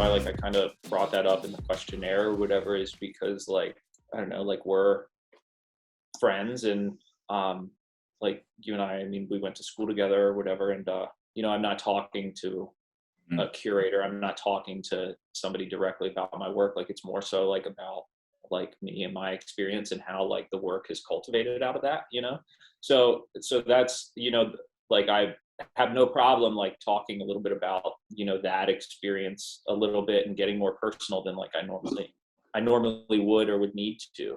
why like I kind of brought that up in the questionnaire or whatever is because like, I don't know, like we're friends and like you and I mean, we went to school together or whatever. And, I'm not talking to a curator. I'm not talking to somebody directly about my work. Like it's more so like about like me and my experience and how like the work is cultivated out of that. So that's, like I have no problem like talking a little bit about, that experience a little bit and getting more personal than like I normally would or would need to.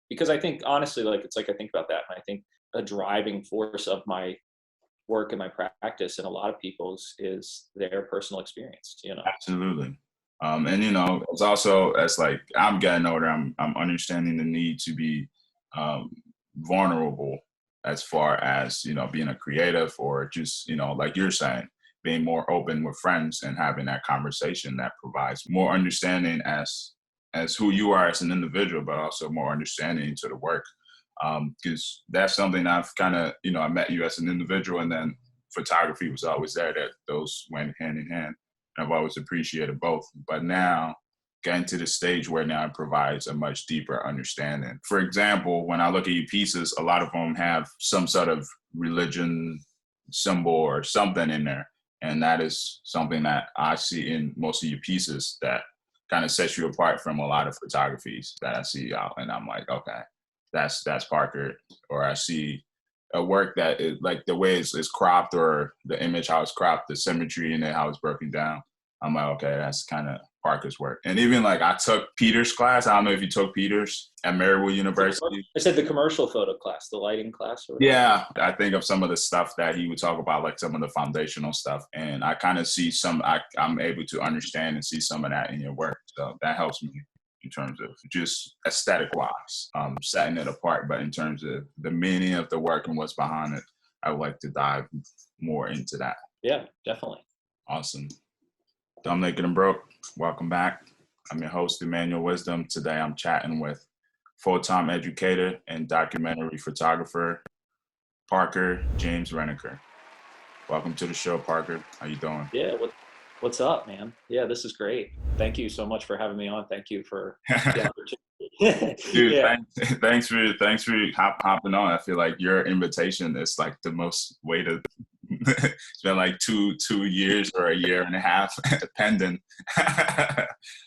Because I think honestly, like, it's like, I think about that and I think a driving force of my work and my practice and a lot of people's is their personal experience. Absolutely. And it's also, as like I'm getting older, I'm understanding the need to be vulnerable as far as being a creative or just like you're saying, being more open with friends and having that conversation that provides more understanding as who you are as an individual, but also more understanding to the work. Because that's something I've kind of I met you as an individual, and then photography was always there. That those went hand in hand. I've always appreciated both, but now getting to the stage where now it provides a much deeper understanding. For example, when I look at your pieces, a lot of them have some sort of religion symbol or something in there. And that is something that I see in most of your pieces that kind of sets you apart from a lot of photographies that I see out. And I'm like, okay, that's Parker. Or I see a work that is like the way it's cropped, or the image, how it's cropped, the symmetry in it, how it's broken down. I'm like, okay, that's kind of Parker's work. And even like I took Peter's class. I don't know if you took Peter's at Maryville University. I said the commercial photo class, the lighting class. Or whatever. Yeah, I think of some of the stuff that he would talk about, like some of the foundational stuff. And I kind of see I'm able to understand and see some of that in your work. So that helps me in terms of just aesthetic wise, setting it apart. But in terms of the meaning of the work and what's behind it, I would like to dive more into that. Yeah, definitely. Awesome. I'm Naked and Broke. Welcome back. I'm your host, Emmanuel Wisdom. Today I'm chatting with full-time educator and documentary photographer, Parker James Reinecker. Welcome to the show, Parker. How you doing? Yeah, what's up, man? Yeah, this is great. Thank you so much for having me on. Thank you for the opportunity. Dude, yeah. thanks for hopping on. I feel like your invitation is like the most weighted. It's been like two years or a year and a half pending.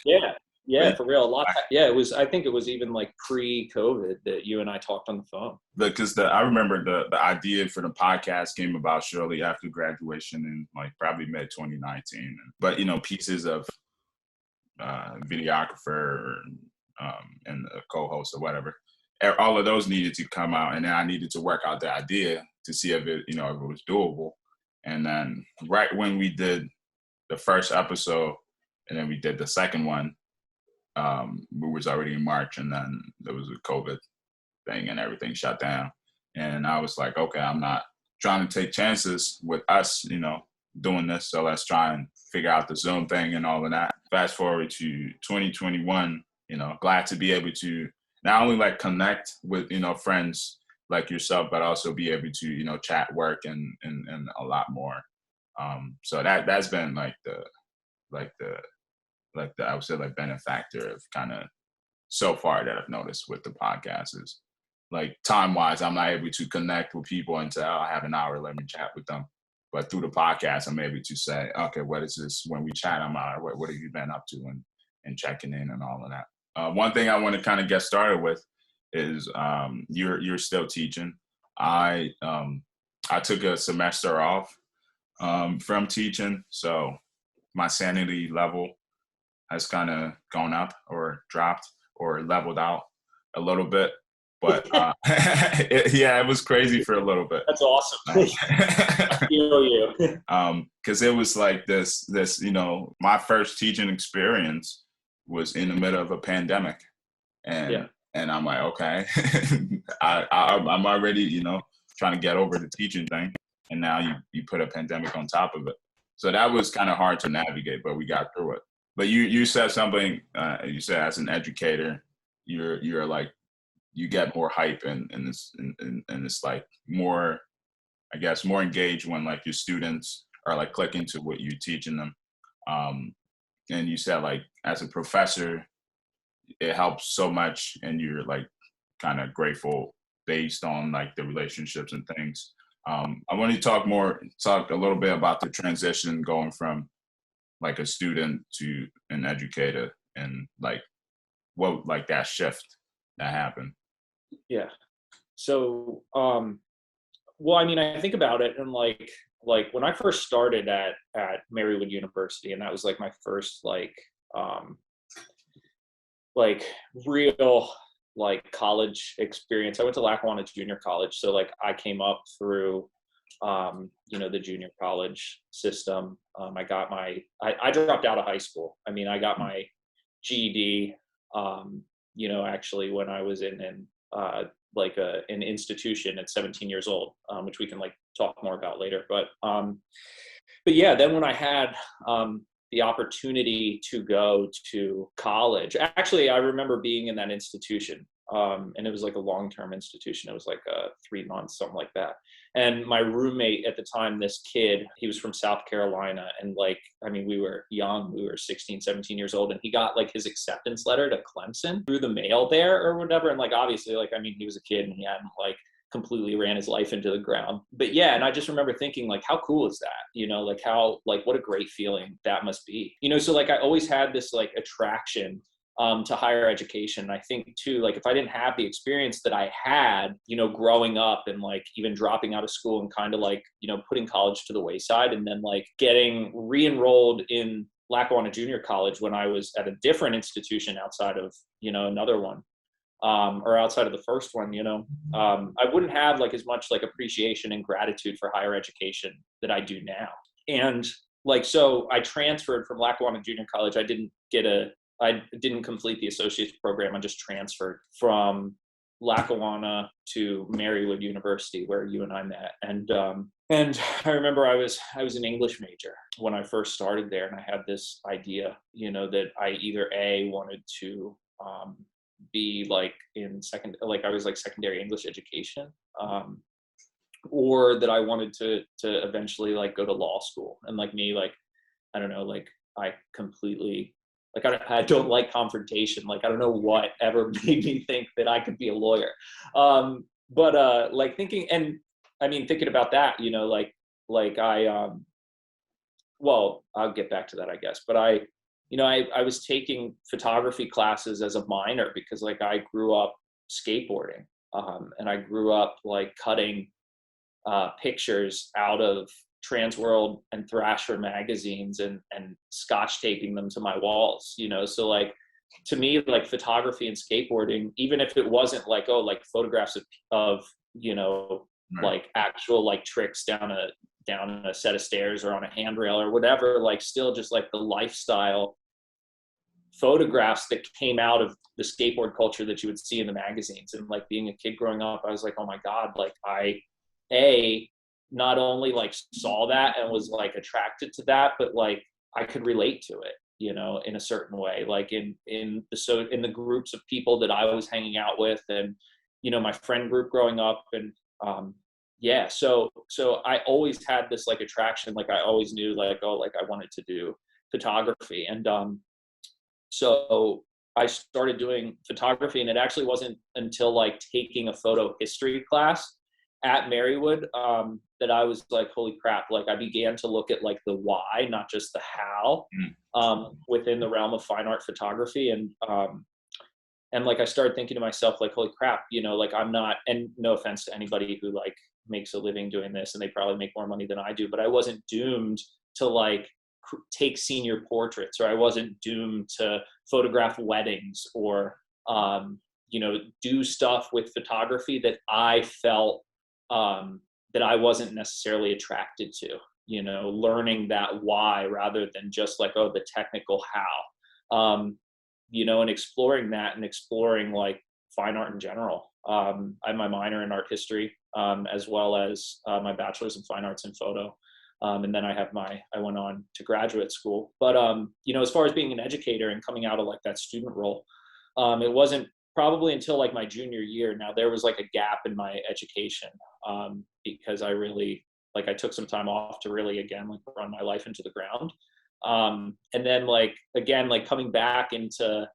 Yeah, for real. A lot. Yeah, it was. I think it was even like pre-COVID that you and I talked on the phone. Because I remember the idea for the podcast came about shortly after graduation in like probably mid 2019. But pieces of videographer and a co-host or whatever, all of those needed to come out, and then I needed to work out the idea to see if it if it was doable. And then right when we did the first episode, and then we did the second one, we was already in March, and then there was a COVID thing and everything shut down. And I was like, okay, I'm not trying to take chances with us, doing this. So let's try and figure out the Zoom thing and all of that. Fast forward to 2021, glad to be able to not only like connect with, friends like yourself, but also be able to, chat work and a lot more. So that's been like the I would say like benefactor of kind of so far that I've noticed with the podcast is like time wise, I'm not able to connect with people and say, oh, I have an hour, let me chat with them. But through the podcast, I'm able to say, okay, what is this? When we chat, I'm like, what have you been up to and checking in and all of that. One thing I want to kind of get started with is you're still teaching. I took a semester off from teaching, so my sanity level has kind of gone up or dropped or leveled out a little bit. But it was crazy for a little bit. That's awesome. I feel you. Because it was like this, my first teaching experience was in the middle of a pandemic. And I'm like, okay, I'm already, trying to get over the teaching thing. And now you put a pandemic on top of it. So that was kind of hard to navigate, but we got through it. But you said something, you said as an educator, you're like, you get more hype and it's like more, I guess, more engaged when like your students are like clicking to what you're teaching them. and you said like as a professor, it helps so much, and you're like kind of grateful based on like the relationships and things. I want to talk a little bit about the transition going from like a student to an educator, and like what like that shift that happened. Yeah. So, well, I mean, I think about it, and like when I first started at Marywood University, and that was like my first um like real like college experience. I went to Lackawanna Junior College, so like I came up through the junior college system. I dropped out of high school. I mean, I got my GED, actually when I was in an institution at 17 years old, which we can like talk more about later. But yeah, then when I had the opportunity to go to college, actually, I remember being in that institution, and it was like a long-term institution. It was like 3 months, something like that. And my roommate at the time, this kid, he was from South Carolina, and like, I mean, we were young, we were 16, 17 years old, and he got like his acceptance letter to Clemson through the mail there or whatever. And like, obviously, like, I mean, he was a kid and he hadn't like completely ran his life into the ground. But yeah, and I just remember thinking like, how cool is that? Like how, like, what a great feeling that must be. So like I always had this like attraction to higher education. I think too, like if I didn't have the experience that I had, growing up and like even dropping out of school and kind of like, putting college to the wayside and then like getting re-enrolled in Lackawanna Junior College when I was at a different institution outside of, another one. Or outside of the first one, I wouldn't have like as much like appreciation and gratitude for higher education that I do now. And like, so I transferred from Lackawanna Junior College. I didn't complete the associate's program. I just transferred from Lackawanna to Marywood University, where you and I met. And I remember I was an English major when I first started there, and I had this idea, that I either wanted to be like I was like secondary English education, or that I wanted to eventually like go to law school. And like me, like, I don't know, like I completely, like, I don't like confrontation. Like, I don't know what ever made me think that I could be a lawyer. But like thinking, and I mean, thinking about that, well, I'll get back to that, I guess. But I was taking photography classes as a minor because like I grew up skateboarding, and I grew up like cutting pictures out of Transworld and Thrasher magazines and scotch taping them to my walls, so like to me, like photography and skateboarding, even if it wasn't like, oh, like photographs of Right. like actual like tricks down a set of stairs or on a handrail or whatever, like still just like the lifestyle photographs that came out of the skateboard culture that you would see in the magazines. And like being a kid growing up, I was like, oh my God, like I not only like saw that and was like attracted to that, but like I could relate to it, in a certain way, like in the groups of people that I was hanging out with, and my friend group growing up. And yeah, so I always had this like attraction, like I always knew like, oh, like I wanted to do photography. And so I started doing photography, and it actually wasn't until like taking a photo history class at Marywood that I was like, holy crap, like I began to look at like the why, not just the how, within the realm of fine art photography. And like I started thinking to myself, like, holy crap, like I'm not, and no offense to anybody who like makes a living doing this, and they probably make more money than I do, but I wasn't doomed to like take senior portraits, or I wasn't doomed to photograph weddings, or do stuff with photography that I felt that I wasn't necessarily attracted to, learning that why rather than just like, oh, the technical how, and exploring that and exploring like fine art in general. I have my minor in art history, as well as my bachelor's in fine arts and photo. And then I went on to graduate school. But, as far as being an educator and coming out of like that student role, it wasn't probably until like my junior year. Now there was like a gap in my education, because I really, like I took some time off to really, again, like run my life into the ground. And then like, again, like coming back into,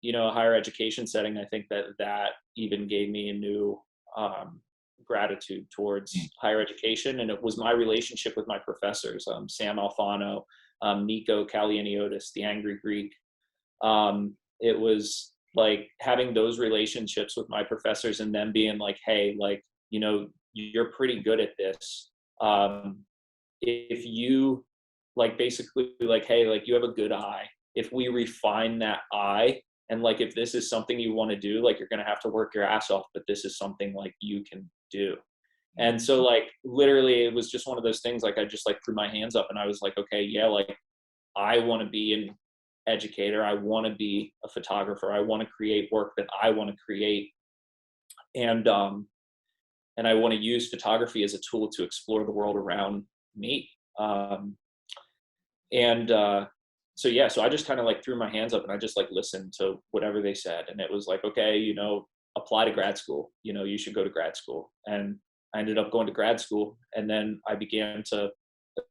a higher education setting, I think that even gave me a new gratitude towards higher education. And it was my relationship with my professors, Sam Alfano, Nico Kalianiotis, the Angry Greek. It was like having those relationships with my professors and them being like, hey, like, you're pretty good at this. If you like, basically like, hey, like you have a good eye. If we refine that eye, and like, if this is something you want to do, like, you're going to have to work your ass off, but this is something like you can do. And so like, literally it was just one of those things, like I just like threw my hands up and I was like, okay, yeah, like I want to be an educator. I want to be a photographer. I want to create work that I want to create. And I want to use photography as a tool to explore the world around me. So yeah, so I just kind of like threw my hands up and I just like listened to whatever they said. And it was like, okay, apply to grad school, you should go to grad school. And I ended up going to grad school. And then I began to,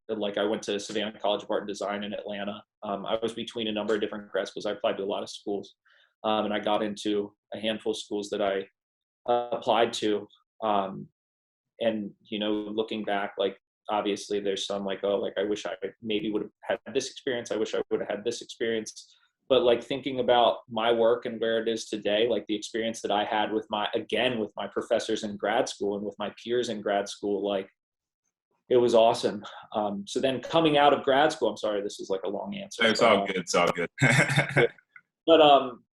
like, I went to Savannah College of Art and Design in Atlanta. I was between a number of different grad schools. I applied to a lot of schools. And I got into a handful of schools that I applied to. And, looking back, like, obviously there's some like, oh, like I wish I maybe would have had this experience. I wish I would have had this experience. But like thinking about my work and where it is today, like the experience that I had with my professors in grad school and with my peers in grad school, like it was awesome. So then coming out of grad school, I'm sorry, this is like a long answer. It's all good. It's all good.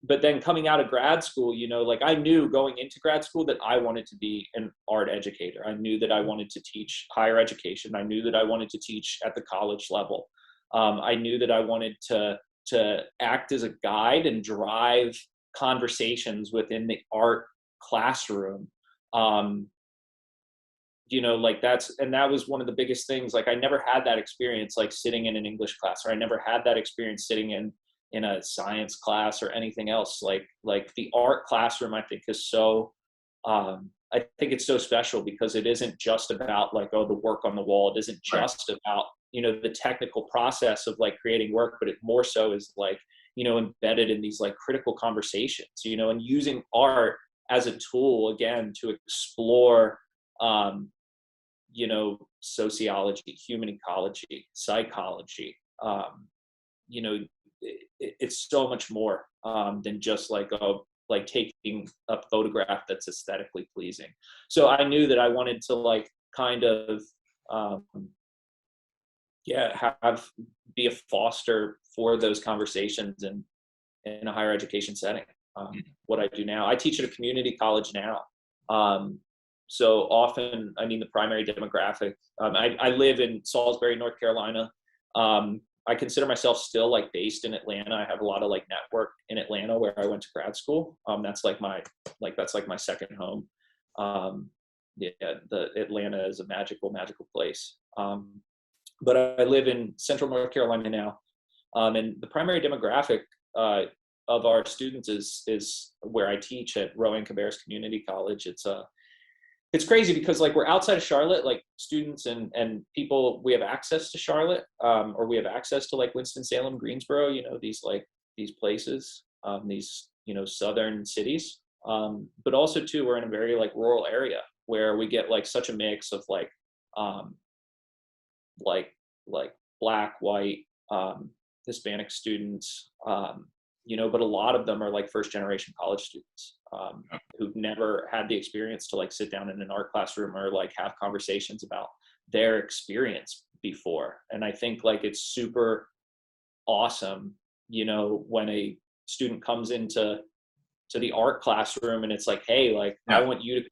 But then coming out of grad school, like I knew going into grad school that I wanted to be an art educator. I knew that I wanted to teach higher education. I knew that I wanted to teach at the college level. I knew that I wanted to act as a guide and drive conversations within the art classroom. Like that was one of the biggest things. Like I never had that experience, like sitting in an English class, or I never had that experience sitting in a science class or anything else. Like the art classroom, I think is so, I think it's so special because it isn't just about like, oh, the work on the wall. It isn't just about, the technical process of like creating work, but it more so is like, embedded in these like critical conversations, and using art as a tool, again, to explore, sociology, human ecology, psychology, it's so much more than just like taking a photograph that's aesthetically pleasing. So I knew that I wanted to like kind of be a foster for those conversations in a higher education setting. What I do now, I teach at a community college now. So often, the primary demographic, I live in Salisbury, North Carolina. I consider myself still like based in Atlanta. I have a lot of like network in Atlanta where I went to grad school. That's like my second home. The Atlanta is a magical place. But I live in Central North Carolina now. And the primary demographic of our students is where I teach at Rowan Cabarrus Community College. It's crazy because like we're outside of Charlotte, like students and people, we have access to Charlotte, or we have access to like Winston-Salem, Greensboro, these places, these, southern cities. But also too, we're in a very like rural area where we get like such a mix of like black, white, Hispanic students, but a lot of them are like first generation college students who've never had the experience to like sit down in an art classroom or like have conversations about their experience before. And I think like it's super awesome, when a student comes into the art classroom and it's like, hey, like I want you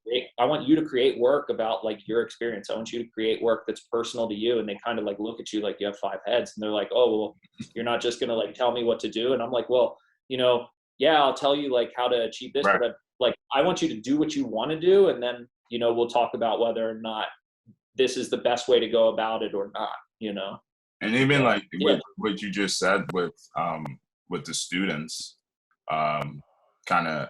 to create work about like your experience. I want you to create work that's personal to you. And they kind of like look at you like you have five heads, and they're like, oh, well, you're not just gonna like tell me what to do. And I'm like, well, yeah, I'll tell you like how to achieve this, but I want you to do what you want to do. And then, we'll talk about whether or not this is the best way to go about it or not, And even like with what you just said with the students, kind of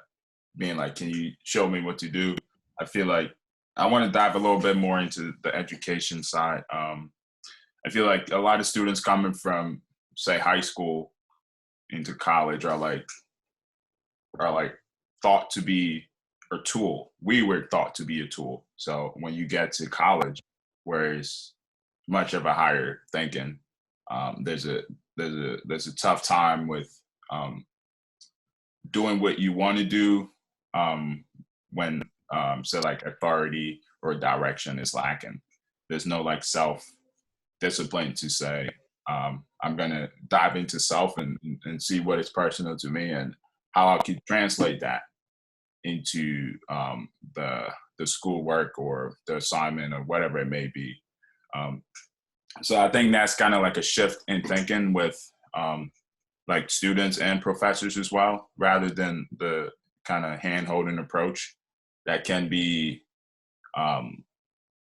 being like, can you show me what to do? I feel like I want to dive a little bit more into the education side. I feel like a lot of students coming from say high school into college are like thought to be a tool. We were thought to be a tool. So when you get to college, where it's much of a higher thinking, there's a tough time with doing what you want to do when say like authority or direction is lacking. There's no like self discipline to say I'm gonna dive into self and see what is personal to me and how I can translate that into the schoolwork or the assignment or whatever it may be. So I think that's kind of like a shift in thinking with like students and professors as well, rather than the kind of hand-holding approach that can be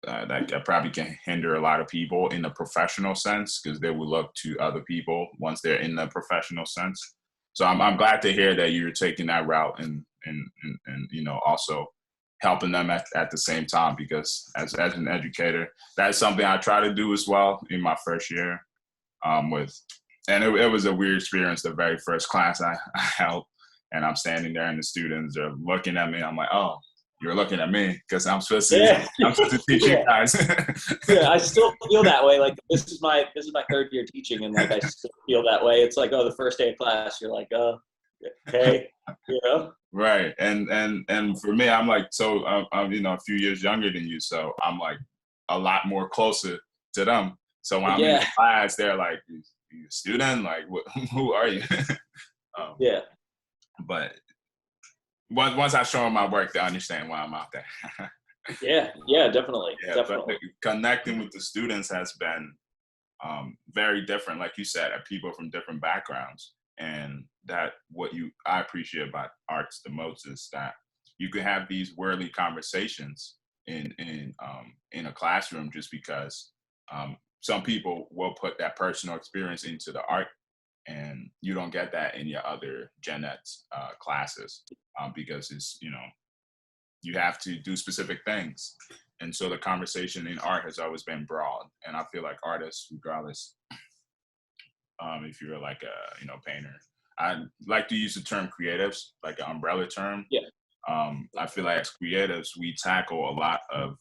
that probably can hinder a lot of people in the professional sense, because they will look to other people once they're in the professional sense. So I'm glad to hear that you're taking that route and also helping them at the same time, because as an educator, that's something I try to do as well in my first year and it was a weird experience. The very first class I held, and I'm standing there and the students are looking at me. I'm like, oh, you're looking at me because I'm supposed to teach you guys. Yeah, I still feel that way. Like this is my third year teaching, and like I still feel that way. It's like, oh, the first day of class, you're like, oh, okay, Right, and for me, I'm like, so I'm a few years younger than you, so I'm like a lot more closer to them. So when I'm in the class, they're like, you a student? Like, who are you? Yeah. But once I show them my work, they understand why I'm out there. Yeah, definitely. Yeah, definitely. but connecting with the students has been very different. Like you said, people from different backgrounds, and that I appreciate about arts the most is that you can have these worldly conversations in a classroom, just because some people will put that personal experience into the art, and you don't get that in your other gen ed classes because it's you have to do specific things. And so the conversation in art has always been broad. And I feel like artists, regardless, if you're like a painter, I like to use the term creatives, like an umbrella term. Yeah. I feel like as creatives, we tackle a lot of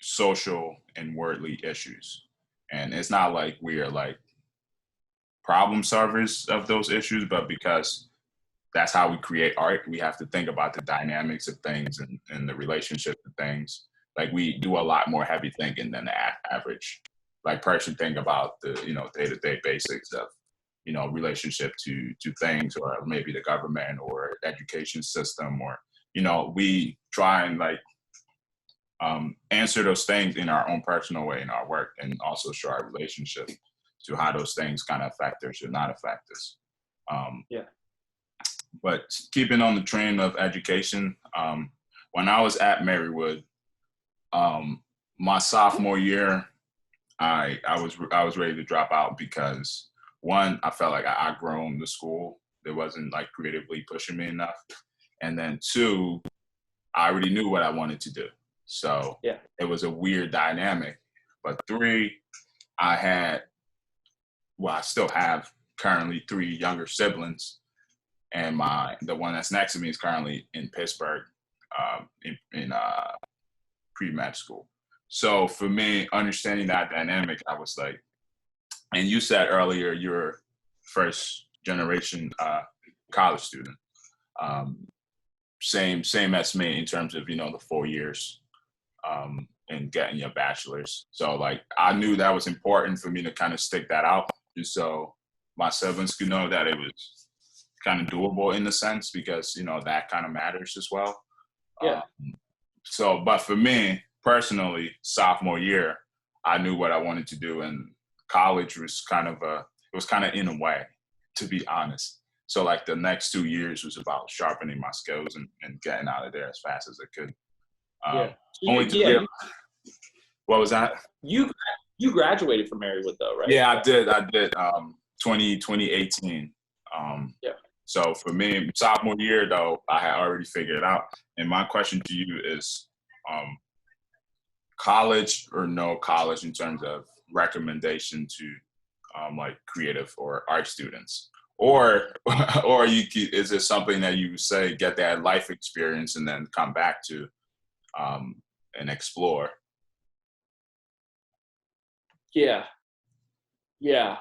social and worldly issues. And it's not like we are like problem solvers of those issues, but because that's how we create art, we have to think about the dynamics of things and the relationship of things. Like we do a lot more heavy thinking than the average like person think about the day-to-day basics of relationship to things, or maybe the government or education system, or we try and like answer those things in our own personal way in our work, and also show our relationship to how those things kind of affect us or not affect us. But keeping on the train of education, when I was at Marywood, my sophomore year, I was ready to drop out because one, I felt like I outgrown the school. It wasn't like creatively pushing me enough, and then two, I already knew what I wanted to do. So it was a weird dynamic. But three, I still have currently 3 younger siblings, and the one that's next to me is currently in Pittsburgh in pre-med school. So for me, understanding that dynamic, I was like, and you said earlier you're first generation college student. Same as me in terms of the 4 years and getting your bachelor's. So like I knew that was important for me to kind of stick that out, just so my siblings could know that it was kind of doable in the sense, because that kind of matters as well. But for me personally, sophomore year, I knew what I wanted to do, and college was kind of in a way, to be honest. So like the next 2 years was about sharpening my skills and getting out of there as fast as I could. What was that? You graduated from Marywood though, right? Yeah, I did. 2018. So for me, sophomore year though, I had already figured it out. And my question to you is, college or no college in terms of recommendation to like creative or art students? Or or is it something that you say get that life experience and then come back to and explore? Yeah. Yeah.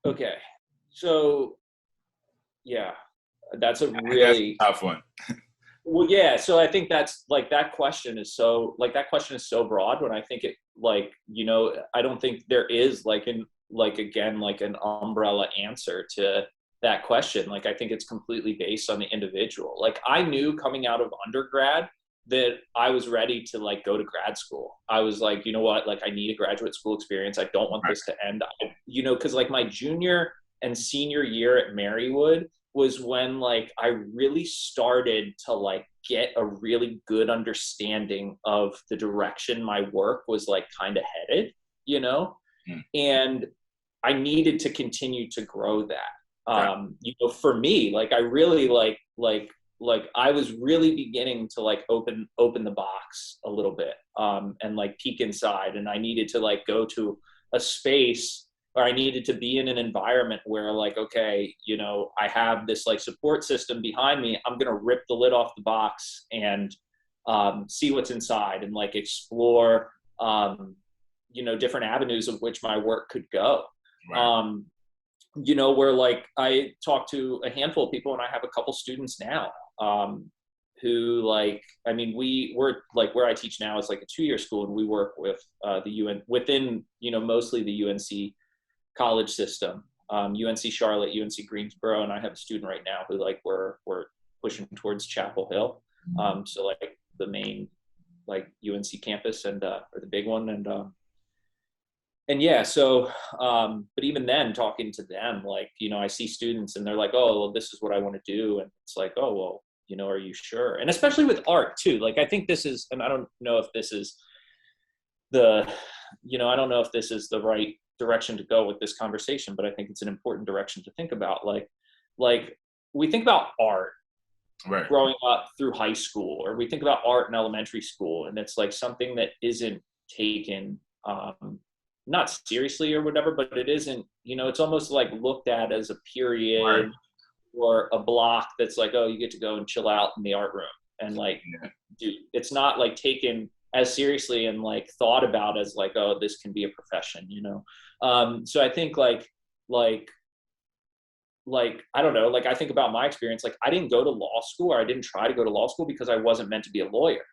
Okay. So yeah, that's a That's really a tough one. well, yeah. So I think that's like that question is so broad when I think it like, I don't think there is like an umbrella answer to that question. Like I think it's completely based on the individual. Like I knew coming out of undergrad that I was ready to like go to grad school. I was like, you know what, like I need a graduate school experience. I don't want Right. this to end. Because like my junior and senior year at Marywood was when like I really started to like get a really good understanding of the direction my work was like kind of headed, Mm. and I needed to continue to grow that. Right. For me, like I really like I was really beginning to like open the box a little bit, and like peek inside, and I needed to like go to a space, or I needed to be in an environment where like, okay, I have this like support system behind me. I'm going to rip the lid off the box and see what's inside and like explore, different avenues of which my work could go. Right. Where like I talk to a handful of people, and I have a couple students now, who like, I mean, we're like, where I teach now is like a 2-year school, and we work with the UN within, mostly the UNC college system, UNC Charlotte, UNC Greensboro, and I have a student right now who like we're pushing towards Chapel Hill, so like the main like UNC campus, and or the big one, and yeah, so but even then, talking to them, like, I see students and they're like, oh well, this is what I want to do, and it's like, oh well, are you sure? And especially with art too, like I think this is, and I don't know if this is the I don't know if this is the right direction to go with this conversation, but I think it's an important direction to think about. Like we think about art Right. growing up through high school, or we think about art in elementary school, and it's like something that isn't taken not seriously or whatever, but it isn't, it's almost like looked at as a period, Right. or a block that's like, oh, you get to go and chill out in the art room, and like, Yeah. dude, it's not like taken as seriously and like thought about as like, oh, this can be a profession, so I think like I don't know, like I think about my experience, like I didn't go to law school, or I didn't try to go to law school because I wasn't meant to be a lawyer,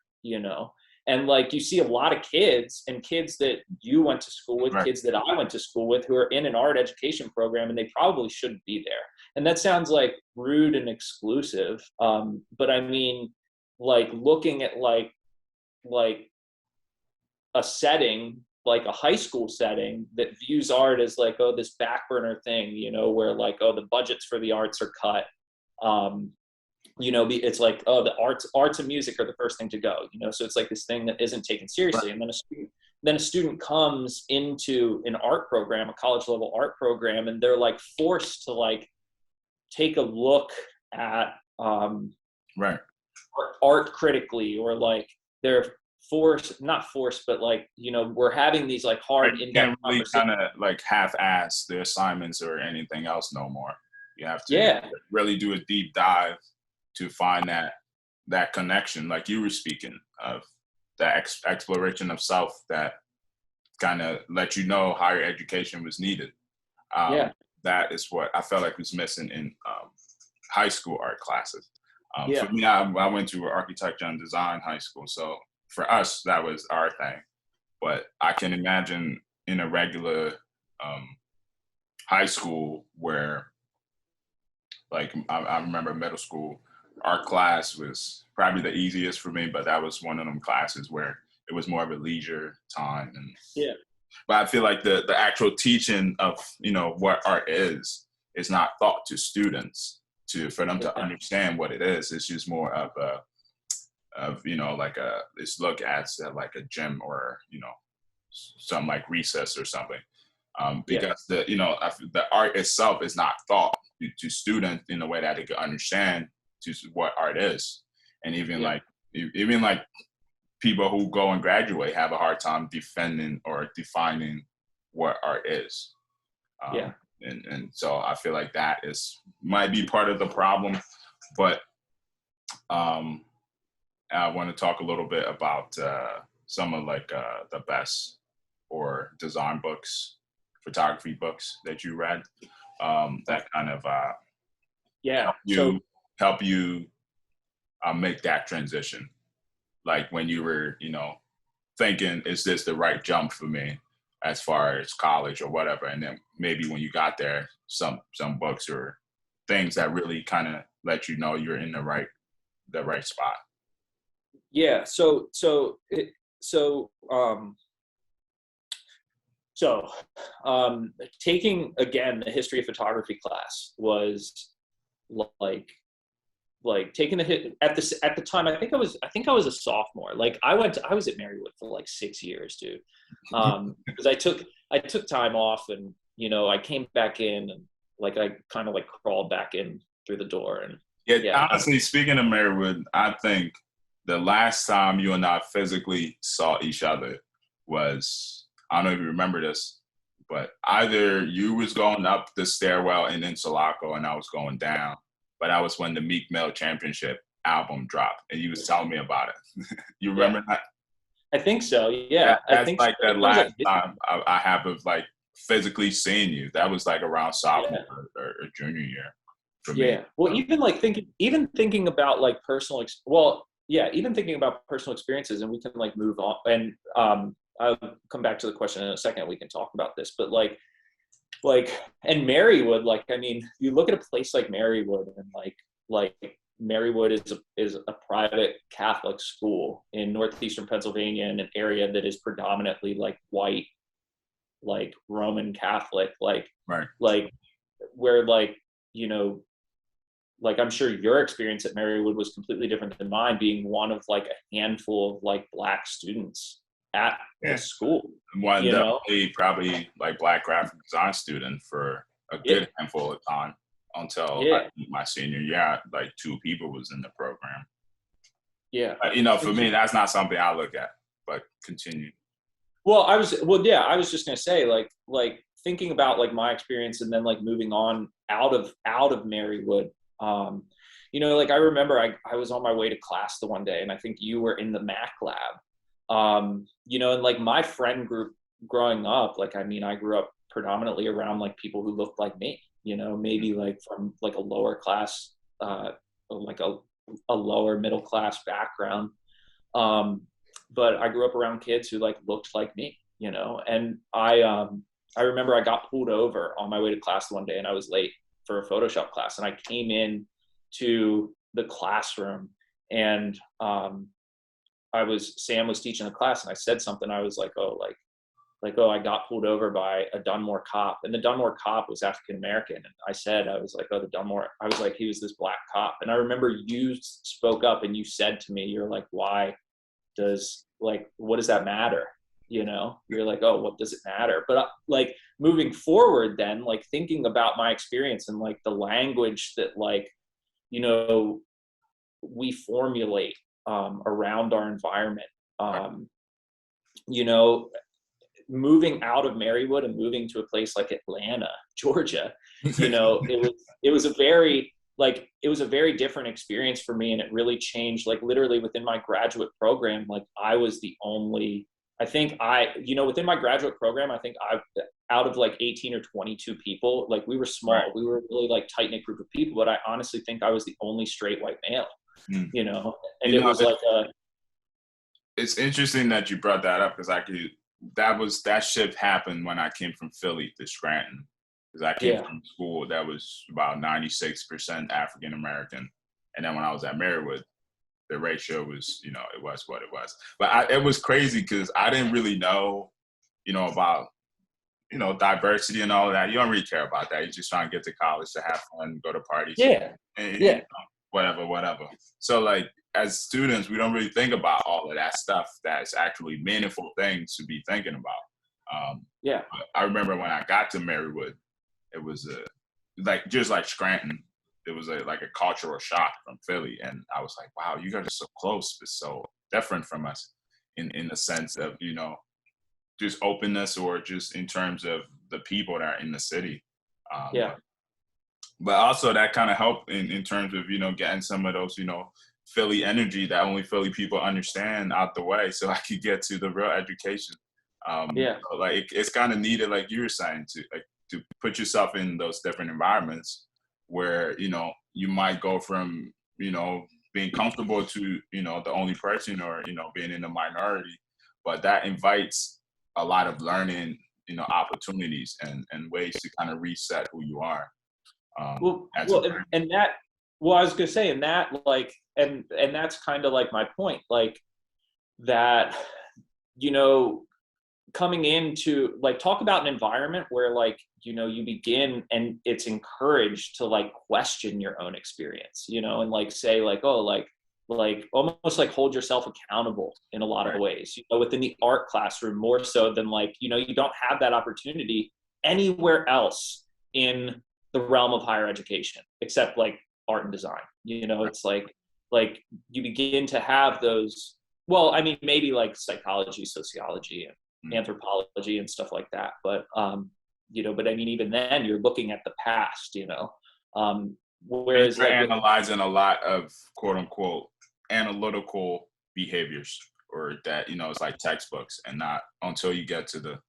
and like you see a lot of kids, and kids that you went to school with, Right. kids that I went to school with, who are in an art education program, and they probably shouldn't be there. And that sounds like rude and exclusive, but I mean, like looking at like a setting, like a high school setting, that views art as like, oh, this back burner thing, where like, oh, the budgets for the arts are cut. It's like, oh, the arts and music are the first thing to go, so it's like this thing that isn't taken seriously. Right. And then a student comes into an art program, a college level art program, and they're like forced to like take a look at Right. art critically, or like they're not forced, but like, we're having these like hard Right. You in-depth can't really conversations. kind of like half-ass the assignments or anything else no more. You have to Yeah. really do a deep dive to find that connection, like you were speaking of, that exploration of self that kind of let you know higher education was needed. Yeah. That is what I felt like was missing in high school art classes. For Yeah. me, I went to architecture and design high school, so for us that was our thing. But I can imagine in a regular high school where, like, I remember middle school, art class was probably the easiest for me, but that was one of them classes where it was more of a leisure time. And Yeah. but I feel like the actual teaching of what art is not taught to students for them to Yeah. understand what it is. It's just more of like this look at like a gym, or some like recess or something. Because the art itself is not taught to students in a way that they could understand what art is. And even like people who go and graduate have a hard time defending or defining what art is. Yeah. And so I feel like that might be part of the problem. But I want to talk a little bit about some of like the best or design books, photography books that you read that kind of Yeah. help you make that transition. Like when you were, thinking, is this the right jump for me as far as college or whatever? And then maybe when you got there, some books or things that really kind of let you know you're in the right spot. Yeah. So taking again the history of photography class was like taking the hit at the time. I think I was a sophomore. Like I was at Marywood for like 6 years, dude. Because I took time off, and I came back in, and like I kind of like crawled back in through the door. And yeah. Honestly, speaking of Marywood, I think the last time you and I physically saw each other was, I don't know if you remember this, but either you was going up the stairwell in Sulaco and I was going down, but that was when the Meek Mill Championship album dropped, and you was telling me about it. You remember that? I think so. Yeah, that's I think like so. the last time I have of like physically seeing you. That was like around sophomore or junior year for me. Yeah. Well, even thinking about like even thinking about personal experiences, and we can like move on. And I'll come back to the question in a second. We can talk about this, but like and Marywood, like, I mean, you look at a place like Marywood, and like Marywood is a private Catholic school in northeastern Pennsylvania, in an area that is predominantly like white, like Roman Catholic, like right. like where like like I'm sure your experience at Marywood was completely different than mine, being one of like a handful of like Black students at the school. One definitely probably like Black graphic design student for a good handful of time until my senior year. Like 2 people was in the program. Yeah. For me, that's not something I look at, but continue. Well, I was just going to say like thinking about like my experience, and then like moving on out of Marywood, like I remember I was on my way to class the one day, and I think you were in the Mac lab. And like my friend group growing up, like, I mean, I grew up predominantly around like people who looked like me, maybe like from like a lower class, like a lower middle class background. But I grew up around kids who like looked like me, and I remember I got pulled over on my way to class one day, and I was late for a Photoshop class, and I came in to the classroom, and Sam was teaching the class, and I said something. I was like, oh, I got pulled over by a Dunmore cop, and the Dunmore cop was African American. And I was like, he was this Black cop. And I remember you spoke up and you said to me, you're like, what does that matter? You're like, oh, what does it matter? But like moving forward, then like thinking about my experience and like the language that like, we formulate around our environment, moving out of Marywood and moving to a place like Atlanta, Georgia, it was a very different experience for me. And it really changed, like literally within my graduate program, like I was the only, within my graduate program, I think out of like 18 or 22 people, like we were small, right. We were a really like tight knit group of people, but I honestly think I was the only straight white male, and it was like it's interesting that you brought that up, because that shift happened when I came from Philly to Scranton, because I came from school that was about 96% African American, and then when I was at Marywood, the ratio was, it was what it was. But it was crazy because I didn't really know, about, diversity and all that. You don't really care about that. You're just trying to get to college to have fun, go to parties. And, whatever. So like as students, we don't really think about all of that stuff that's actually meaningful things to be thinking about. But I remember when I got to Marywood, it was just like Scranton. It was like a cultural shock from Philly. And I was like, wow, you guys are so close, but so different from us. in the sense of, just openness, or just in terms of the people that are in the city. Um, Yeah. but, but also that kind of helped in terms of, getting some of those, Philly energy that only Philly people understand out the way, so I could get to the real education. Yeah. So, like it's kind of needed, like you were saying, to put yourself in those different environments where you might go from being comfortable to the only person, or being in the minority, but that invites a lot of learning, opportunities and ways to kind of reset who you are, Well, as a well, person. and that, well, I was gonna say, and that, like, and that's kind of like my point, like that, you know, coming into, like, talk about an environment where, like, you begin and it's encouraged to, like, question your own experience, and, like, say, like, oh, like almost like hold yourself accountable in a lot of Right. ways, within the art classroom more so than, like, you don't have that opportunity anywhere else in the realm of higher education except, like, art and design. It's like you begin to have those, well, I mean, maybe like psychology, sociology, and Mm. anthropology and stuff like that, but but I mean, even then you're looking at the past, And whereas, you're like, with, analyzing a lot of quote unquote analytical behaviors, or that, it's like textbooks, and not until you get to the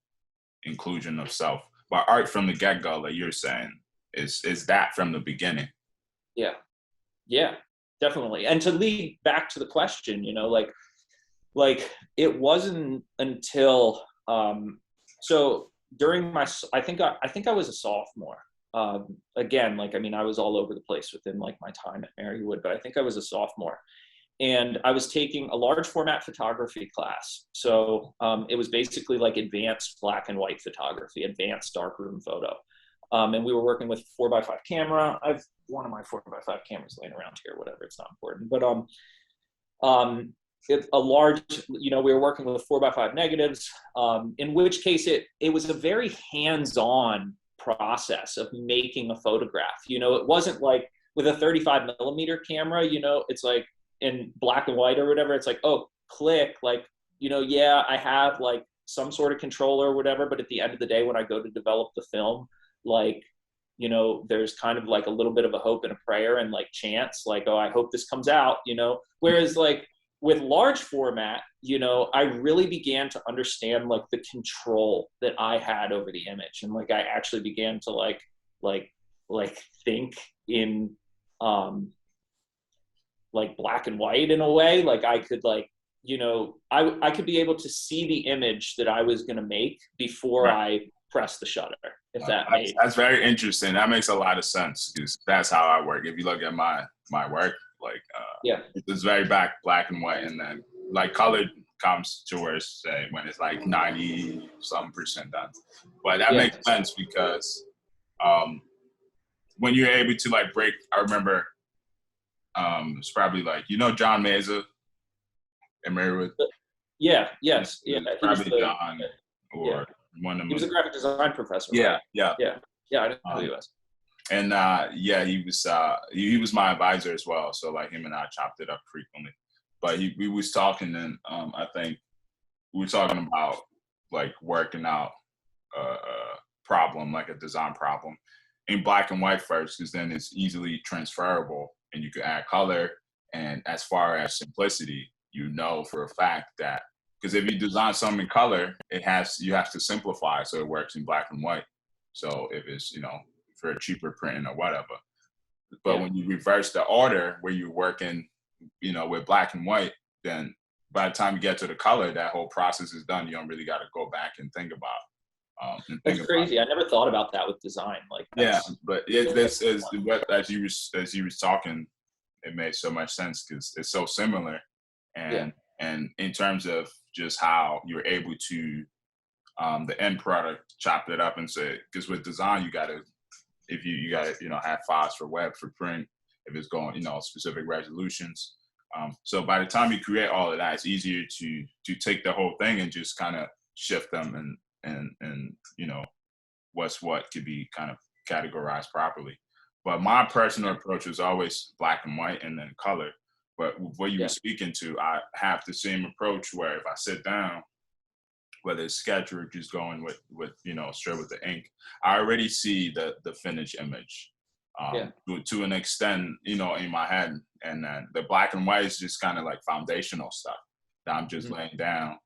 inclusion of self. But art from the get go, like you're saying, is that from the beginning. yeah, yeah, definitely. And to lead back to the question, like it wasn't until, so during my, I think I was a sophomore. Again, like, I mean, I was all over the place within, like, my time at Marywood, but I think I was a sophomore, and I was taking a large format photography class. So it was basically like advanced black and white photography, advanced darkroom photo. And we were working with 4x5 camera. I've one of my 4x5 cameras laying around here, whatever, it's not important. But a large, we were working with 4x5 negatives, in which case it was a very hands-on process of making a photograph. It wasn't like with a 35mm camera, it's like in black and white or whatever, it's like, oh, click, like, yeah, I have, like, some sort of controller or whatever, but at the end of the day, when I go to develop the film, like, there's kind of like a little bit of a hope and a prayer and, like, chance, like, oh, I hope this comes out, whereas, like, with large format, I really began to understand, like, the control that I had over the image, and, like, I actually began to like think in like black and white in a way. Like, I could, like, I could be able to see the image that I was going to make before Right. I press the shutter, if that made. That's very interesting. That makes a lot of sense, because that's how I work. If you look at my work, like, Yeah. it's very black and white, and then, like, colored comes towards, say, when it's like 90 something percent done. But that Yeah. makes sense, because when you're able to, like, break, I remember, it's probably like, John Meza and Marywood. Yeah. Yes. Yeah. It's He was probably the, John, yeah. or one of He was a them. graphic design professor, Yeah, right? yeah. Yeah. Yeah. I know who he Um, was. and yeah, he was my advisor as well. So, like, him and I chopped it up frequently. But we was talking, and I think we were talking about, like, working out a problem, like a design problem, in black and white first, because then it's easily transferable, and you can add color. And as far as simplicity, for a fact that, because if you design something in color, you have to simplify so it works in black and white. So if it's, for a cheaper printing or whatever. But Yeah. when you reverse the order, where you're working, with black and white, then by the time you get to the color, that whole process is done. You don't really got to go back and think about. That's crazy. I never thought about that with design. Like, Yeah, that's, but this is what, as you was talking, it made so much sense, because it's so similar, yeah. and in terms of just how you're able to, the end product, chop it up and say, because with design you gotta, if you gotta, have files for web, for print, if it's going, specific resolutions. So by the time you create all of that, it's easier to take the whole thing and just kind of shift them, and what's what could be kind of categorized properly. But my personal approach was always black and white, and then color. But what you were Yeah. speaking to, I have the same approach where if I sit down, whether it's sketch or just going with straight with the ink, I already see the finished image Yeah. to an extent, in my head. And then the black and white is just kind of like foundational stuff that I'm just Mhm. laying down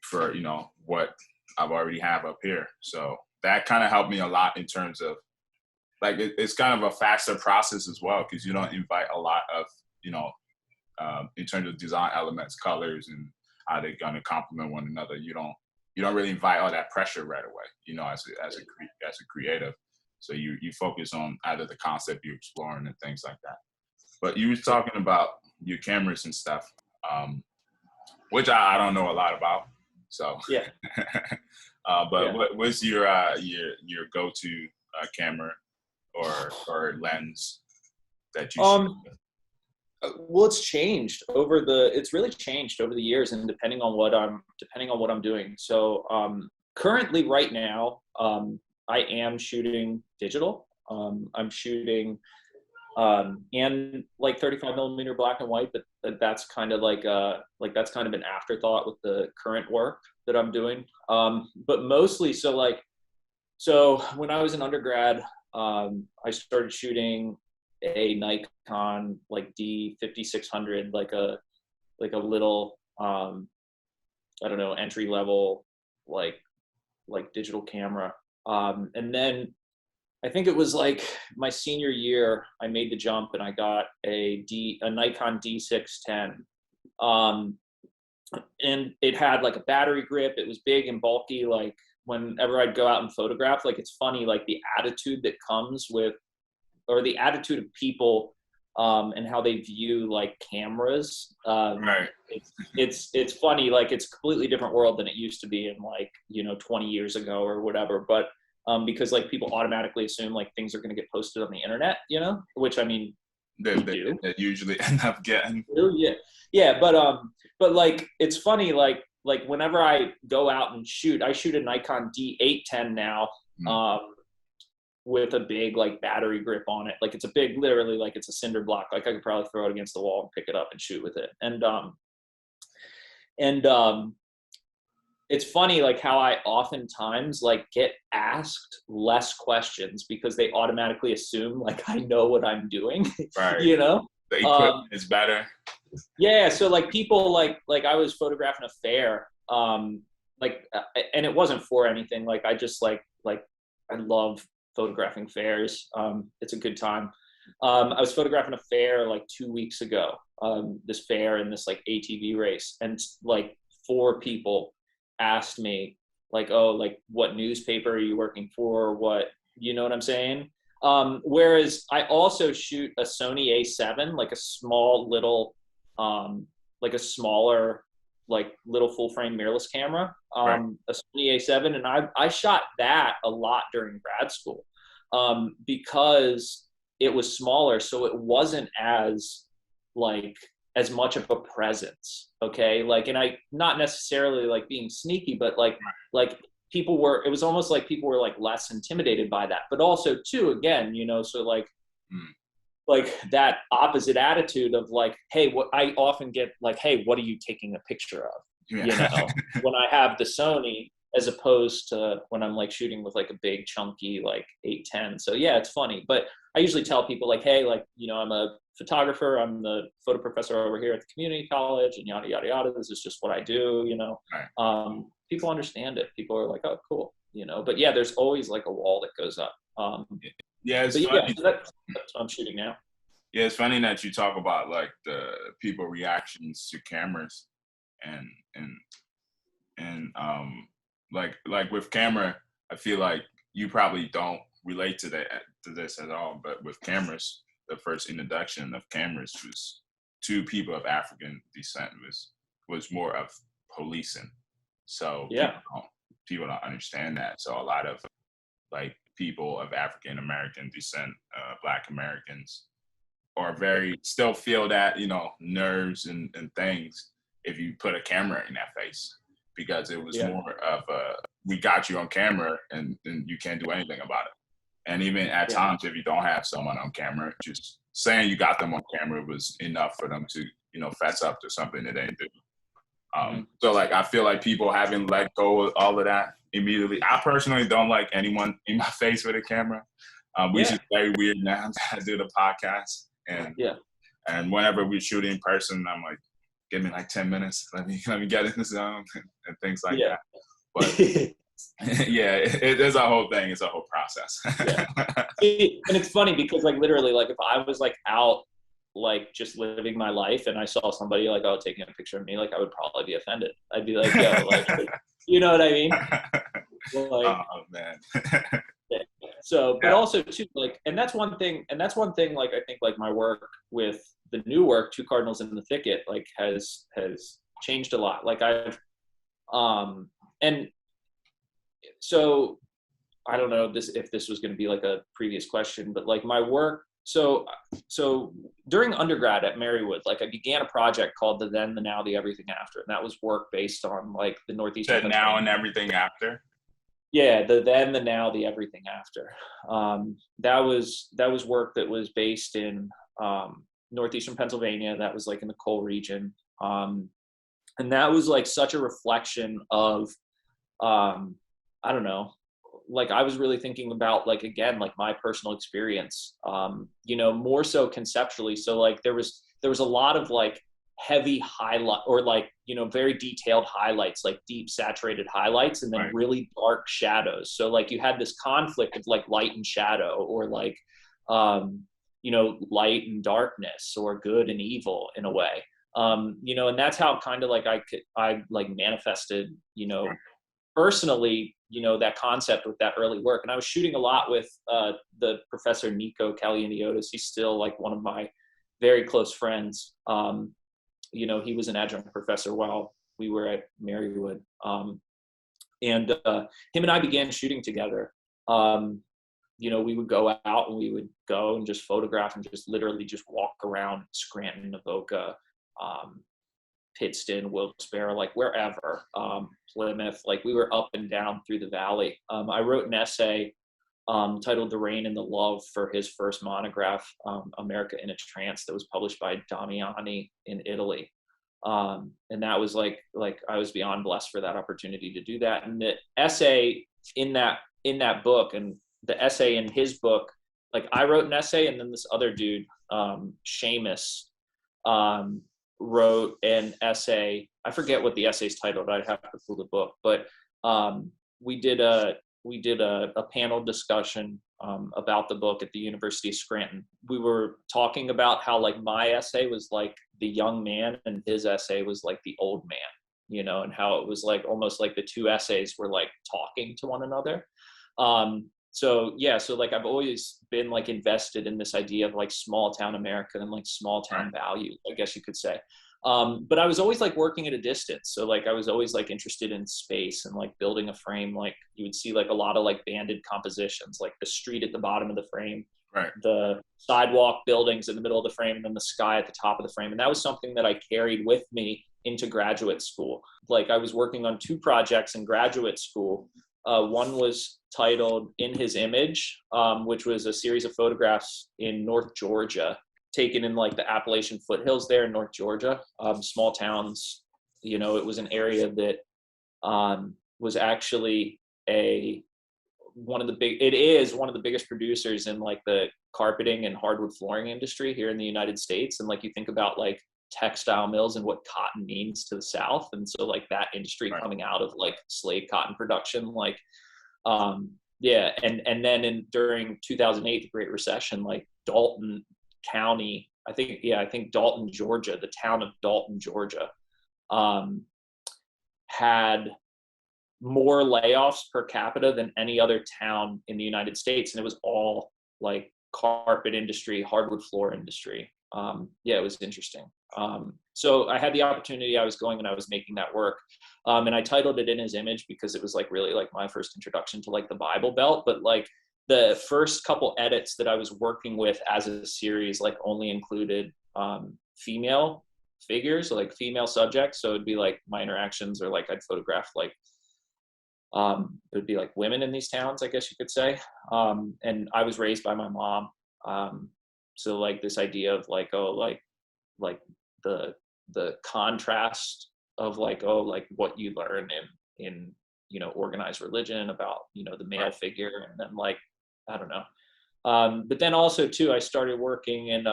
for what I've already have up here. So that kind of helped me a lot in terms of like it's kind of a faster process as well because you don't invite a lot of in terms of design elements, colors, and how they're gonna complement one another. You don't really invite all that pressure right away. As a creative, so you focus on either the concept you're exploring and things like that. But you were Yeah. talking about your cameras and stuff, which I don't know a lot about. So, Yeah. but Yeah. what's your go-to camera or lens that you shoot Um, well, it's really changed over the years, and depending on what I'm doing. So currently right now, I am shooting digital. I'm shooting and like 35 millimeter black and white, but that's kind of that's kind of an afterthought with the current work that I'm doing. But mostly, so when I was an undergrad, I started shooting a Nikon like D5600, like a little I don't know, entry level like digital camera. And then I think it was like my senior year, I made the jump and I got a Nikon D610. Um, and it had like a battery grip. It was big and bulky. Like whenever I'd go out and photograph, like it's funny, like the attitude that comes with, or the attitude of people and how they view like cameras. right? It's funny, like it's a completely different world than it used to be in 20 years ago or whatever. But because like people automatically assume like things are going to get posted on the internet, which I mean, They, we they, do. they usually end up getting. Yeah, yeah, but like it's funny, like whenever I go out and shoot, I shoot a Nikon D810 now, with a big like battery grip on it. Like it's a big, literally like it's a cinder block. Like I could probably throw it against the wall and pick it up and shoot with it. And it's funny like how I oftentimes like get asked less questions because they automatically assume like I know what I'm doing, Right. you know? The equipment is better. Yeah, so like people like I was photographing a fair, and it wasn't for anything. Like I just like I love photographing fairs. It's a good time. I was photographing a fair like 2 weeks ago. This fair in this like ATV race, and like 4 people asked me like, "Oh, like what newspaper are you working for? What, you know what I'm saying?" Whereas I also shoot a Sony A7, like a small little, like a smaller, like little full frame mirrorless camera, Right. a Sony A7, and I shot that a lot during grad school, because it was smaller, so it wasn't like as much of a presence. Okay, like, and I not necessarily like being sneaky, but like people were, it was almost like people were like less intimidated by that, but also too, again, so like that opposite attitude of like, hey, what I often get like, hey, what are you taking a picture of? Yeah. When I have the Sony, as opposed to when I'm like shooting with like a big chunky like 810. So yeah, it's funny, but I usually tell people like, hey, like, I'm a photographer, I'm the photo professor over here at the community college, and yada yada yada. This is just what I do. Right. People understand it. People are like, oh, cool. But yeah, there's always like a wall that goes up. Yeah, it's But yeah, funny. so that's what I'm shooting now. Yeah, it's funny that you talk about like the people reactions to cameras and and like with camera, I feel like you probably don't relate to this at all. But with cameras, the first introduction of cameras was to people of African descent was more of policing. So Yeah. people don't understand that. So a lot of like people of African American descent, Black Americans, are still feel that nerves and things if you put a camera in that face, because it was Yeah. more of a we got you on camera and you can't do anything about it. And even at times, if you don't have someone on camera, just saying you got them on camera was enough for them to, fess up to something that they do. So like, I feel like people haven't let go of all of that immediately. I personally don't like anyone in my face with a camera, which is very weird now that I do the podcast. And whenever we shoot in person, I'm like, give me like 10 minutes. Let me get in the zone and things like that. But it's a whole thing. It's a whole process. And it's funny because like literally, like if I was like out, like just living my life and I saw somebody like, oh, taking a picture of me, like I would probably be offended. I'd be like, yo, like, you know what I mean? Like, oh man. So, but also too, like, and that's one thing, like, I think like my work with the new work, Two Cardinals in the Thicket, like has changed a lot. Like I've, and so I don't know if this was going to be like a previous question, but like my work, so during undergrad at Marywood, like I began a project called The Then, the Now, the Everything After. And that was work based on like the Northeastern. The now and everything after? Yeah, the then, the now, the everything after. That was work that was based in Northeastern Pennsylvania. That was like in the coal region. And that was like such a reflection of, I don't know, like I was really thinking about like, again, like my personal experience, more so conceptually. So like there was a lot of like heavy highlight or like, very detailed highlights, like deep saturated highlights, and then really dark shadows. So like you had this conflict of like light and shadow, or like, light and darkness, or good and evil in a way. And that's how kind of like I like manifested, personally, that concept with that early work. And I was shooting a lot with the professor Nico Kalianiotis. He's still like one of my very close friends. He was an adjunct professor while we were at Marywood. And him and I began shooting together. We would go out and we would go and just photograph and just literally just walk around Scranton, Avoca, Pittston, Wilkes-Barre, like wherever, Plymouth, like we were up and down through the valley. I wrote an essay titled The Rain and the Love for his first monograph, America in a Trance, that was published by Damiani in Italy. And that was like I was beyond blessed for that opportunity to do that. And the essay in that book, and the essay in his book, like I wrote an essay, and then this other dude, Seamus, wrote an essay. I forget what the essay's titled. I'd have to pull the book, but we did a panel discussion about the book at the University of Scranton. We were talking about how like my essay was like the young man and his essay was like the old man, and how it was like almost like the two essays were like talking to one another. So like I've always been like invested in this idea of like small town America and like small town value, I guess you could say. But I was always like working at a distance. So like I was always like interested in space and like building a frame. Like you would see like a lot of like banded compositions, like the street at the bottom of the frame, the sidewalk buildings in the middle of the frame, and then the sky at the top of the frame. And that was something that I carried with me into graduate school. Like I was working on two projects in graduate school. One was titled In His Image, which was a series of photographs in North Georgia, taken in like the Appalachian foothills there in North Georgia, small towns. It was an area that was actually one of the biggest producers in like the carpeting and hardwood flooring industry here in the United States. And like you think about like textile mills and what cotton means to the South, and so like that industry coming out of like slave cotton production, like and then during 2008, the Great Recession, like Dalton County, I think Dalton, Georgia, the town of Dalton, Georgia, had more layoffs per capita than any other town in the United States, and it was all like carpet industry, hardwood floor industry. It was interesting. So I had the opportunity. I was going and I was making that work, and I titled it In His Image because it was like really like my first introduction to like the Bible Belt. But like the first couple edits that I was working with as a series like only included female figures, like female subjects. So it'd be like my interactions, or like I'd photograph like it would be like women in these towns, I guess you could say. And I was raised by my mom. So like this idea of like, oh, like the contrast of like, oh, like what you learn in organized religion about the male figure, and then like I don't know. But then also too, I started working in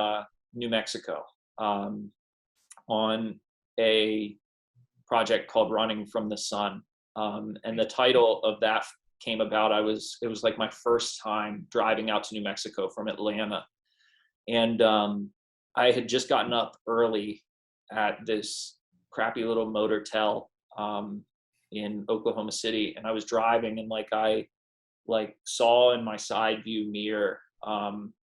New Mexico on a project called Running from the Sun. And the title of that came about, it was like my first time driving out to New Mexico from Atlanta. And I had just gotten up early at this crappy little motel in Oklahoma City. And I was driving, and like I saw in my side view mirror,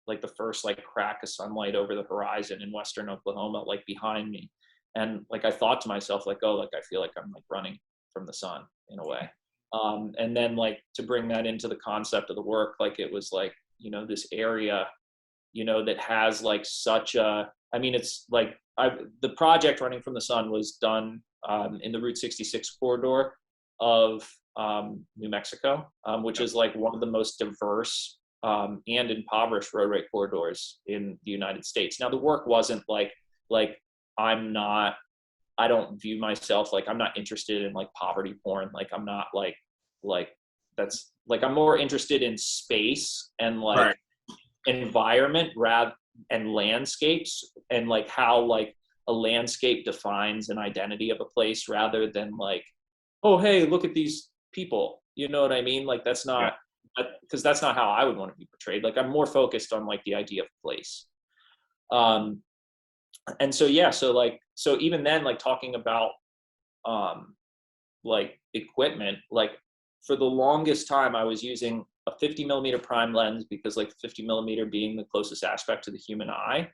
like the first like crack of sunlight over the horizon in Western Oklahoma, like behind me. And like, I thought to myself, like, oh, like, I feel like I'm like running from the sun in a way. And then like to bring that into the concept of the work, like it was like, this area, that has like such a, I mean, it's like the project Running from the Sun was done in the Route 66 corridor of New Mexico, which is like one of the most diverse and impoverished roadway corridors in the United States. Now the work wasn't like I don't view myself like, I'm not interested in like poverty porn. Like I'm not like that's like, I'm more interested in space and like environment and landscapes, and like how like a landscape defines an identity of a place, rather than like, oh, hey, look at these people. You know what I mean? Like that's not, because that's not how I would want to be portrayed. Like I'm more focused on like the idea of place. And so, yeah, so even then, like talking about like equipment, like for the longest time I was using a 50 millimeter prime lens, because like 50 millimeter being the closest aspect to the human eye,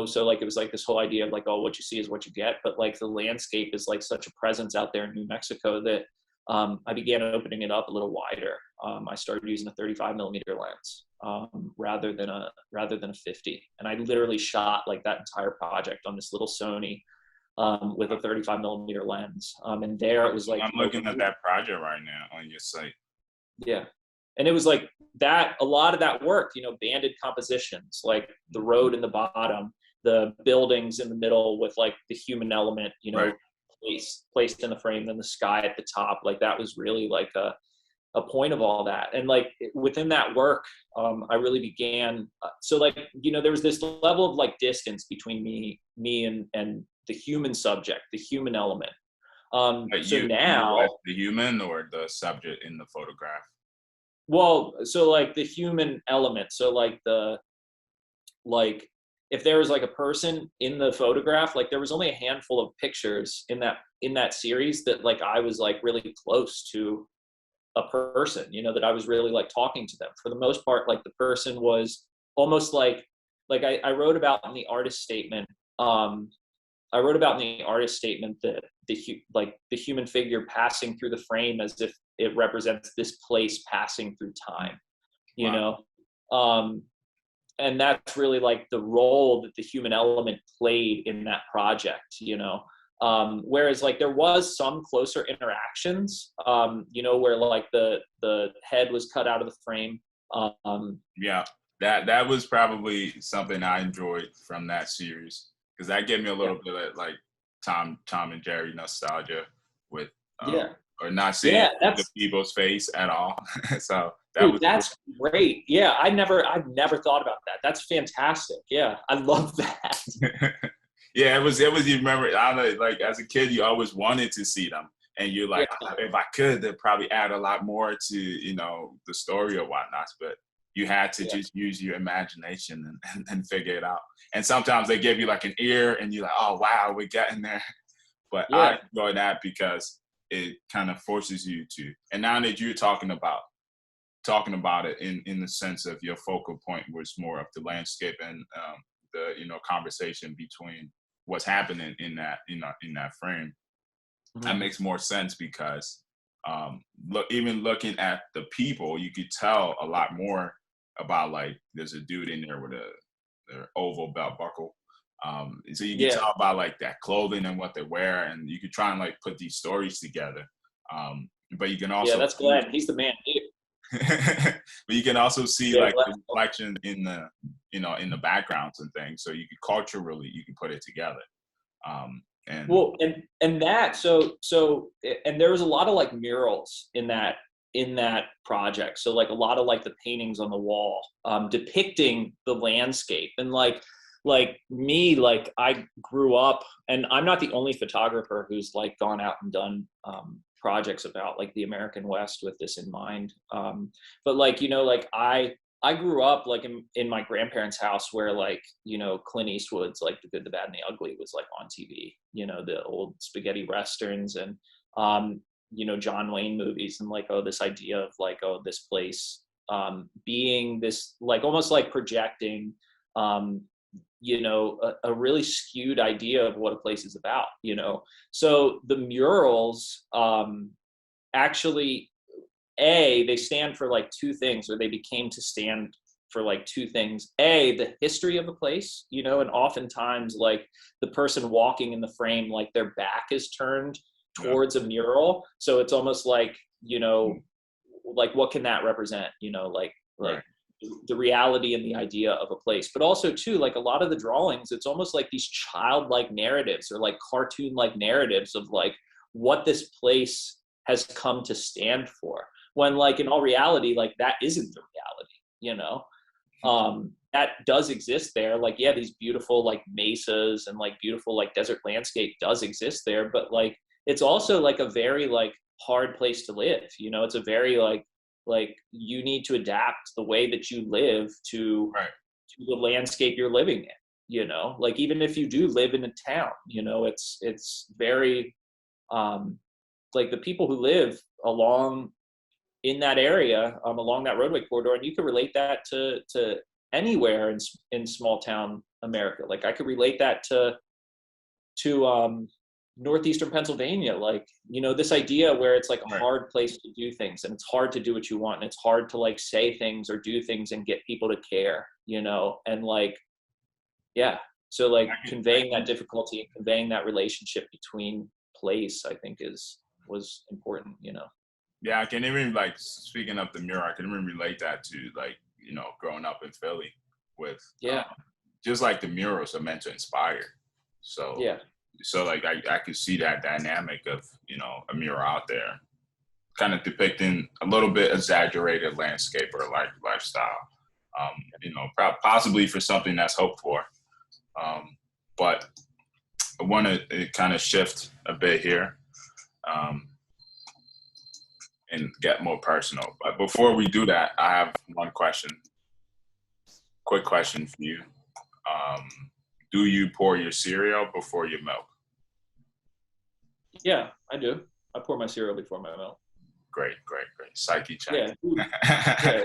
so like it was like this whole idea of like, oh, what you see is what you get. But like the landscape is like such a presence out there in New Mexico that I began opening it up a little wider. I started using a 35 millimeter lens rather than a 50. And I literally shot like that entire project on this little Sony with a 35 millimeter lens. And there it was like, I'm looking at that project right now on your site. Yeah. And it was like that, a lot of that work, banded compositions, like the road in the bottom, the buildings in the middle with like the human element, placed in the frame, then the sky at the top. Like that was really like a point of all that. And like within that work, I really began, so like, there was this level of like distance between me and the human subject, the human element. So now the human or the subject in the photograph? Well, so like the human element. So like if there was like a person in the photograph, like there was only a handful of pictures in that series that like I was like really close to a person, that I was really like talking to them. For the most part, like the person was almost like I wrote about in the artist statement. I wrote about in the artist statement that the human figure passing through the frame as if it represents this place passing through time, you know? And that's really like the role that the human element played in that project, whereas like there was some closer interactions, where like the head was cut out of the frame. That was probably something I enjoyed from that series, because that gave me a little bit of like Tom and Jerry nostalgia with or not seeing the people's face at all. So that's cool. Great. Yeah, I've never thought about that. That's fantastic. Yeah, I love that. Yeah, it was. You remember? I don't know. Like as a kid, you always wanted to see them, and you're like, if I could, they'd probably add a lot more to the story or whatnot. But you had to just use your imagination and figure it out. And sometimes they give you like an ear, and you're like, oh wow, we're getting there. But I enjoy that because it kind of forces you to. And now that you're talking about it in the sense of your focal point was more of the landscape and the conversation between what's happening in that frame. That makes more sense because even looking at the people, you could tell a lot more about, like, there's a dude in there with their oval belt buckle. So you can tell about like that clothing and what they wear, and you could try and like put these stories together. but you can Yeah, also that's Glenn. He's the man. but you can also see Yeah, like Glenn. the reflection in the, you know, in the backgrounds and things. So you can culturally, you can put it together. And Well, and that and there was a lot of like murals in that project. So like a lot of like the paintings on the wall depicting the landscape. And like me, like I grew up, and I'm not the only photographer who's like gone out and done projects about like the American West with this in mind. But like, you know, like I grew up like in my grandparents' house where like, you know, Clint Eastwood's like The Good, the Bad, and the Ugly was like on TV, you know, the old spaghetti westerns and, you know, John Wayne movies, and like, oh, this idea of like, oh, this place being this like almost like projecting, you know, a really skewed idea of what a place is about, you know. So the murals actually, they stand for like two things, or they became to stand for like two things. The history of a place, you know, and oftentimes like the person walking in the frame, like their back is turned towards a mural. So it's almost like, you know, like what can that represent, you know, like right. the reality and the idea of a place. But also too, like a lot of the drawings, it's almost like these childlike narratives or like cartoon like narratives of like what this place has come to stand for, when like in all reality, like that isn't the reality, you know. That does exist there, like, yeah, these beautiful like mesas and like beautiful like desert landscape does exist there, but like it's also like a very like hard place to live, you know. It's a very like you need to adapt the way that you live to Right. to the landscape you're living in, you know. Like even if you do live in a town, you know, it's very like the people who live along in that area, along that roadway corridor, and you could relate that to anywhere in small town America. Like I could relate that to northeastern Pennsylvania. Like, you know, this idea where it's like a Right. hard place to do things, and it's hard to do what you want, and it's hard to like say things or do things and get people to care, you know. And like, yeah, so like conveying that difficulty and conveying that relationship between place, I think was important, you know. Yeah, I can even like, speaking of the mural, I can even relate that to like, you know, growing up in Philly with Yeah. just like the murals are meant to inspire. So Yeah. so like I could see that dynamic of, you know, a mural out there kind of depicting a little bit exaggerated landscape or like lifestyle. You know, possibly for something that's hoped for. But I want to kind of shift a bit here. And get more personal. But before we do that, I have one question. Quick question for you. Do you pour your cereal before your milk? Yeah, I do. I pour my cereal before my milk. Great. Psyche check. Yeah.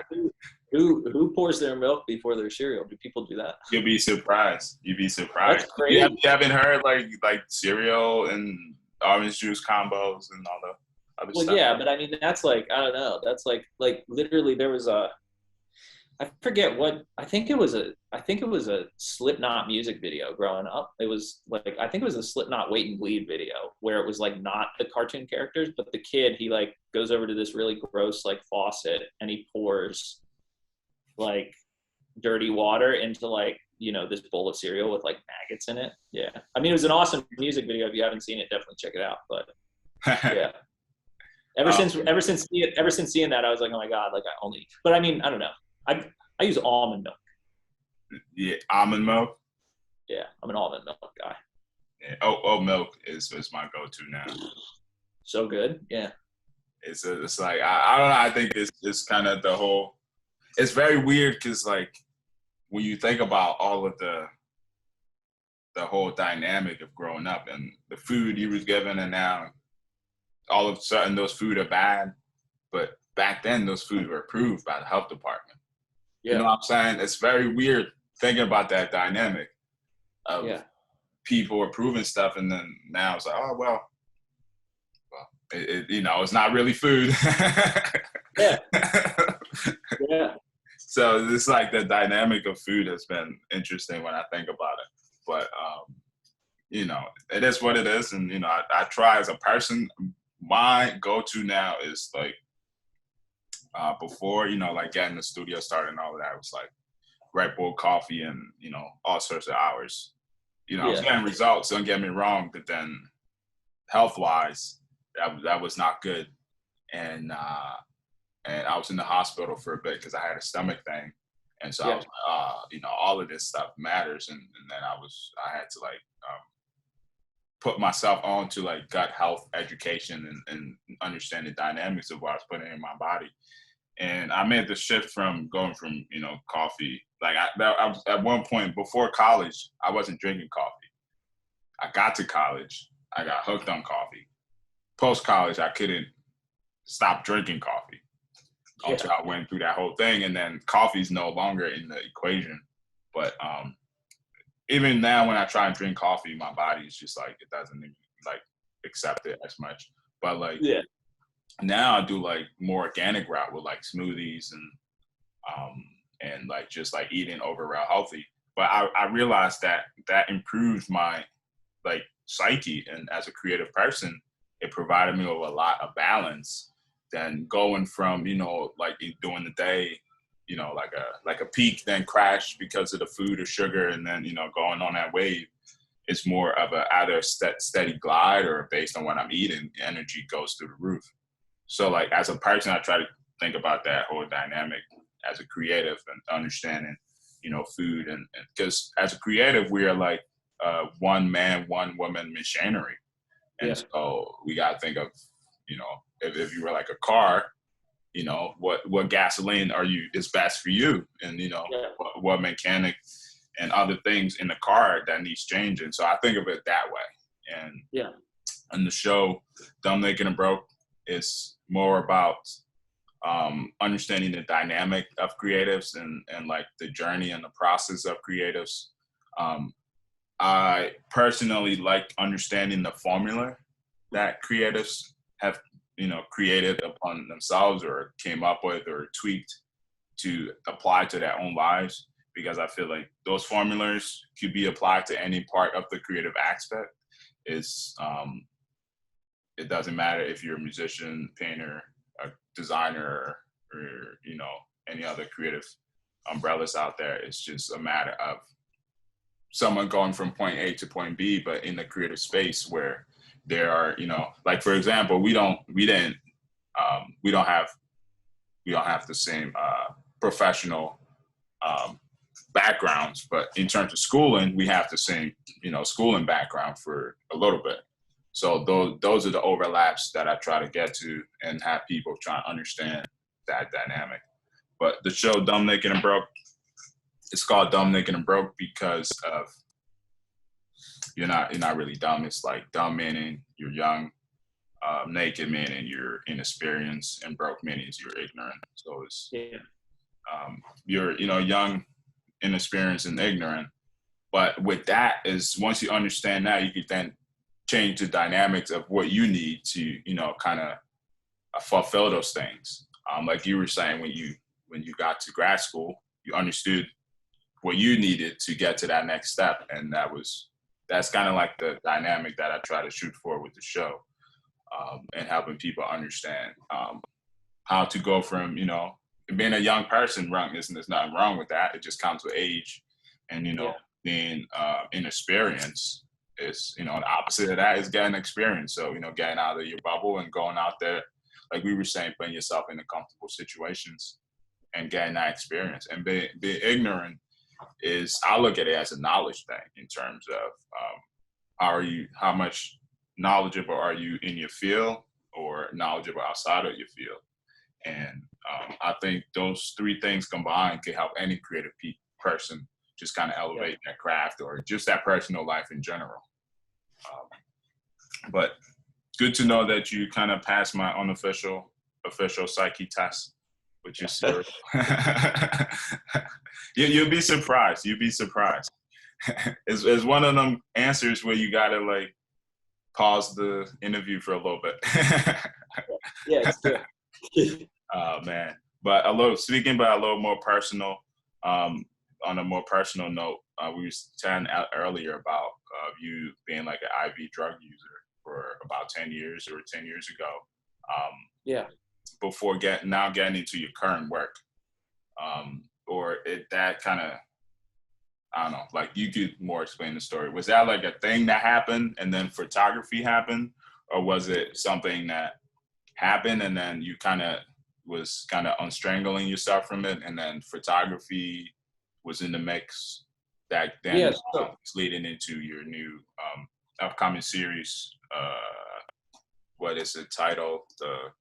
Who pours their milk before their cereal? Do people do that? You'll be surprised. That's crazy. You haven't heard like cereal and orange juice combos and all the other Well, stuff? yeah, but I mean, that's like, I don't know. That's like literally there was I forget what, I think it was a Slipknot music video growing up. It was like, I think it was a Slipknot Wait and Bleed video where it was like not the cartoon characters, but the kid, he like goes over to this really gross like faucet and he pours like dirty water into like, you know, this bowl of cereal with like maggots in it. Yeah. I mean, it was an awesome music video. If you haven't seen it, definitely check it out. But yeah. Ever since seeing that, I was like, oh my God, like but I mean, I don't know. I use almond milk. Yeah, almond milk. Yeah, I'm an almond milk guy. Yeah, oat milk is my go-to now. So good. Yeah. It's like I don't know. I think it's kind of the whole. It's very weird because like when you think about all of the whole dynamic of growing up and the food you was given, and now all of a sudden those food are bad, but back then those food were approved by the health department. Yeah. You know what I'm saying? It's very weird thinking about that dynamic of people approving stuff, and then now it's like, oh well, you know, it's not really food. Yeah. Yeah. So it's like the dynamic of food has been interesting when I think about it. But you know, it is what it is, and you know, I try as a person. my go-to now is like, before, like getting the studio started and all of that, it was like Red Bull coffee and, all sorts of hours. I was Yeah. getting results, don't get me wrong, but then health-wise, that was not good. And I was in the hospital for a bit because I had a stomach thing. And so I Yeah. was like, all of this stuff matters. And then I had to like put myself on to like gut health education and understand the dynamics of what I was putting in my body. And I made the shift from going from, coffee. Like I was at one point before college, I wasn't drinking coffee. I got to college, I got hooked on coffee. Post college, I couldn't stop drinking coffee until I went through that whole thing. And then coffee's no longer in the equation. But even now when I try and drink coffee, my body is just like, it doesn't even like accept it as much. But like now I do like more organic route with like smoothies and like just like eating overall healthy. But I realized that improved my like psyche, and as a creative person, it provided me with a lot of balance than going from, like during the day, like a peak, then crash because of the food or sugar, and then, going on that wave. It's more of a either steady glide, or based on what I'm eating, the energy goes through the roof. So like as a person, I try to think about that whole dynamic as a creative and understanding, food. And because as a creative, we are like one man, one woman machinery. And so we got to think of, if you were like a car, what gasoline is best for you, and what mechanic and other things in the car that needs changing. So I think of it that way. And the show Dumb, Naked, and Broke is more about understanding the dynamic of creatives and like the journey and the process of creatives. I personally like understanding the formula that creatives have, created upon themselves or came up with or tweaked to apply to their own lives, because I feel like those formulas could be applied to any part of the creative aspect. It doesn't matter if you're a musician, painter, a designer, or any other creative umbrellas out there. It's just a matter of someone going from point A to point B, but in the creative space where there are, like for example, we don't have the same professional backgrounds, but in terms of schooling, we have the same, schooling background for a little bit. So those are the overlaps that I try to get to and have people try to understand that dynamic. But the show Dumb, Naked, and Broke, it's called Dumb, Naked, and Broke because of you're not really dumb. It's like dumb meaning you're young, naked meaning you're inexperienced, and broke meaning you're ignorant. So it's you're young, inexperienced, and ignorant. But with that is once you understand that, you could then change the dynamics of what you need to kind of fulfill those things. Like you were saying, when you got to grad school, you understood what you needed to get to that next step, and that's kind of like the dynamic that I try to shoot for with the show, and helping people understand how to go from being a young person. There's nothing wrong with that. It just comes with age, and being inexperienced is the opposite of that is getting experience. So getting out of your bubble and going out there, like we were saying, putting yourself in comfortable situations and getting that experience. And being ignorant is, I look at it as a knowledge thing in terms of how much knowledgeable are you in your field or knowledgeable outside of your field. And I think those three things combined can help any creative person just kind of elevate their craft or just that personal life in general. But good to know that you kind of passed my unofficial psyche test, which is serious. You'll be surprised. It's one of them answers where you gotta like pause the interview for a little bit. It's good. Oh man. But speaking about a little more personal, on a more personal note, we were chatting earlier about you being like an IV drug user for about 10 years or 10 years ago, Yeah. before getting into your current work. Or that kind of, I don't know, like you could more explain the story. Was that like a thing that happened and then photography happened? Or was it something that happened and then you kind of unstrangling yourself from it, and then photography was in the mix that then Yeah. So is leading into your new upcoming series. What is the title? The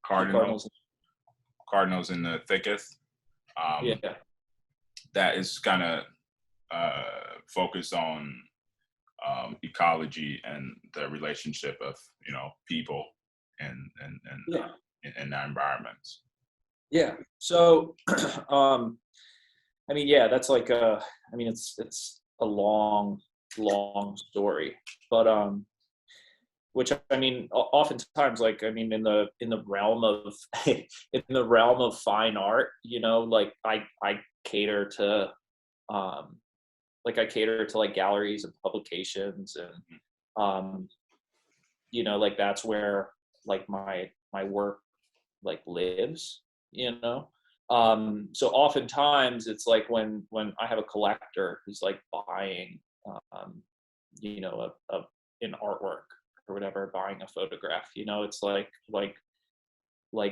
the Cardinals, Cardinals. Cardinals in the Thicketh. Yeah. That is kind of focused on ecology and the relationship of people and Yeah. in their environments. Yeah. So, I mean, yeah, that's like I mean, it's a long, long story, but which I mean, oftentimes, like I mean, in the realm of in the realm of fine art, like I cater to I cater to like galleries and publications, and like that's where like my work like lives, so oftentimes it's like when I have a collector who's like buying an artwork or whatever, buying a photograph, it's like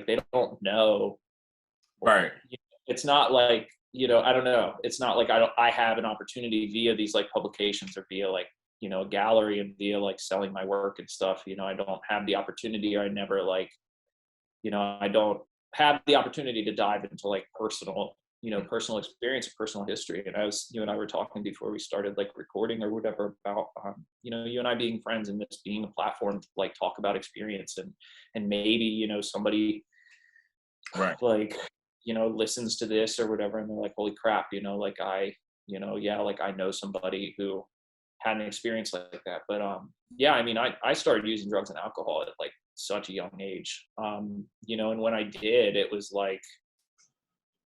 they don't know. Right. It's not like, I don't know, it's not like I have an opportunity via these like publications or via like a gallery and via like selling my work and stuff. I don't have the opportunity, or I never like, I don't have the opportunity to dive into like personal experience, personal history. And you and I were talking before we started like recording or whatever about, you and I being friends and this being a platform to like talk about experience, and maybe, somebody Right. like, listens to this or whatever, and they're like, holy crap, like yeah, like I know somebody who had an experience like that. But yeah, I mean, I started using drugs and alcohol at like such a young age, and when I did, it was like,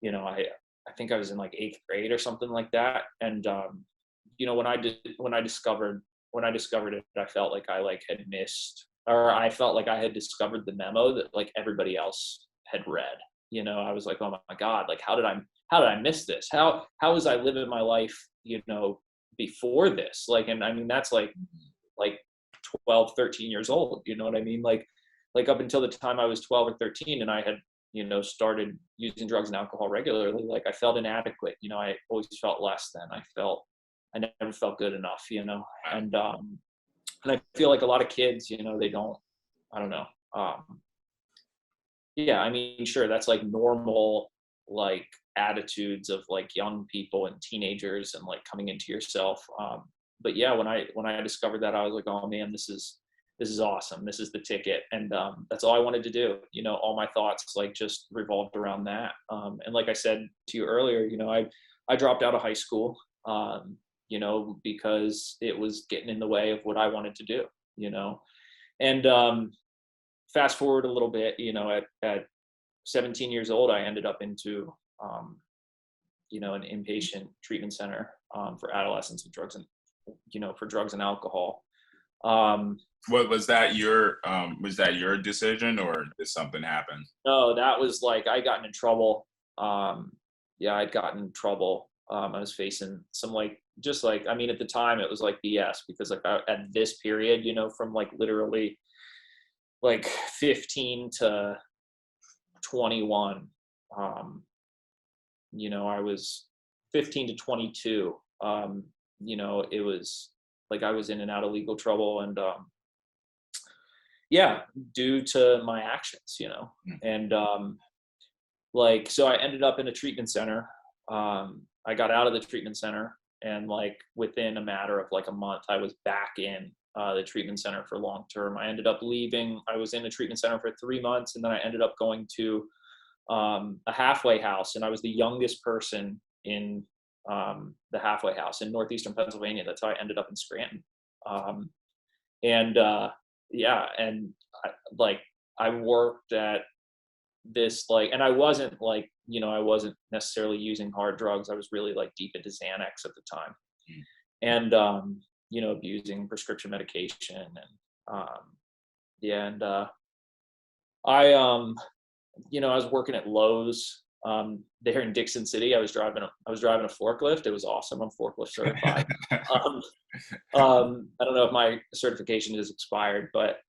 I think I was in like 8th grade or something like that. And when I discovered it, I felt like I like had missed, or I felt like I had discovered the memo that like everybody else had read. I was like, oh my God, like how did I miss this? How was I living my life, before this? Like, and I mean, that's like 12, 13 years old, you know what I mean? Like up until the time I was 12 or 13 and I had, started using drugs and alcohol regularly, like I felt inadequate. I always felt less than. I never felt good enough, and I feel like a lot of kids, they don't, I don't know. Yeah, I mean, sure, that's like normal, like attitudes of like young people and teenagers and like coming into yourself. But yeah, when I discovered that, I was like, oh man, this is awesome. This is the ticket. And that's all I wanted to do. All my thoughts like just revolved around that. And like I said to you earlier, I dropped out of high school, because it was getting in the way of what I wanted to do, and fast forward a little bit, at 17 years old, I ended up into, an inpatient treatment center for adolescents with drugs and, for drugs and alcohol. What was that your decision, or did something happen? No, that was like, I got in trouble. Yeah, I'd gotten in trouble. I was facing some like, just like, I mean, at the time it was like BS, because like at this period, from like literally like 15 to 21, I was 15 to 22. It was like I was in and out of legal trouble, and yeah, due to my actions, and like, so I ended up in a treatment center. I got out of the treatment center, and like within a matter of like a month, I was back in the treatment center for long term. I ended up leaving. I was in the treatment center for 3 months, and then I ended up going to a halfway house, and I was the youngest person in the halfway house in northeastern Pennsylvania. That's how I ended up in Scranton. And yeah, and I worked at this like, and I wasn't like, I wasn't necessarily using hard drugs. I was really like deep into Xanax at the time, and abusing prescription medication, and Yeah, and I I was working at Lowe's there in Dixon City. I was driving a forklift. It was awesome. I'm forklift certified. Um, I don't know if my certification is expired, but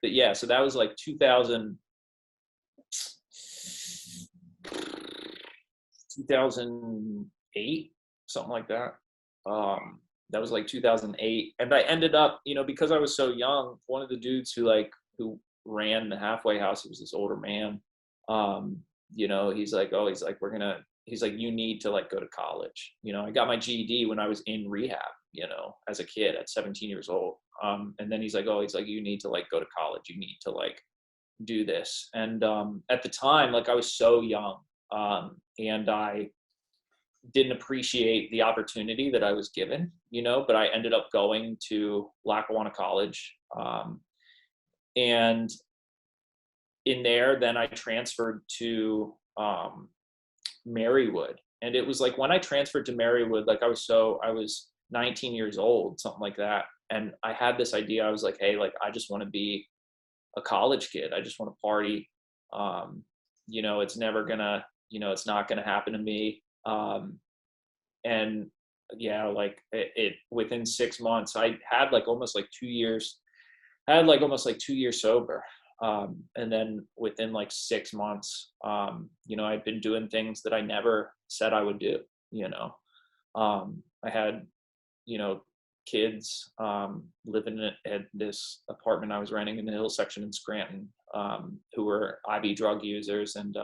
yeah. So that was like 2008, something like that. That was like 2008, and I ended up, because I was so young. One of the dudes who ran the halfway house, he was this older man. He's like, oh, he's like, you need to like go to college. I got my GED when I was in rehab, as a kid at 17 years old. And then he's like, you need to like go to college. You need to like do this. And at the time, like I was so young, and I didn't appreciate the opportunity that I was given, but I ended up going to Lackawanna College. And in there, then I transferred to Marywood. And it was like when I transferred to Marywood, like I was 19 years old, something like that. And I had this idea. I was like, hey, like I just want to be a college kid. I just want to party. It's never gonna, it's not gonna happen to me. And yeah, like it within 6 months, I had like almost like 2 years. I had like almost like 2 years sober. And then within like 6 months, I'd been doing things that I never said I would do. I had, kids living at this apartment I was renting in the hill section in Scranton, who were IV drug users, and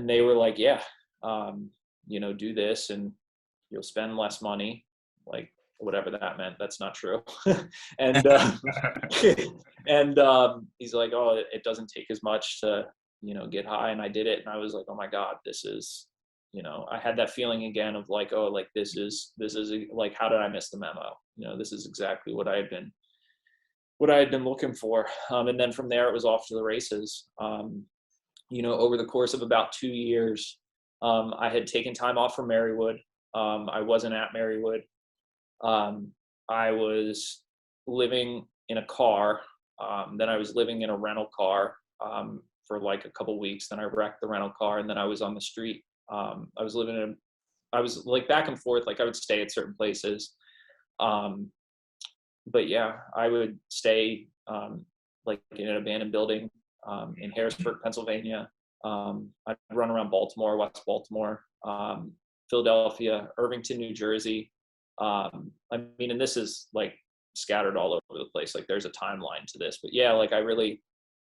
they were like, yeah, do this and you'll spend less money, like whatever that meant. That's not true. And and he's like, oh, it doesn't take as much to get high. And I did it, and I was like, oh my God, this is, I had that feeling again of like, oh, like this is like, how did I miss the memo? This is exactly what I had been looking for. And then from there, it was off to the races. Over the course of about 2 years, I had taken time off from Marywood. I wasn't at Marywood. I was living in a car. Then I was living in a rental car for like a couple weeks. Then I wrecked the rental car, and then I was on the street. I was like back and forth. Like I would stay at certain places. But yeah, I would stay like in an abandoned building in Harrisburg, Pennsylvania. I'd run around Baltimore, West Baltimore, Philadelphia, Irvington, New Jersey. I mean, and this is like scattered all over the place. Like there's a timeline to this, but yeah, like I really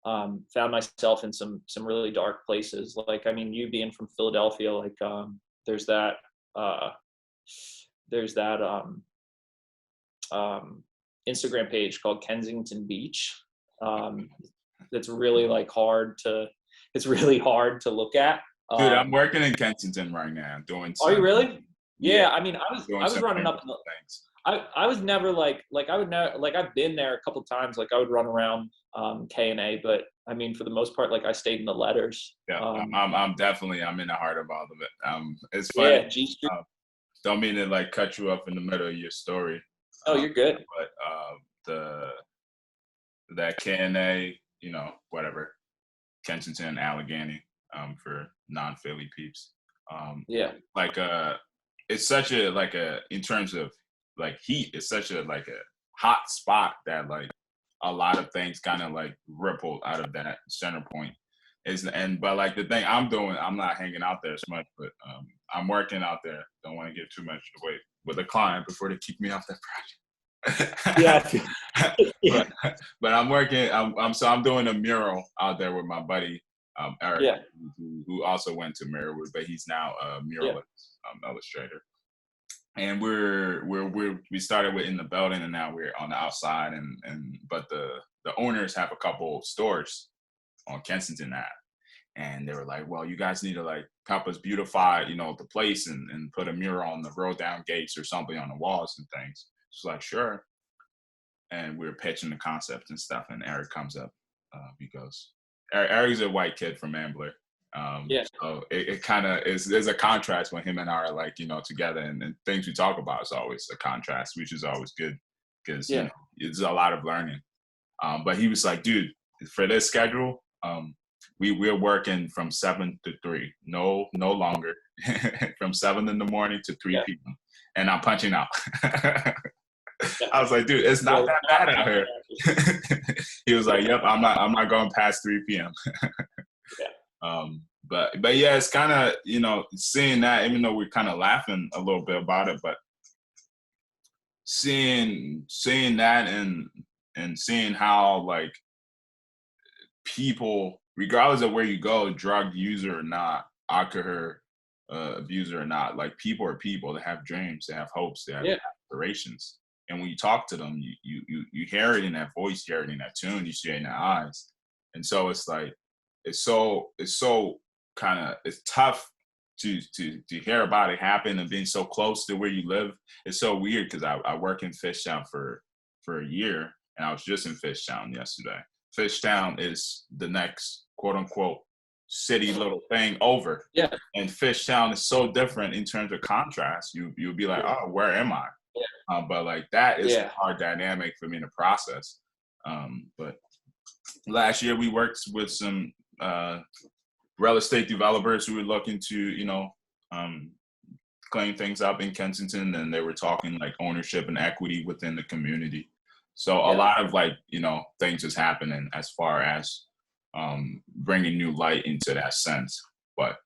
found myself in some really dark places. Like, I mean, you being from Philadelphia, like there's that Instagram page called Kensington Beach. That's really like it's really hard to look at. Dude, I'm working in Kensington right now doing Are you really? Yeah, I mean, I was running up. I was never like I would never, like I've been there a couple times. Like I would run around K&A, but I mean, for the most part, like I stayed in the letters. Yeah, I'm definitely in the heart of all of it. It's funny. Yeah, G Street. Don't mean to like cut you up in the middle of your story. Oh, you're good. But that K&A, whatever, Kensington, Allegheny, for non-Philly peeps. Yeah. Like it's such a like a in terms of like heat, it's such a like a hot spot that like a lot of things kind of like ripple out of that center point. But like the thing I'm doing, I'm not hanging out there as much, but I'm working out there. Don't want to give too much away with a client before they kick me off that project. Yeah. but I'm working. I'm doing a mural out there with my buddy Eric, Yeah. who also went to Marywood, but he's now a muralist, illustrator. And we started with in the building, and now we're on the outside. But the owners have a couple stores on Kensington Ave, and they were like, well, you guys need to like help us beautify, the place and put a mural on the roll down gates or something on the walls and things. It's like, sure. And we were pitching the concept and stuff, and Eric comes up. He goes, Eric's a white kid from Ambler. So it kind of there's a contrast when him and I are like, together, and things we talk about is always a contrast, which is always good because Yeah. it's a lot of learning. But he was like, dude, for this schedule, we're working from 7 to 3, no longer, from 7 in the morning to 3 p.m. And I'm punching out. Yeah. I was like, dude, it's not Well, that bad out here. He was like, yep, I'm not going past 3 p.m. Yeah. But yeah, it's kind of, seeing that, even though we're kind of laughing a little bit about it, but seeing that and seeing how, like, people, regardless of where you go, drug user or not, alcohol abuser or not, like, people are people. They have dreams, they have hopes, they have aspirations. And when you talk to them, you hear it in that voice, you hear it in that tune, you see it in their eyes. And so it's like, it's so kind of, it's tough to hear about it happen and being so close to where you live. It's so weird because I work in Fishtown for a year, and I was just in Fishtown yesterday. Fishtown is the next quote unquote city little thing over. Yeah. And Fishtown is so different in terms of contrast. You'll be like, oh, where am I? But like, that is a hard dynamic for me to process. But last year we worked with some real estate developers who were looking to, clean things up in Kensington, and they were talking like ownership and equity within the community. So a lot of, like, things is happening as far as bringing new light into that sense. But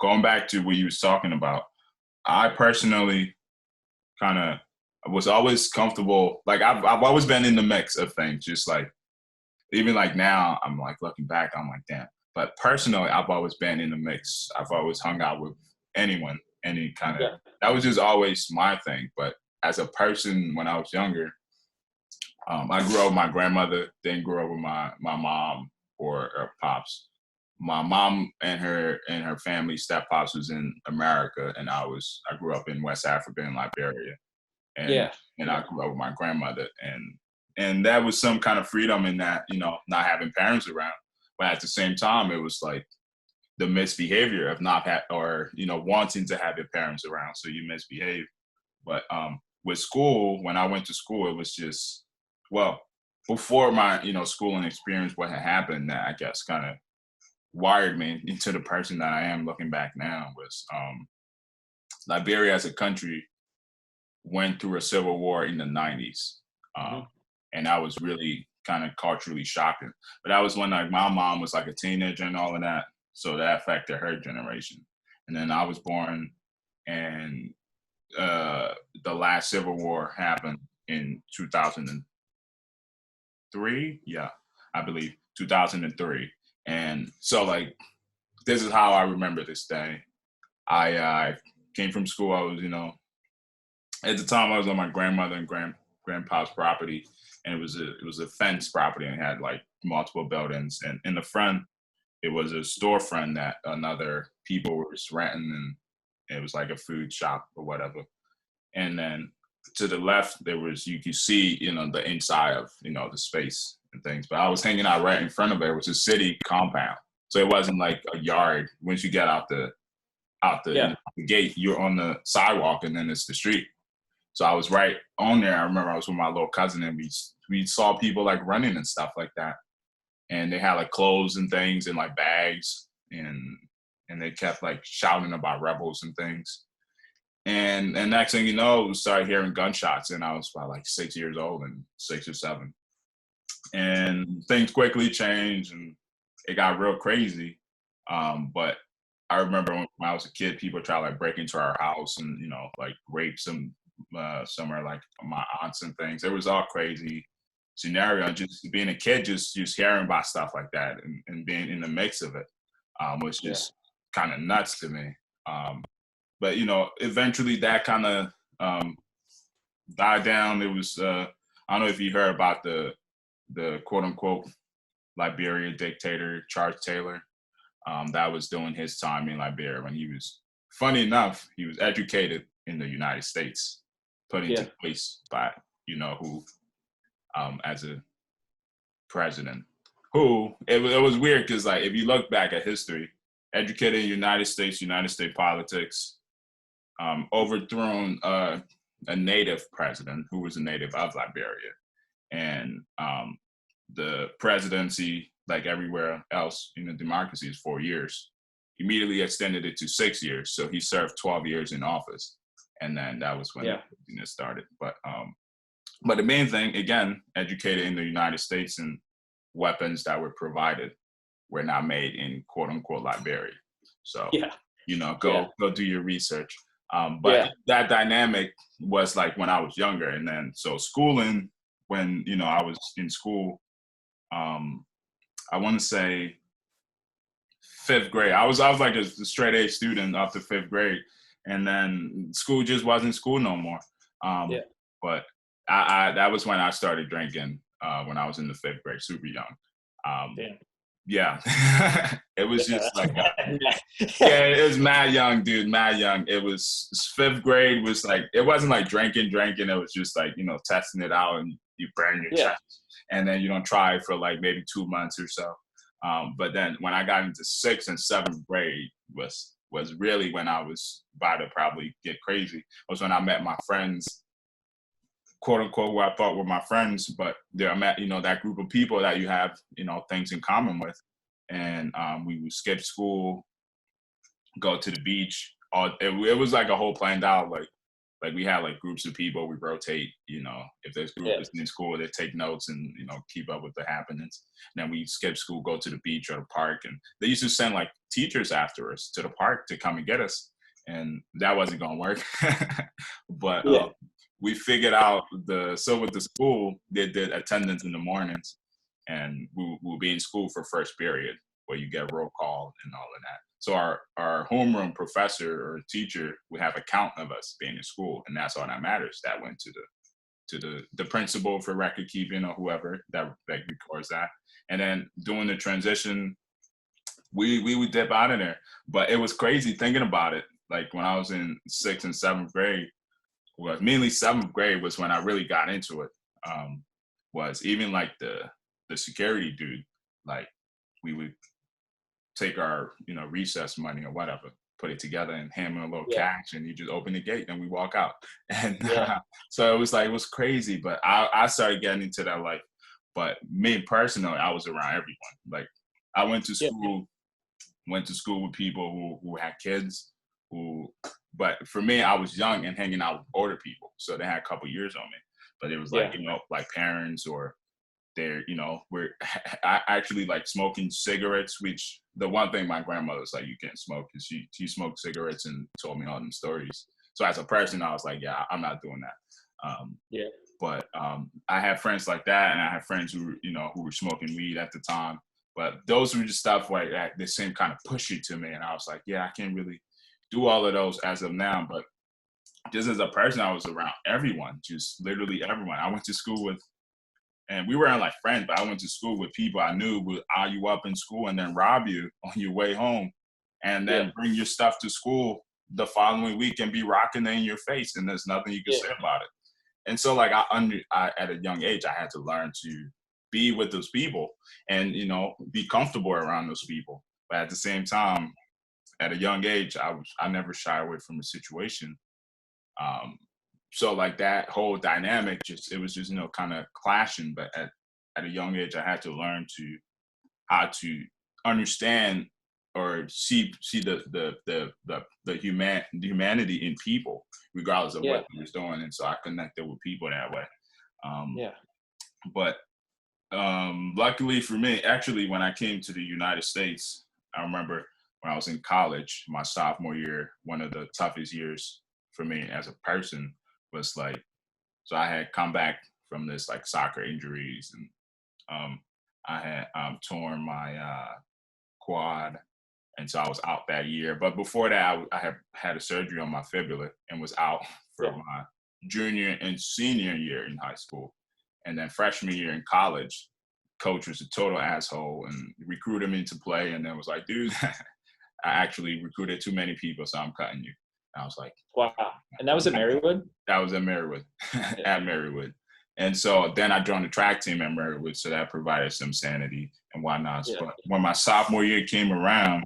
going back to what you was talking about, I personally kind of was always comfortable. Like, I've always been in the mix of things, just like, even like now, I'm like looking back, I'm like, damn. But personally, I've always been in the mix. I've always hung out with anyone, any kind of, that was just always my thing. But as a person, when I was younger, I grew up with my grandmother, then grew up with my mom or pops. My mom and her family, step pops, was in America, and I grew up in West Africa, in Liberia. And I grew up with my grandmother, and that was some kind of freedom in that, not having parents around. But at the same time, it was like the misbehavior of not wanting to have your parents around, so you misbehave. But with school, when I went to school, it was just, well, before my schooling experience, what had happened that I guess kind of wired me into the person that I am looking back now was Liberia as a country went through a civil war in the 90s. And that was really kind of culturally shocking. But that was when, like, my mom was like a teenager and all of that. So that affected her generation. And then I was born, and the last civil war happened in 2003. Yeah, I believe 2003. And so, like, this is how I remember this day. I came from school. I was, at the time I was on my grandmother and grandpa's property, and it was a fenced property, and it had like multiple buildings. And in the front, it was a storefront that another people were renting, and it was like a food shop or whatever. And then to the left, you could see, the inside of, the space and things. But I was hanging out right in front of it, which is city compound. So it wasn't like a yard. Once you get out the gate, you're on the sidewalk, and then it's the street. So I was right on there. I remember I was with my little cousin, and we saw people like running and stuff like that. And they had like clothes and things and like bags, and they kept like shouting about rebels and things. And next thing you know, we started hearing gunshots, and I was about like 6 years old, and 6 or 7. And things quickly changed, and it got real crazy. But I remember when I was a kid, people tried to like break into our house and, like rape some of like my aunts and things. It was all crazy scenario. Just being a kid, just hearing about stuff like that and being in the mix of it was just kind of nuts to me. But eventually that kind of died down. It was I don't know if you heard about the quote unquote Liberia dictator Charles Taylor. That was doing his time in Liberia when he was, funny enough, he was educated in the United States, put into place by who as a president. Who it was weird because, like, if you look back at history, educated in United States politics, overthrown a native president who was a native of Liberia. And the presidency, like everywhere else in the democracy, is 4 years. Immediately extended it to 6 years. So he served 12 years in office. And then that was when Yeah. it started. But the main thing, again, educated in the United States, and weapons that were provided were not made in quote unquote Liberia. So, Yeah. go do your research. But Yeah. that dynamic was like when I was younger. And then, so schooling, when, I was in school, I want to say 5th grade. I was like a straight A student up to 5th grade. And then school just wasn't school no more. Yeah. But I that was when I started drinking, when I was in the 5th grade, super young. Damn. Yeah. It was just like, yeah, it was mad young, dude, mad young. It was 5th grade, was like, it wasn't like drinking. It was just like, testing it out, and you burn your chest. And then you don't try it for like maybe 2 months or so. But then when I got into 6th and 7th grade was really when I was about to probably get crazy. Was when I met my friends, quote unquote, who I thought were my friends, but I met, that group of people that you have, things in common with. And we would skip school, go to the beach. It was like a whole planned out, like we had like groups of people, we rotate, if there's groups in school, they take notes and, keep up with the happenings. And then we skip school, go to the beach or the park. And they used to send like teachers after us to the park to come and get us. And that wasn't going to work. But we figured out with the school, they did attendance in the mornings, and we'll be in school for first period, where you get roll call and all of that. So our homeroom professor or teacher would have a count of us being in school, and that's all that matters. That went to the principal for record keeping, or whoever that records that. And then during the transition, we would dip out of there. But it was crazy thinking about it. Like when I was in 6th and 7th grade, was mainly 7th grade was when I really got into it. Was even like the security dude, like we would take our recess money or whatever, put it together and hand him a little cash, and you just open the gate and we walk out. And so it was crazy. But I started getting into that life. But me personally, I was around everyone. Like I went to school with people who had kids, but for me, I was young and hanging out with older people, so they had a couple years on me. But it was like like parents, or they're we're actually like smoking cigarettes. Which the one thing my grandmother was like, you can't smoke, because she smoked cigarettes and told me all them stories. So as a person, I was like, yeah, I'm not doing that. But I had friends like that, and I had friends who were smoking weed at the time. But those were just stuff like that. They seemed kind of pushy to me, and I was like, yeah, I can't really do all of those as of now. But just as a person, I was around everyone, just literally everyone. I went to school with, and we weren't like friends, but I went to school with people I knew would eye you up in school and then rob you on your way home, and then bring your stuff to school the following week and be rocking it in your face, and there's nothing you can say about it. And so like I at a young age, I had to learn to be with those people and be comfortable around those people. But at the same time, at a young age, I never shy away from a situation. So like that whole dynamic, it was just kind of clashing. But at a young age, I had to learn how to understand or see the humanity in people, regardless of what they was doing. And so I connected with people that way. But luckily for me, actually, when I came to the United States, I remember when I was in college, my sophomore year, one of the toughest years for me as a person was like, so I had come back from this like soccer injuries, and I had torn my quad, and so I was out that year. But before that, I had a surgery on my fibula and was out for my junior and senior year in high school. And then freshman year in college, coach was a total asshole and recruited me to play, and then was like, dude, I actually recruited too many people, so I'm cutting you. And I was like, wow. And that was at Marywood? That was at Marywood, at Marywood. And so then I joined the track team at Marywood, so that provided some sanity and whatnot. But when my sophomore year came around,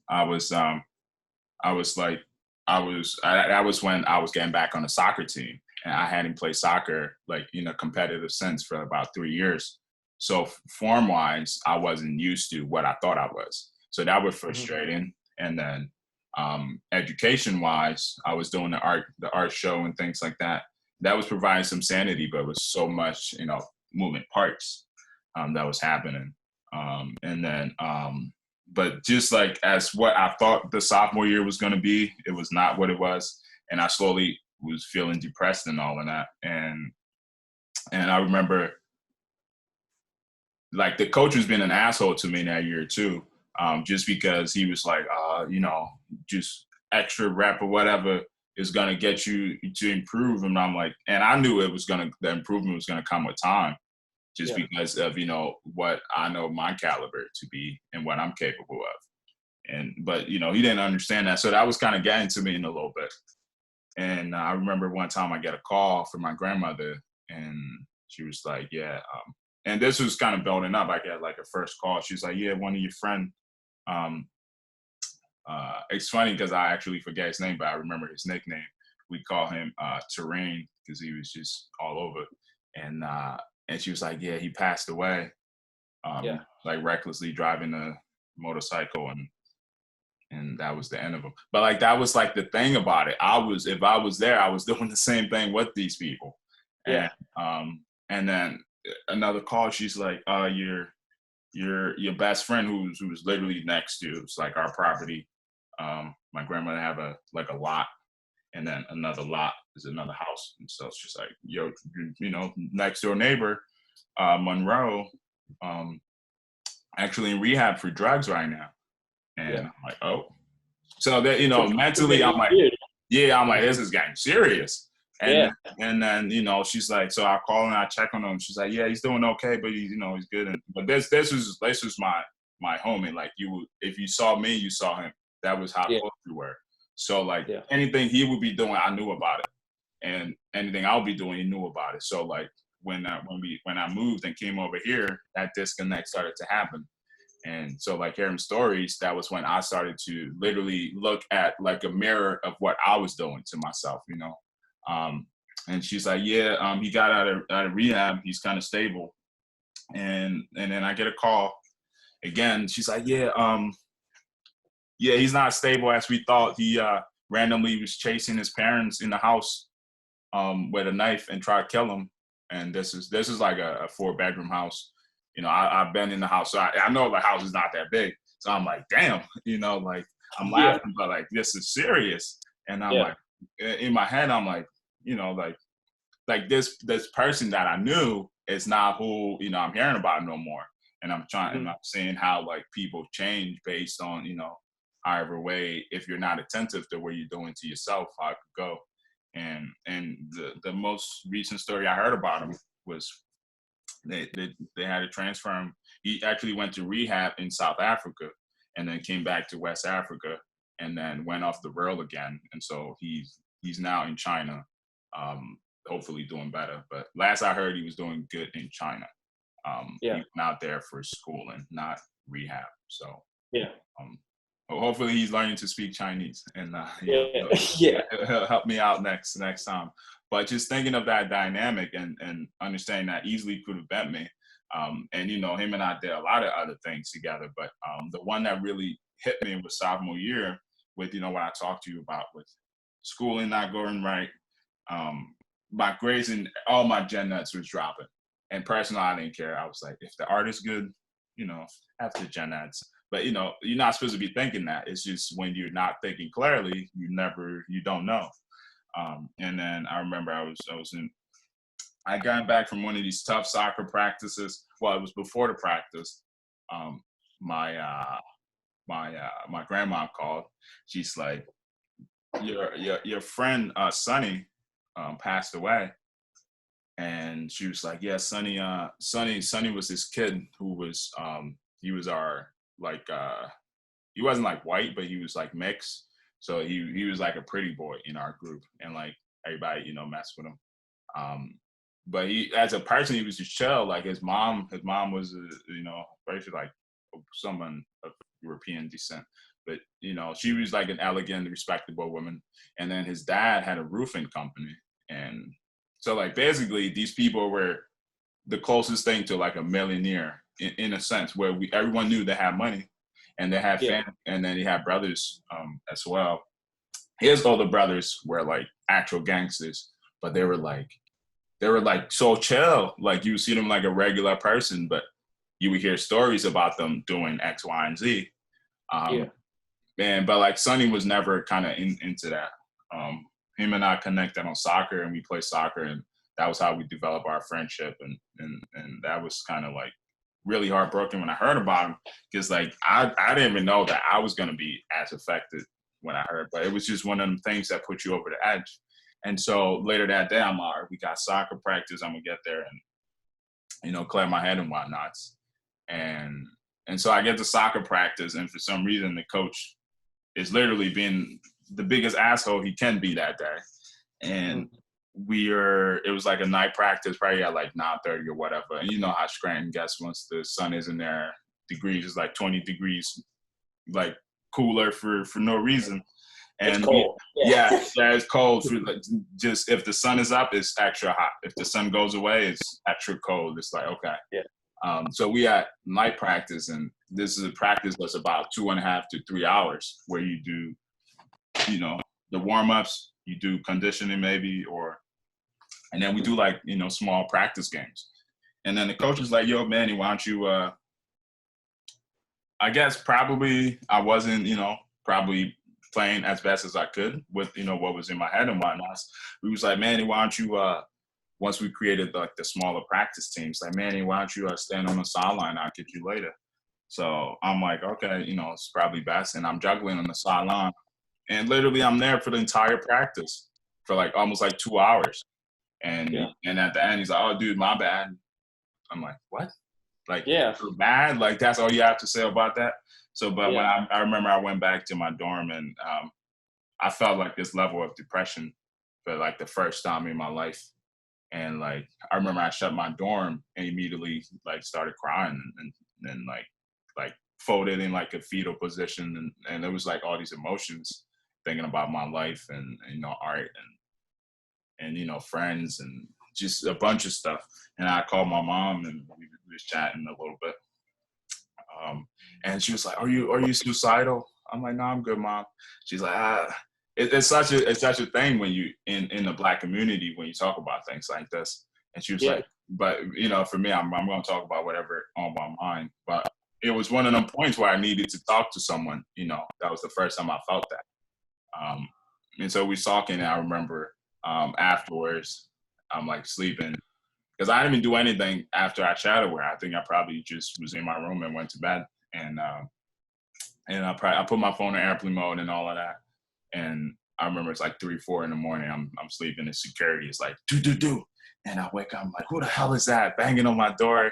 I was like, that was when I was getting back on the soccer team, and I hadn't played soccer like in a competitive sense for about 3 years. So form wise, I wasn't used to what I thought I was. So that was Mhm. frustrating. And then education wise, I was doing the art show and things like that. That was providing some sanity, but it was so much, moving parts that was happening. And then but just like as what I thought the sophomore year was going to be, it was not what it was, and I slowly was feeling depressed and all of that. And I remember like the coach was being an asshole to me that year too, just because he was like, just extra rep or whatever is going to get you to improve, and I'm like, and I knew the improvement was going to come with time, just Yeah. because of what I know my caliber to be and what I'm capable of. But he didn't understand that, so that was kind of getting to me in a little bit. And I remember one time I get a call from my grandmother, and she was like, "Yeah," and this was kind of building up. I get like a first call. She's like, "Yeah, one of your friend." Um, it's funny because I actually forget his name, but I remember his nickname. We call him Terrain because he was just all over. And she was like, "Yeah, he passed away, Yeah. like recklessly driving a motorcycle, and that was the end of him." But like that was like the thing about it. If I was there, I was doing the same thing with these people. And Yeah. and then another call, she's like, your best friend who's literally next to, it's like our property. My grandmother have a lot, and then another lot is another house. And so it's just like, yo, next door neighbor, Monroe, um, actually in rehab for drugs right now. And Yeah. I'm like, oh. So that, So things mentally getting I'm like, weird. yeah, I'm like, Mhm. this is getting serious. And Yeah. and then, she's like, so I call and I check on him. She's like, yeah, he's doing okay, but he's good. But this was my homie. Like if you saw me, you saw him. That was how Yeah. close we were. So like Yeah. anything he would be doing, I knew about it. And anything I'll be doing, he knew about it. So like when I moved and came over here, that disconnect started to happen. And so like hearing stories, that was when I started to literally look at like a mirror of what I was doing to myself. Um, and she's like, yeah, he got out of rehab. He's kind of stable. And then I get a call again. She's like, yeah, he's not stable as we thought. He randomly was chasing his parents in the house with a knife and tried to kill him. And this is like a 4-bedroom house. I've been in the house, so I know the house is not that big. So I'm like, damn, like I'm Yeah. laughing, but like this is serious. And I'm Yeah. like, in my head, I'm like, like this person that I knew is not who I'm hearing about no more. And and Mhm. I'm seeing how like people change based on however way, if you're not attentive to what you're doing to yourself, how it could go. And the most recent story I heard about him was they had to transfer him. He actually went to rehab in South Africa, and then came back to West Africa, and then went off the rail again. And so he's now in China, hopefully doing better. But last I heard, he was doing good in China. He Yeah. went out there for schooling, not rehab. So Yeah. um, hopefully he's learning to speak Chinese, and Yeah. Yeah. he'll help me out next time. But just thinking of that dynamic and understanding that easily could have bent me. And him and I did a lot of other things together. But the one that really hit me was sophomore year with what I talked to you about with schooling not going right. Um, my grades and all my gen nets was dropping. And personally, I didn't care. I was like, if the art is good, after gen nets. But you're not supposed to be thinking that. It's just when you're not thinking clearly, you don't know. And then I remember I got back from one of these tough soccer practices. Well, it was before the practice. Um, my grandma called. She's like, your friend Sonny passed away. And she was like, yeah, Sonny was this kid who was he was our like he wasn't like white, but he was like mixed. So he was like a pretty boy in our group, and like everybody messed with him. Um, but he, as a person, he was just chill. Like his mom was basically like someone of European descent. but she was like an elegant, respectable woman. And then his dad had a roofing company, and so like basically these people were the closest thing to like a millionaire in a sense, where everyone knew they had money, and they had Yeah. family, and then he had brothers as well. His older brothers were like actual gangsters, but they were like so chill. Like you would see them like a regular person, but you would hear stories about them doing X, Y, and Z. Yeah. But like Sonny was never kind of into that. Him and I connected on soccer, and we played soccer, and that was how we developed our friendship. And that was kind of like really heartbroken when I heard about him, because like I didn't even know that I was gonna be as affected when I heard, but it was just one of them things that put you over the edge. And so later that day, I'm like, we got soccer practice. I'm gonna get there and clear my head and whatnots. And so I get to soccer practice, and for some reason the coach is literally being the biggest asshole he can be that day. And it was like a night practice, probably at like 9:30 or whatever. And you know how Scranton gets once the sun is in there, degrees is like 20 degrees, like cooler for no reason. And It's cold. yeah, it's cold. Just if the sun is up, it's extra hot. If the sun goes away, it's extra cold. It's like, okay. Yeah. So we had night practice, and this is a practice that's about 2.5 to 3 hours, where you do, the warm-ups, you do conditioning maybe, and then we do like, small practice games. And then the coach is like, yo, Manny, why don't you, I guess probably I wasn't, probably playing as best as I could with, what was in my head and whatnot. We was like, Manny, why don't you, once we created like the smaller practice teams, like, Manny, why don't you stand on the sideline? I'll get you later. So I'm like, okay, it's probably best. And I'm juggling on the sideline. And literally I'm there for the entire practice for like almost like 2 hours. And at the end, he's like, oh, dude, my bad. I'm like, what? Like, bad? Like, that's all you have to say about that? So, but when I remember I went back to my dorm, and I felt like this level of depression for like the first time in my life. And like, I remember I shut my dorm and immediately like started crying, and like folded in like a fetal position. And it was like all these emotions, thinking about my life and art and friends and just a bunch of stuff. And I called my mom, and we was chatting a little bit. And she was like, "Are you suicidal?" I'm like, "No, I'm good, Mom." She's like, It's such a thing when you in the Black community when you talk about things like this." And she was like, "But for me, I'm going to talk about whatever on my mind." But it was one of them points where I needed to talk to someone. That was the first time I felt that. And so we was talking, and I remember afterwards, I'm like sleeping, because I didn't even do anything after I chatted with her. I think I probably just was in my room and went to bed, and I put my phone in airplane mode and all of that. And I remember it's like 3, 4 in the morning. I'm sleeping, and security is like do, and I wake up. I'm like, who the hell is that banging on my door?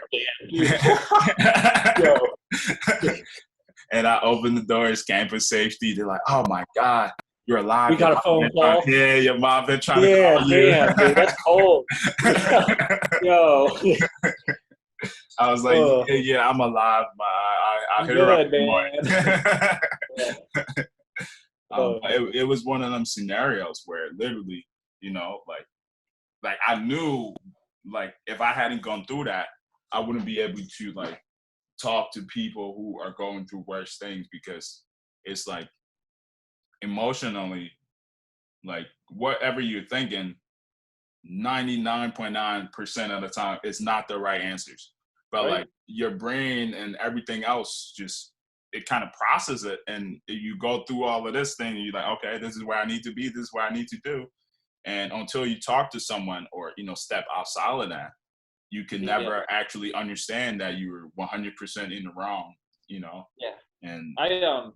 And I open the door. It's campus safety. They're like, oh my God, you're alive. We got a phone call. Yeah, your mom been trying to call you. Yeah, damn, dude, that's cold. Yo. I was like, yeah, I'm alive. I'll hit her up tomorrow. It was one of them scenarios where literally, like I knew, like if I hadn't gone through that, I wouldn't be able to like talk to people who are going through worse things, because it's like emotionally, like whatever you're thinking, 99.9% of the time, it's not the right answers. But like your brain and everything else, just it kind of processes it, and you go through all of this thing, and you're like, okay, this is where I need to be, this is what I need to do. And until you talk to someone or step outside of that, you can never actually understand that you were 100% in the wrong. And I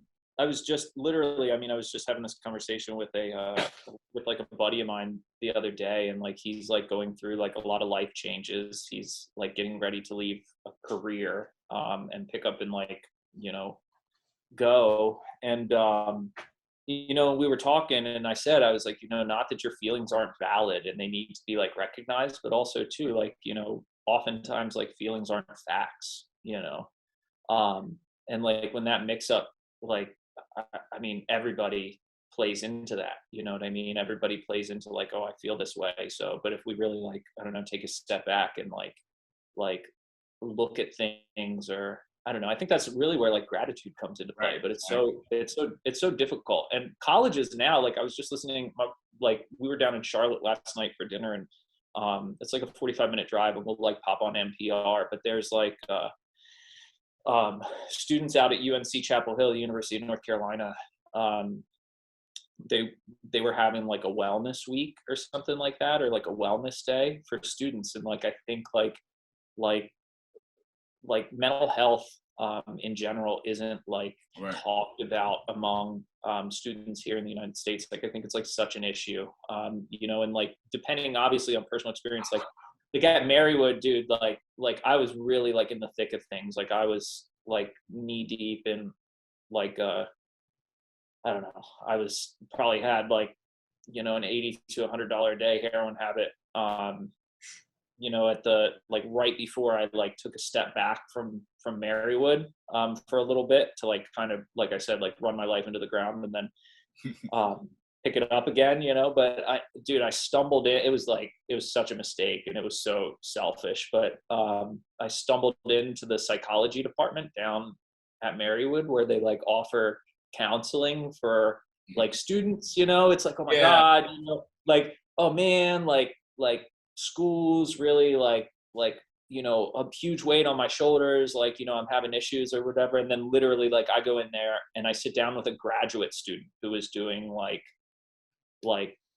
was just literally, I was just having this conversation with with like a buddy of mine the other day, and like he's like going through like a lot of life changes. He's like getting ready to leave a career and pick up and like go. And we were talking, and I said, I was like, not that your feelings aren't valid and they need to be like recognized, but also too, like, oftentimes like feelings aren't facts, and like when that mix up, like I mean, everybody plays into that. You know what I mean? Everybody plays into like, oh, I feel this way. So, but if we really like, I don't know, take a step back and like look at things, or I don't know, I think that's really where like gratitude comes into play. Right. But it's so difficult. And colleges now, like I was just listening, like we were down in Charlotte last night for dinner, and it's like a 45-minute drive, and we'll like pop on NPR. But there's like students out at UNC Chapel Hill, University of North Carolina. Um, they were having like a wellness week or something like that, or like a wellness day for students. And like I think like mental health in general isn't like Right. talked about among students here in the United States. Like I think it's like such an issue, you know, and like depending obviously on personal experience, like at Marywood, dude, like I was really like in the thick of things. Like I was like knee deep in like I don't know, I was probably had like, you know, an $80 to $100 a day heroin habit. You know, at the like right before I like took a step back from Marywood for a little bit to like kind of, like I said, like run my life into the ground and then pick it up again, you know. But I stumbled in. It was such a mistake, and it was so selfish. But I stumbled into the psychology department down at Marywood, where they like offer counseling for like students, you know. It's like, oh my God, you know, like, oh man, like school's really like you know, a huge weight on my shoulders, like, you know, I'm having issues or whatever. And then literally like I go in there and I sit down with a graduate student who is doing like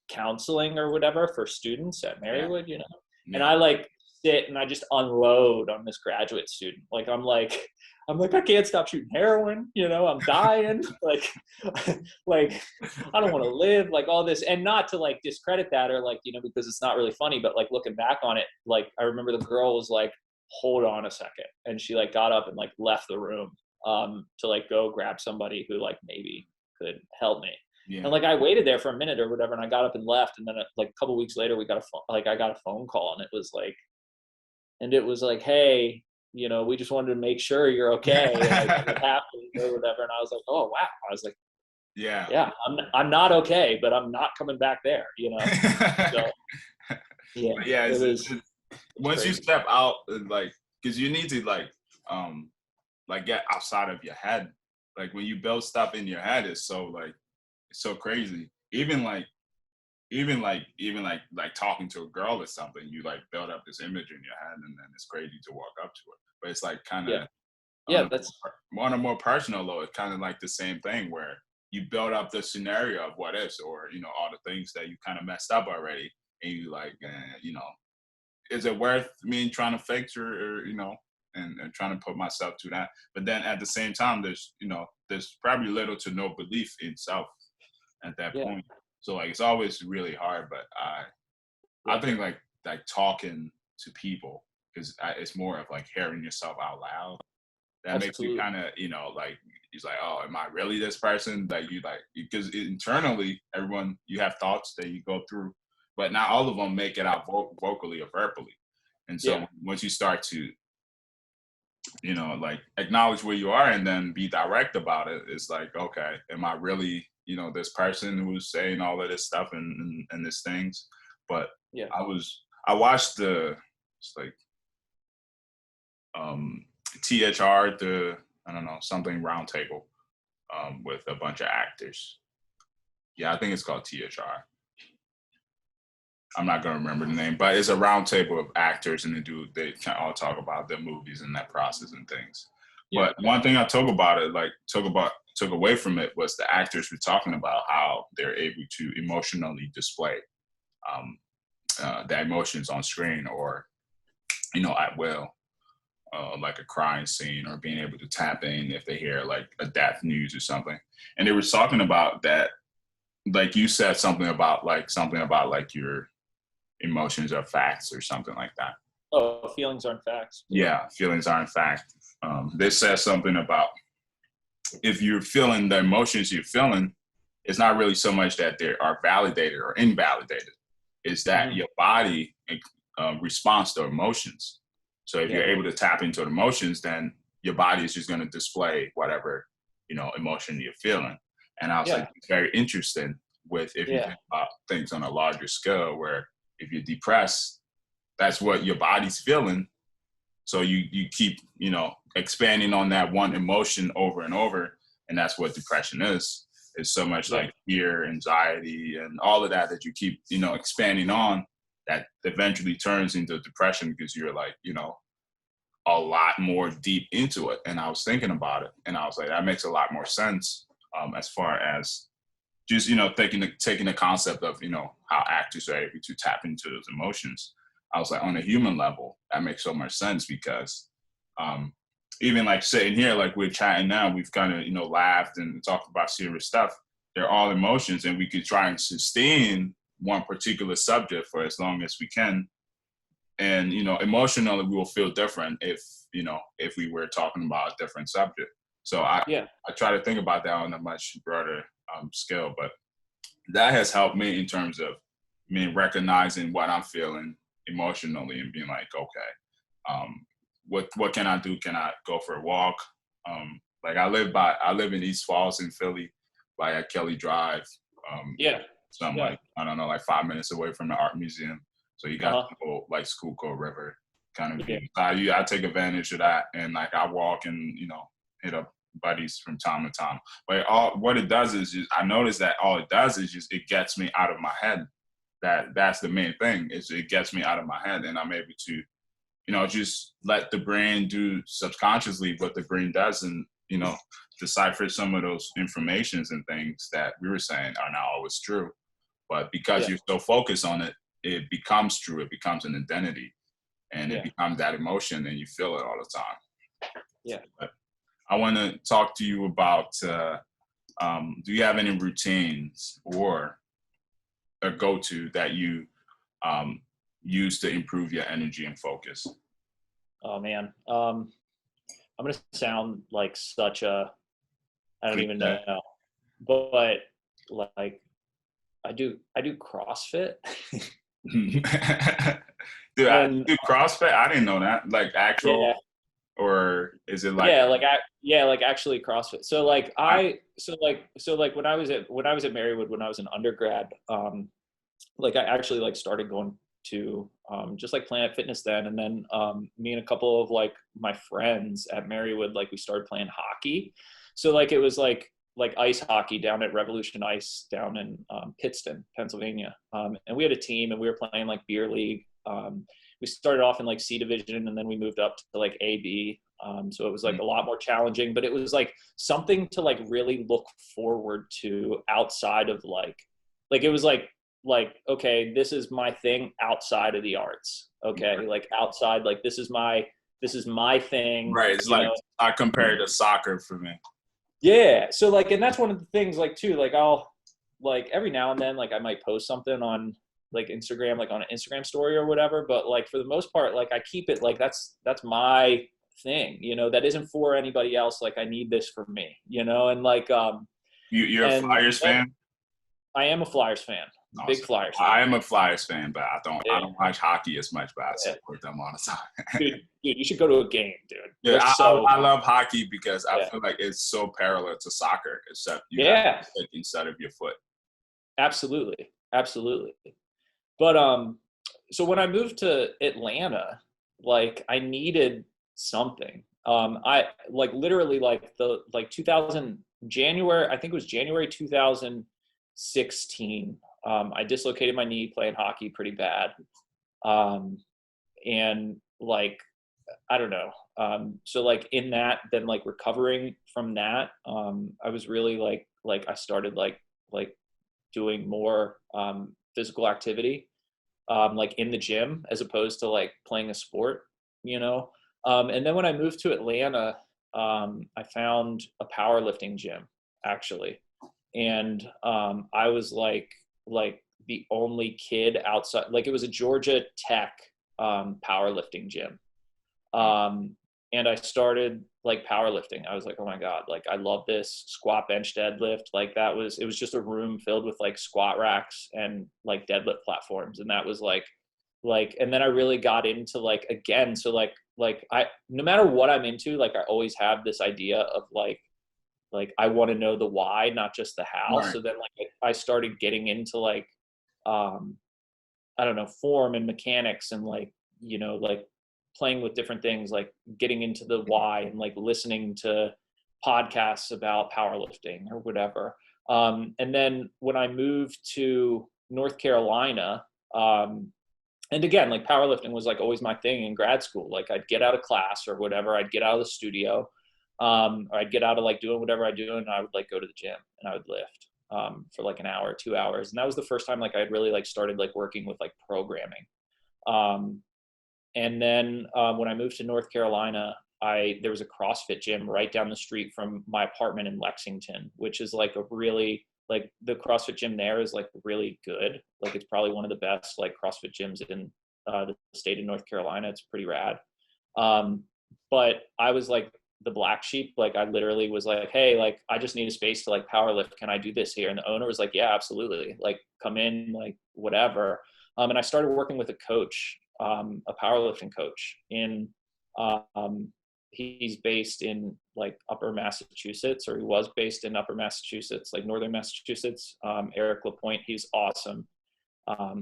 counseling or whatever for students at Marywood, you know. And I like sit and I just unload on this graduate student. Like I'm like I can't stop shooting heroin, you know, I'm dying, like I don't want to live, like all this. And not to like discredit that or like, you know, because it's not really funny, but like looking back on it, like I remember the girl was like, hold on a second, and she like got up and like left the room to like go grab somebody who like maybe could help me. And like I waited there for a minute or whatever, and I got up and left. And then like a couple weeks later, I got a phone call, and it was like, hey, you know, we just wanted to make sure you're okay, and like what happened or whatever. And I was like, oh wow. I was like, yeah, I'm not okay, but I'm not coming back there, you know. So yeah, it was once crazy. you step out, like, because you need to like get outside of your head. Like when you build stuff in your head, it's so crazy. Even talking to a girl or something, you like build up this image in your head, and then it's crazy to walk up to her. But it's like kind of That's on a more personal level, it's kind of like the same thing where you build up the scenario of what ifs, or you know, all the things that you kind of messed up already, and you like, you know, is it worth me trying to fix, or you know, and trying to put myself to that? But then at the same time, there's probably little to no belief in self at that point. So like it's always really hard. But I think like talking to people is it's more of like hearing yourself out loud. That makes you kind of, you know, like he's like, oh, am I really this person? Like you like, because internally, everyone, you have thoughts that you go through, but not all of them make it out vocally or verbally. And so once you start to, you know, like acknowledge where you are and then be direct about it, it's like, okay, am I really, you know, this person who's saying all of this stuff and these things? But I watched it's like THR, I don't know, something roundtable with a bunch of actors. Yeah, I think it's called THR. I'm not gonna remember the name, but it's a roundtable of actors, and they all talk about their movies and that process and things. But one thing I took away from it was the actors were talking about how they're able to emotionally display the emotions on screen, or you know, at will. Like a crying scene, or being able to tap in if they hear like a death news or something. And they were talking about that, like you said, something about like your emotions are facts or something like that. Oh, feelings aren't facts. Yeah, feelings aren't fact. They said something about if you're feeling the emotions you're feeling, it's not really so much that they are validated or invalidated. It's that your body responds to emotions. So if you're able to tap into the emotions, then your body is just going to display whatever, you know, emotion you're feeling. And I was Yeah. like, it's very interesting with if you Yeah. think about things on a larger scale, where if you're depressed, that's what your body's feeling. So you keep, you know, expanding on that one emotion over and over. And that's what depression is. It's so much Yeah. like fear, anxiety, and all of that that you keep, you know, expanding on, that eventually turns into depression because you're like, you know, a lot more deep into it. And I was thinking about it, and I was like, that makes a lot more sense, as far as just, you know, taking the concept of, you know, how actors are able to tap into those emotions. I was like, on a human level, that makes so much sense because, even like sitting here, like we're chatting now, we've kind of, you know, laughed and talked about serious stuff. They're all emotions, and we could try and sustain one particular subject for as long as we can. And, you know, emotionally, we will feel different if, you know, if we were talking about a different subject. So Yeah. I try to think about that on a much broader scale, but that has helped me in terms of me recognizing what I'm feeling emotionally and being like, okay, what can I do? Can I go for a walk? Like I live in East Falls in Philly, like at Kelly Drive. Yeah. So I'm Yeah. like, I don't know, like 5 minutes away from the art museum. So you got the whole like Schuylkill River kind of view. Yeah. So I take advantage of that, and like I walk and, you know, hit up buddies from time to time. But what it does is just, I notice that all it does is just it gets me out of my head. That's the main thing, is it gets me out of my head, and I'm able to, you know, just let the brain do subconsciously what the brain does, and, you know, decipher some of those informations and things that we were saying are not always true. But because Yeah. you're so focused on it, it becomes true. It becomes an identity, and it Yeah. becomes that emotion, and you feel it all the time. Yeah. But I want to talk to you about, do you have any routines or a go-to that you use to improve your energy and focus? Oh man. I'm gonna sound like such a, I don't even Cliche. know, but like I do CrossFit. Dude, And do CrossFit? I didn't know that. Like actual, yeah, or is it like? yeah, like actually CrossFit. So like I, when I was at Marywood, when I was an undergrad, like I actually like started going to just like Planet Fitness then, and then me and a couple of like my friends at Marywood, like we started playing hockey. So like it was like ice hockey down at Revolution Ice down in Pittston, Pennsylvania, and we had a team, and we were playing like beer league. We started off in like C division, and then we moved up to like AB. So it was like a lot more challenging, but it was like something to like really look forward to outside of like it was like, okay, this is my thing outside of the arts. Okay. Like outside, like this is my thing, right. It's you like know? I compare it to soccer for me. Yeah. So like, and that's one of the things like too, like I'll like every now and then, like I might post something on like Instagram, like on an Instagram story or whatever. But like for the most part, like I keep it like that's my thing, you know, that isn't for anybody else. Like I need this for me, you know? And like, You're a and Flyers fan? I am a Flyers fan, big Awesome. Flyers fan. I am a Flyers fan, but I Yeah. don't watch hockey as much, but I Yeah. support them all the time. Dude, you should go to a game, dude. Yeah, They're so I love hockey because I yeah. feel like it's so parallel to soccer, except you have Yeah, to stick instead of your foot. absolutely. Absolutely. But so when I moved to Atlanta, like I needed something. I like literally like the like 2000 January, I think it was January 2016. I dislocated my knee playing hockey pretty bad. Um, and like I don't know. So like in that, then like recovering from that, I was really like I started like doing more physical activity, like in the gym as opposed to like playing a sport, you know. And then when I moved to Atlanta, I found a powerlifting gym actually, and I was like the only kid outside. Like it was a Georgia Tech powerlifting gym. And I started like powerlifting. I was like, oh my God, like I love this squat, bench, deadlift. Like it was just a room filled with like squat racks and like deadlift platforms. And that was and then I really got into like, again, so like no matter what I'm into, like I always have this idea of like I want to know the why, not just the how. Right. So then like I started getting into like, I don't know, form and mechanics and like, like playing with different things, like getting into the why and like listening to podcasts about powerlifting or whatever. And then when I moved to North Carolina, and again, like powerlifting was like always my thing in grad school. Like I'd get out of class or whatever, I'd get out of the studio, or I'd get out of like doing whatever I do, and I would like go to the gym and I would lift for like an hour, 2 hours. And that was the first time like I had really like started like working with like programming. Um, and then when I moved to North Carolina, there was a CrossFit gym right down the street from my apartment in Lexington, which is like a really like the CrossFit gym there is like really good. Like it's probably one of the best like CrossFit gyms in the state of North Carolina. It's pretty rad. But I was like the black sheep. Like I literally was like, hey, like I just need a space to like power lift. Can I do this here? And the owner was like, yeah, absolutely. Like come in, like whatever. And I started working with a coach, a powerlifting coach in, he's based in like upper Massachusetts, or he was based in upper Massachusetts, like northern Massachusetts. Eric LaPointe, he's awesome.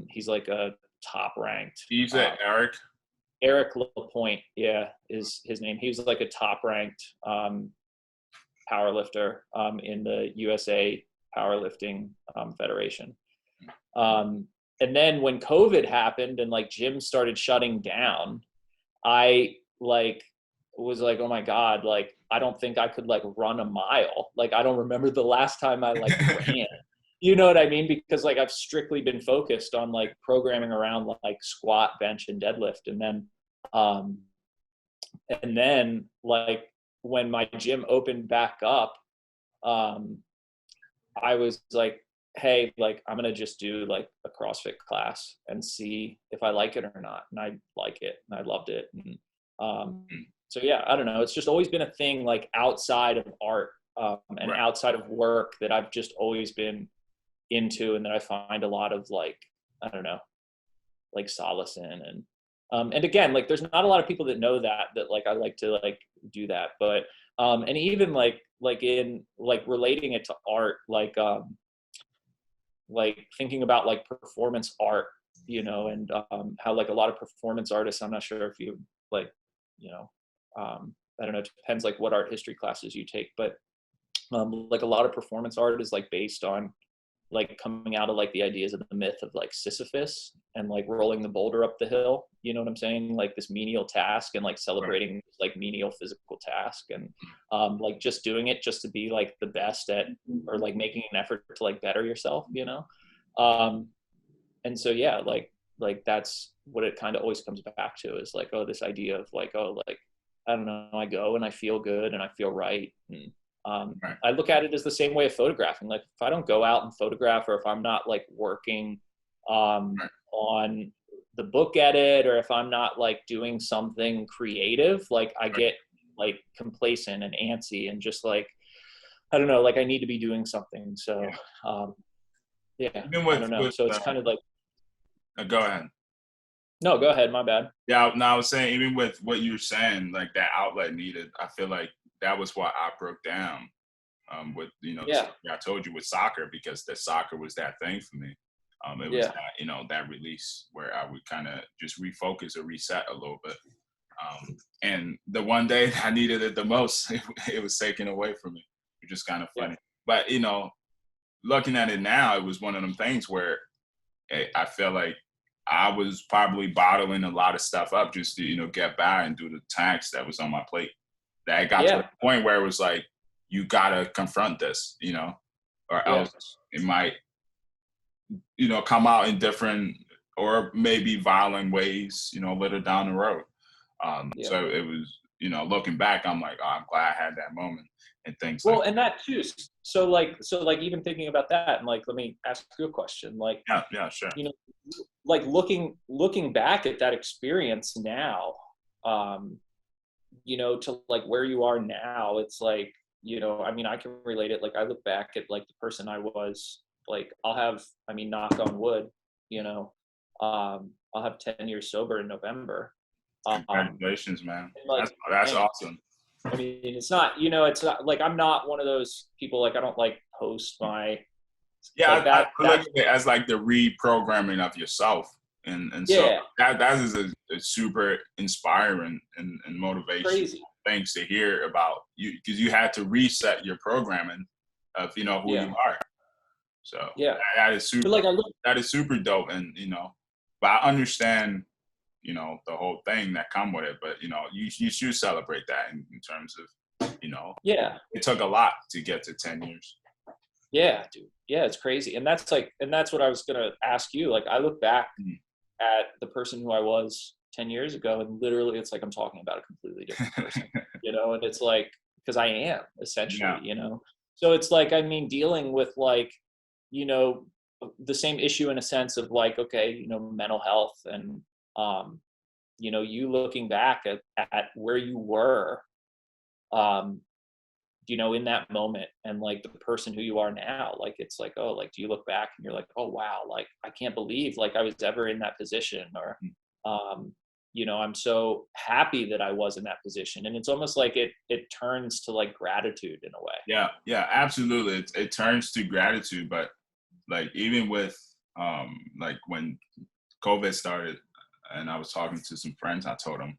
He's like a top ranked. You said Eric? Eric LaPointe, yeah, is his name. He was like a top ranked power lifter in the USA Powerlifting Federation. And then when COVID happened and like gyms started shutting down, I like was like, oh my God, like I don't think I could like run a mile. Like I don't remember the last time I like ran. You know what I mean? Because like I've strictly been focused on like programming around like squat, bench, and deadlift. And then like when my gym opened back up, I was like, hey, like I'm gonna just do like a CrossFit class and see if I like it or not. And I like it and I loved it. And so yeah, I don't know. It's just always been a thing like outside of art and Right. outside of work that I've just always been into, and that I find a lot of like, I don't know, like solace in. And again, like there's not a lot of people that know that like I like to like do that. But and even like in like relating it to art, like thinking about like performance art, and how like a lot of performance artists, I'm not sure if you like, I don't know, it depends like what art history classes you take, but like a lot of performance art is like based on like coming out of like the ideas of the myth of like Sisyphus and like rolling the boulder up the hill, you know what I'm saying? Like this menial task and like celebrating Right. like menial physical task, and like just doing it just to be like the best at, or like making an effort to like better yourself, and so yeah, like that's what it kind of always comes back to, is like, oh, this idea of like, oh, like I don't know, I go and I feel good and I feel right. And Right. I look at it as the same way of photographing. Like if I don't go out and photograph, or if I'm not like working Right. on the book edit, or if I'm not like doing something creative, like I Right. get like complacent and antsy and just like, I don't know, like I need to be doing something. So Yeah. yeah, Even I don't know. with So it's kind of like, go ahead. no, go ahead. My bad. Yeah, no, I was saying, even with what you're saying, like that outlet needed, I feel like that was what I broke down with, Yeah. I told you with soccer, because the soccer was that thing for me. It was Yeah. that, that release where I would kind of just refocus or reset a little bit. And the one day I needed it the most, it was taken away from me, which is kind of Yeah. funny. But, looking at it now, it was one of them things where I feel like I was probably bottling a lot of stuff up just to, get by and do the tasks that was on my plate. That got to Yeah. a point where it was like, you gotta confront this, or Yeah. else it might, come out in different or maybe violent ways, later down the road. Yeah. So it was, looking back, I'm like, oh, I'm glad I had that moment and things like Well, and that too. So like even thinking about that, and like, let me ask you a question. Like, that. Yeah, sure. Like looking back at that experience now, to like where you are now, it's like, I mean, I can relate it. Like I look back at like the person I was, like I mean, knock on wood, I'll have 10 years sober in November. Congratulations, man. Like, That's thanks. awesome. I mean, it's not, it's not like, I'm not one of those people, like, I don't like post my, like Yeah, I that, look at it as like the reprogramming of yourself, and so yeah, that is a super inspiring and motivation crazy. things to hear about you, because you had to reset your programming of who Yeah. you are. So Yeah. that is But super, like, I look, dope, and but I understand the whole thing that come with it, but you should celebrate that in terms of yeah, it took a lot to get to 10 years. yeah, dude. Yeah, it's crazy. And that's like, and that's what I was going to ask you. Like, I look back Mm. at the person who I was 10 years ago, and literally it's like I'm talking about a completely different person, and it's like, because I am essentially, Yeah. So it's like, I mean, dealing with like, you know, the same issue in a sense of like, okay, mental health and, you looking back at where you were, um, in that moment, and like the person who you are now, like, it's like, oh, like, do you look back and you're like, oh wow, like, I can't believe like I was ever in that position, or I'm so happy that I was in that position. And it's almost like it turns to like gratitude in a way. Yeah, absolutely. It turns to gratitude, but like even with like when COVID started, and I was talking to some friends, I told them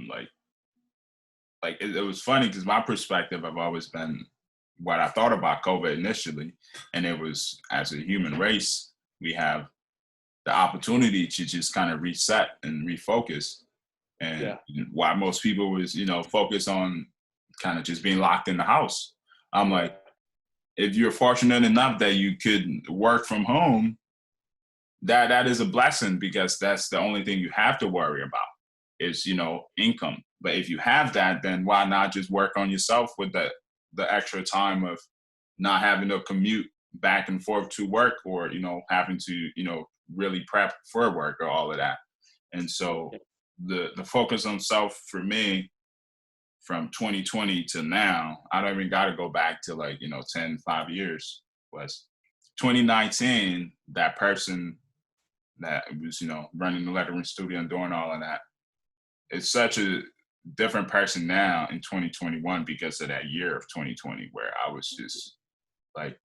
like it was funny because my perspective have always been what I thought about COVID initially, and it was, as a human race, we have the opportunity to just kind of reset and refocus. And Yeah. why most people was focus on kind of just being locked in the house. I'm Yeah. like, if you're fortunate enough that you could work from home, that is a blessing, because that's the only thing you have to worry about is income. But if you have that, then why not just work on yourself with the extra time of not having to commute back and forth to work, or having to really prep for work or all of that. And so the focus on self for me from 2020 to now, I don't even got to go back to like 5 years, was 2019. That person that was running the lettering studio and doing all of that, it's such a different person now in 2021 because of that year of 2020, where I was just like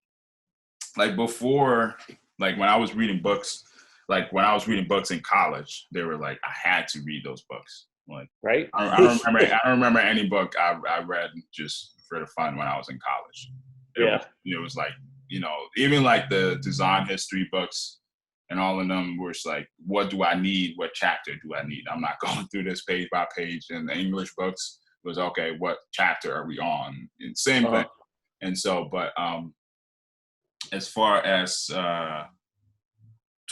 before, like when I was reading books, in college, they were like, I had to read those books. Like, Right. I don't remember any book I read just for the fun when I was in college. Yeah. It was like, even like the design history books and all of them were like, what do I need? What chapter do I need? I'm not going through this page by page. And the English books was, okay, what chapter are we on? And same thing. And so, but as far as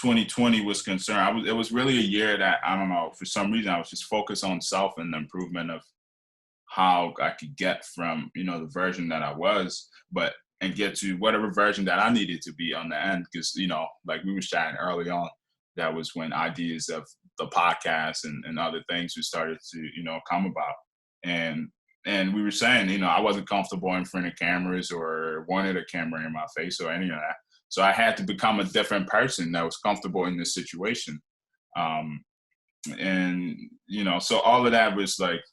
2020 was concerned, it was really a year that, I don't know, for some reason I was just focused on self and the improvement of how I could get from the version that I was, and get to whatever version that I needed to be on the end. Because like we were chatting early on, that was when ideas of the podcast and other things we started to come about. And we were saying, I wasn't comfortable in front of cameras or wanted a camera in my face or any of that. So I had to become a different person that was comfortable in this situation. And so all of that was like,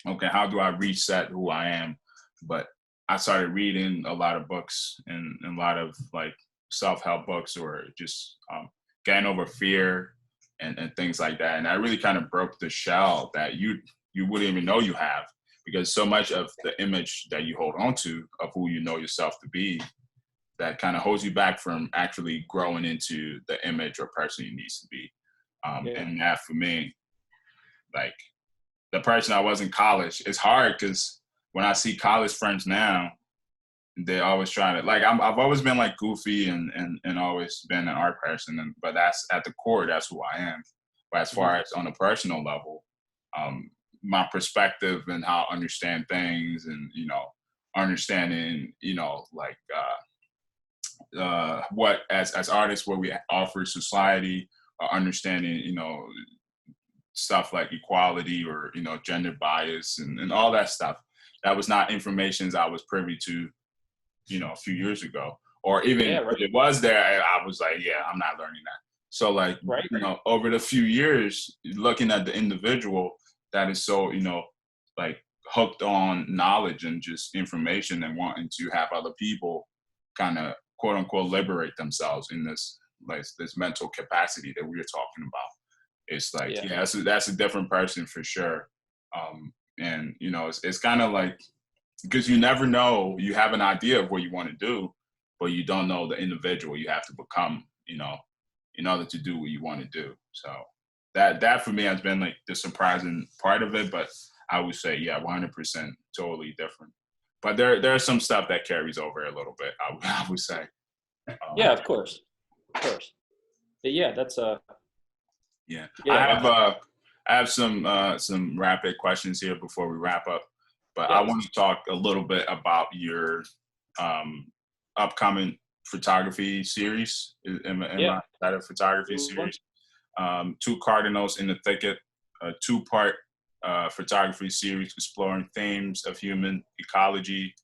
okay, how do I reset who I am? But I started reading a lot of books and a lot of like self-help books, or just getting over fear and things like that. And I really kind of broke the shell that you wouldn't even know you have, because so much of the image that you hold on to of who you know yourself to be, that kind of holds you back from actually growing into the image or person you need to be. And that for me, like the person I was in college, it's hard because when I see college friends now, they always try to like, I've always been like goofy and always been an art person, but that's at the core, that's who I am. But as far as on a personal level, my perspective and how I understand things, and understanding like what as artists, what we offer society, understanding stuff like equality or gender bias and all that stuff, that was not information I was privy to a few years ago, or even if it was there, I was like, yeah, I'm not learning that. So like over the few years, looking at the individual that is so like hooked on knowledge and just information and wanting to have other people kind of quote unquote liberate themselves in this like this mental capacity that we are talking about. It's like, Yeah. yeah, that's a different person for sure. And you know, it's kind of like, because you never know, you have an idea of what you want to do, but you don't know the individual you have to become, you know, in order to do what you want to do. So that for me has been like the surprising part of it. But I would say, yeah, 100% totally different. But there's some stuff that carries over a little bit, I would say. Yeah, of course. Of course. But yeah, that's Yeah. yeah, I have some rapid questions here before we wrap up. But I yeah. want to talk a little bit about your um, upcoming photography series. Am Yeah. I that a photography series? Two Cardinals in the Thicket, a two-part photography series exploring themes of human ecology,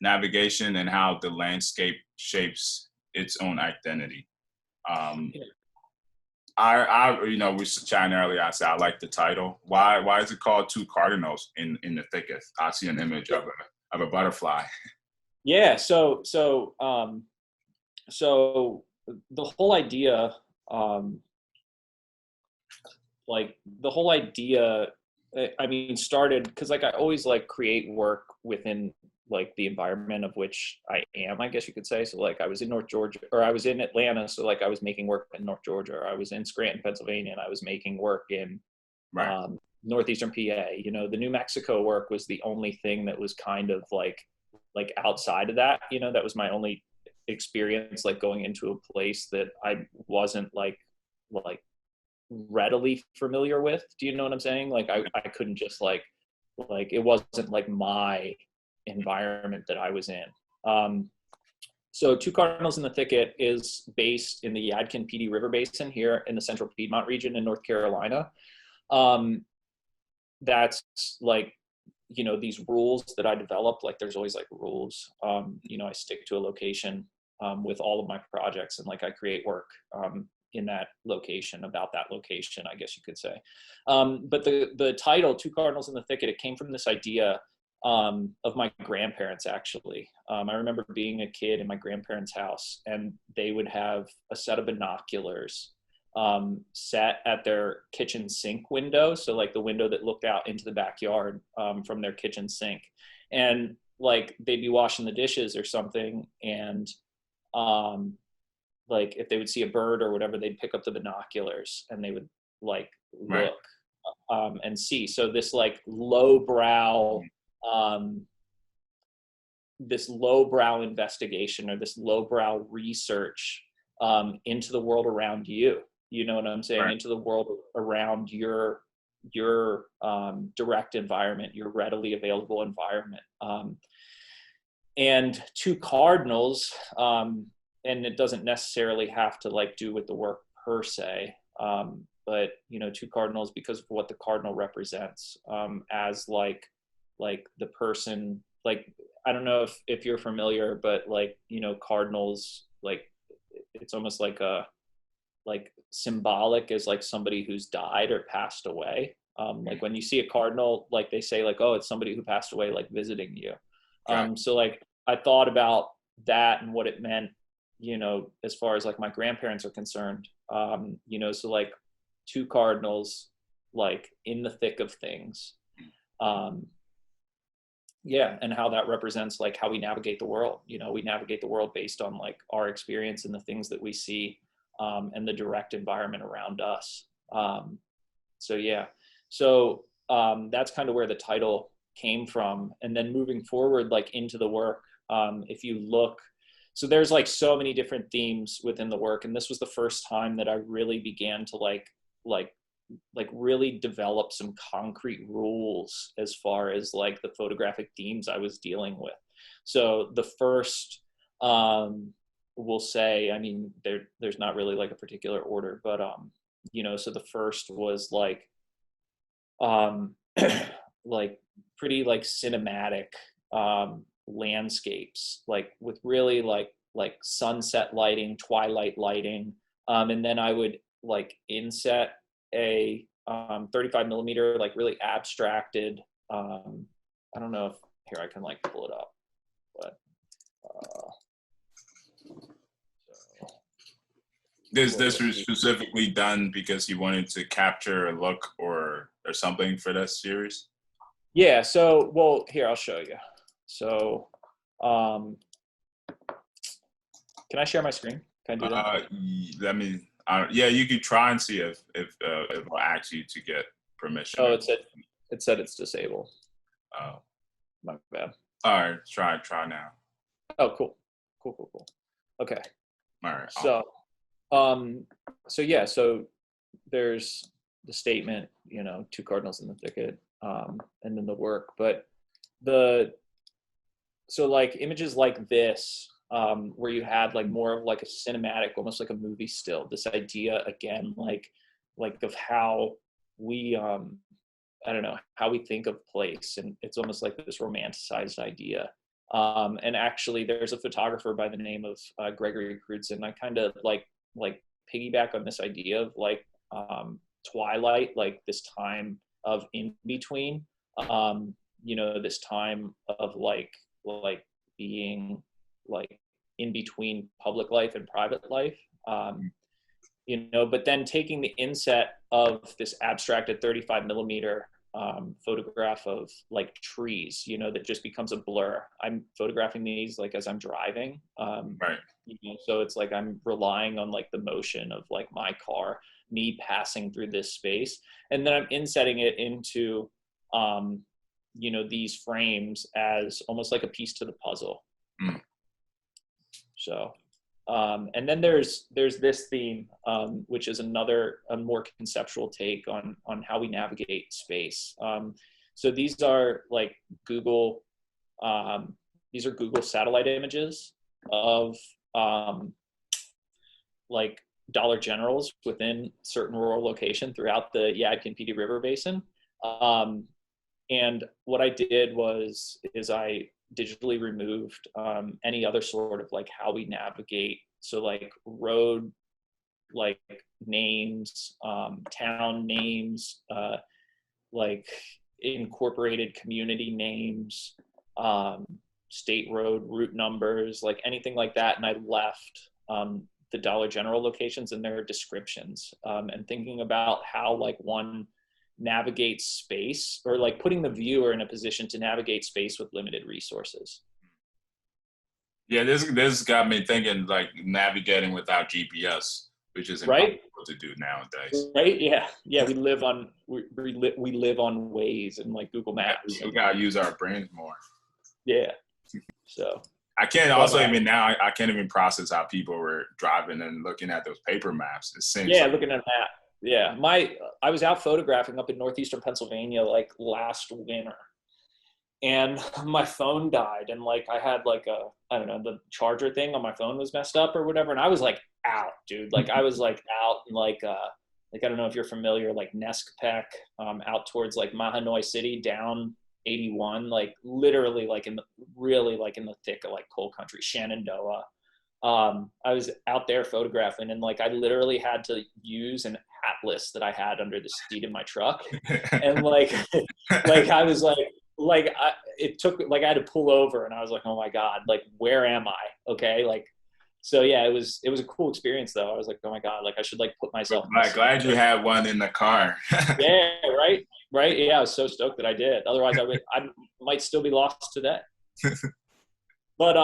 navigation, and how the landscape shapes its own identity. Yeah. You know, we were chatting earlier. I said I like the title. Why is it called Two Cardinals in the Thicket? I see an image of a butterfly. Yeah. So the whole idea, like the whole idea, I mean, started because like I always like create work within like the environment of which I am, I guess you could say. So like I was in North Georgia, or I was in Atlanta, so like I was making work in North Georgia, or I was in Scranton, Pennsylvania, and I was making work in Right. northeastern PA. You know, the New Mexico work was the only thing that was kind of like outside of that. You know, that was my only experience, like going into a place that I wasn't like readily familiar with. Do you know what I'm saying? Like I couldn't just like it wasn't like my environment that I was in. So Two Cardinals in the Thicket is based in the Yadkin Pee Dee River Basin here in the central Piedmont region in North Carolina. That's like, you know, these rules that I developed, like there's always like rules. You know, I stick to a location with all of my projects, and like I create work in that location, about that location, I guess you could say. But the title, Two Cardinals in the Thicket, it came from this idea of my grandparents, actually. I remember being a kid in my grandparents' house, and they would have a set of binoculars set at their kitchen sink window. So like the window that looked out into the backyard from their kitchen sink. And like they'd be washing the dishes or something, and like if they would see a bird or whatever, they'd pick up the binoculars and they would like Right. look and see. So this like lowbrow investigation, or this lowbrow research into the world around you. You know what I'm saying? Right. Into the world around your direct environment, your readily available environment. And Two Cardinals, and it doesn't necessarily have to like do with the work per se, but you know, Two Cardinals because of what the cardinal represents, as like the person, like I don't know if you're familiar, but like, you know, cardinals, like it's almost like a like symbolic as like somebody who's died or passed away. Like when you see a cardinal, like they say like, oh, it's somebody who passed away, like visiting you. Got So like I thought about that and what it meant, you know, as far as like my grandparents are concerned. You know, so like two cardinals, like in the thick of things. Yeah, and how that represents like how we navigate the world. You know, we navigate the world based on like our experience and the things that we see, and the direct environment around us. So yeah, so that's kind of where the title came from. And then moving forward, like into the work, if you look, so there's like so many different themes within the work, and this was the first time that I really began to like really develop some concrete rules as far as like the photographic themes I was dealing with. So the first, we'll say, I mean, there's not really like a particular order, but you know, so the first was like like pretty like cinematic landscapes, like with really like sunset lighting, twilight lighting, and then I would like inset a 35 millimeter, like really abstracted I don't know if here I can like pull it up, but so This was specifically done because you wanted to capture a look or something for this series? yeah. So, well, here, I'll show you. So, can I share my screen? Can I do that? Let me. Yeah, you could try and see if it'll ask you to get permission. Oh, it said it's disabled. Oh, My bad. all right. Try now. Oh, cool. Okay. All right. So yeah, so there's the statement, you know, two cardinals in the thicket, and then the work. But so like images like this, where you had like more of like a cinematic, almost like a movie still, this idea again, like of how we, I don't know, how we think of place. And it's almost like this romanticized idea. And actually there's a photographer by the name of Gregory Crutzen. I kind of like piggyback on this idea of like twilight, like this time of in between, you know, this time of like being like in between public life and private life, you know, but then taking the inset of this abstracted 35 millimeter photograph of like trees, you know, that just becomes a blur. I'm photographing these like as I'm driving, Right. you know, so it's like I'm relying on like the motion of like my car, me passing through this space, and then I'm insetting it into you know, these frames as almost like a piece to the puzzle. So and then there's this theme, which is a more conceptual take on how we navigate space. So these are like Google satellite images of like Dollar Generals within certain rural location throughout the Yadkin-Pedee River Basin. And what I did is I digitally removed any other sort of like how we navigate. So like road, like names, town names, like incorporated community names, state road route numbers, like anything like that. And I left the Dollar General locations and their descriptions, and thinking about how like one navigate space, or like putting the viewer in a position to navigate space with limited resources. Yeah, this got me thinking like navigating without GPS, which is Right? impossible to do nowadays. Right? Yeah. We live on Waze and like Google Maps. We gotta use our brains more. Yeah. So I can't also even now. I can't even process how people were driving and looking at those paper maps. It seems like, looking at a map. Yeah, I was out photographing up in northeastern Pennsylvania like last winter, and my phone died, and like I had like I don't know, the charger thing on my phone was messed up or whatever, and I was like out, dude. Like I was like out and like I don't know if you're familiar, like Neskpek, out towards like Mahanoy City, down 81, like literally like in the thick of like coal country, Shenandoah. I was out there photographing, and like I literally had to use an atlas that I had under the seat in my truck, and like I was it took like I had to pull over, and I was like, oh my god, like where am I? Okay, like so yeah, it was a cool experience though. I was like, oh my god, like I should like put myself. Glad you had one in the car. Yeah, right. Yeah, I was so stoked that I did. Otherwise, I might still be lost today. But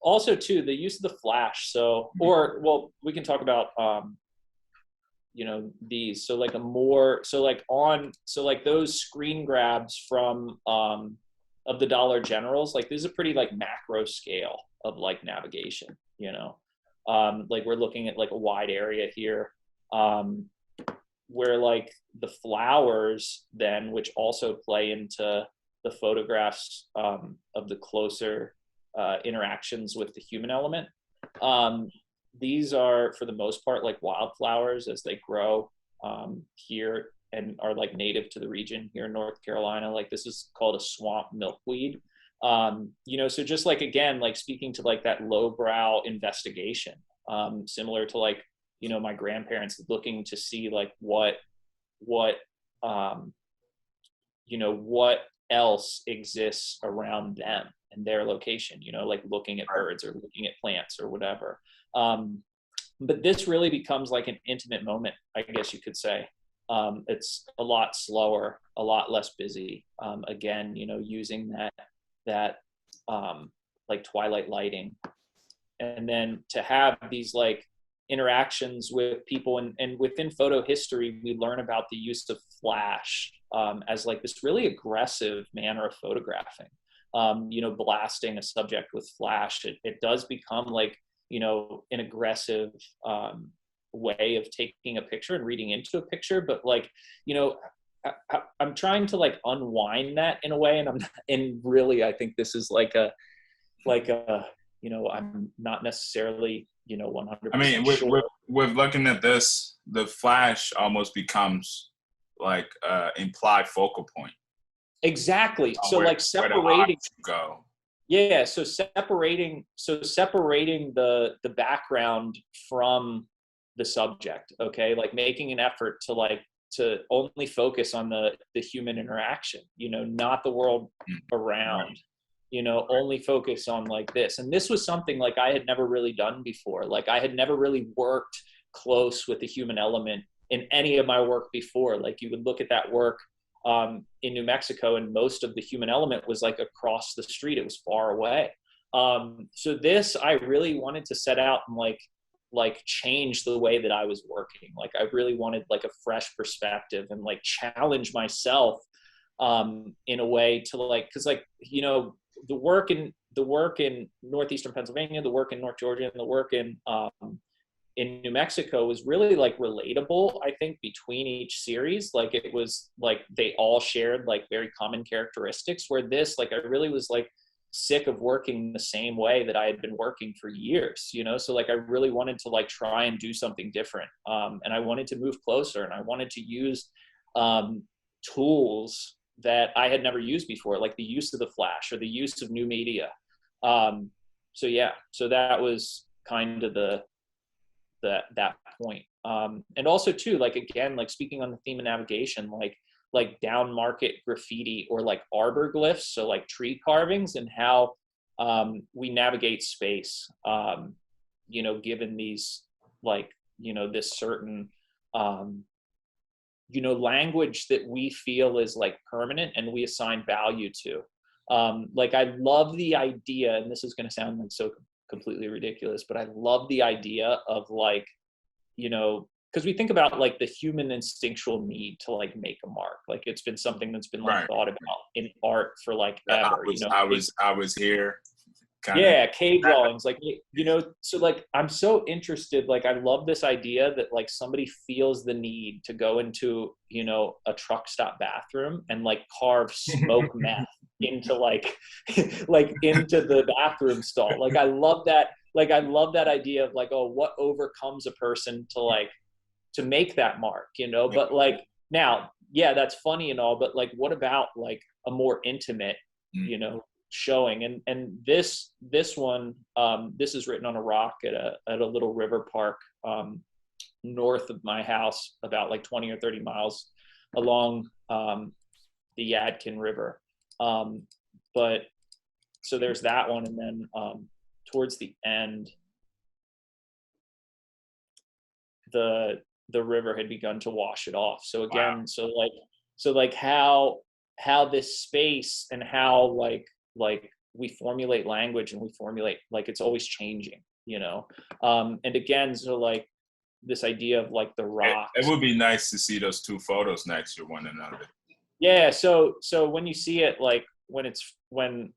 also too, the use of the flash. So, we can talk about you know, these. So like those screen grabs from of the Dollar Generals. Like this is a pretty like macro scale of like navigation. You know, like we're looking at like a wide area here, where like the flowers then, which also play into the photographs of the closer interactions with the human element. These are, for the most part, like wildflowers as they grow here and are like native to the region here in North Carolina. Like this is called a swamp milkweed. You know, so just like, again, like speaking to like that lowbrow investigation, similar to like, you know, my grandparents looking to see like what you know, what else exists around them and their location, you know, like looking at birds or looking at plants or whatever. But this really becomes like an intimate moment, I guess you could say. It's a lot slower, a lot less busy. Again, you know, using that like twilight lighting, and then to have these like interactions with people, and within photo history, we learn about the use of flash as like this really aggressive manner of photographing. You know, blasting a subject with flash, it does become like, you know, an aggressive way of taking a picture and reading into a picture. But like, you know, I'm trying to like unwind that in a way, and really, I think this is like a, you know, I'm not necessarily, you know, 100% I mean, sure. with looking at this, the flash almost becomes like implied focal point. Exactly. So Where, like where the separating, eyes go. yeah. So separating the background from the subject. Okay. Like making an effort to like, to only focus on the human interaction, you know, not the world around. Right. You know, only focus on like this. And this was something like I had never really done before. Like I had never really worked close with the human element in any of my work before. Like you would look at that work in New Mexico, and most of the human element was like across the street. It was far away. So this, I really wanted to set out and like change the way that I was working. Like I really wanted like a fresh perspective and like challenge myself in a way to like, cause like, you know, the work in northeastern Pennsylvania, the work in North Georgia, and the work in New Mexico was really like relatable, I think, between each series. Like it was like they all shared like very common characteristics, where this, like I really was like sick of working the same way that I had been working for years, you know? So like I really wanted to like try and do something different. And I wanted to move closer, and I wanted to use tools that I had never used before, like the use of the flash or the use of new media. So yeah, so that was kind of that point. And also too, like again, like speaking on the theme of navigation, like down market graffiti or like arbor glyphs, so like tree carvings, and how we navigate space, you know, given these like, you know, this certain you know, language that we feel is like permanent and we assign value to. Like I love the idea, and this is going to sound like so completely ridiculous, but I love the idea of like, you know, because we think about like the human instinctual need to like make a mark. Like it's been something that's been like Right. thought about in art for like ever, you know. I was here. Kind of. Yeah, cave drawings, like, you know. So like I'm so interested, like I love this idea that like somebody feels the need to go into, you know, a truck stop bathroom and like carve smoke meth into like like into the bathroom stall. Like I love that, like I love that idea of like, oh, what overcomes a person to like to make that mark, you know. But like now, yeah, that's funny and all, but like what about like a more intimate, you know, showing? And this one, this is written on a rock at a little river park north of my house, about like 20 or 30 miles along the Yadkin River. But so there's that one, and then towards the end, the river had begun to wash it off. So again, wow. so like how this space and how like we formulate language, and we formulate, like it's always changing, you know. And again, so like this idea of like the rocks. It would be nice to see those two photos next to one another. Yeah, so when you see it, like when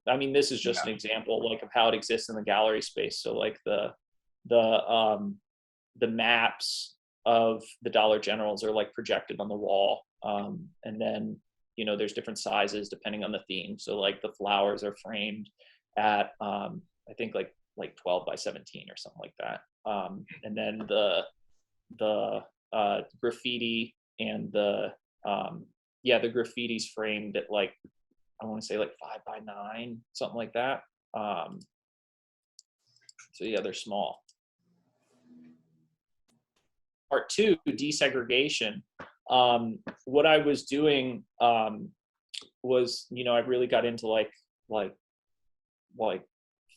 I mean, this is just an example like of how it exists in the gallery space. So like the maps of the Dollar Generals are like projected on the wall, and then, you know, there's different sizes depending on the theme. So like the flowers are framed at I think like 12 by 17 or something like that. And then the graffiti and the graffiti's framed at like, I want to say like 5 by 9, something like that. So yeah, they're small. Part 2, desegregation. What I was doing was, I really got into like like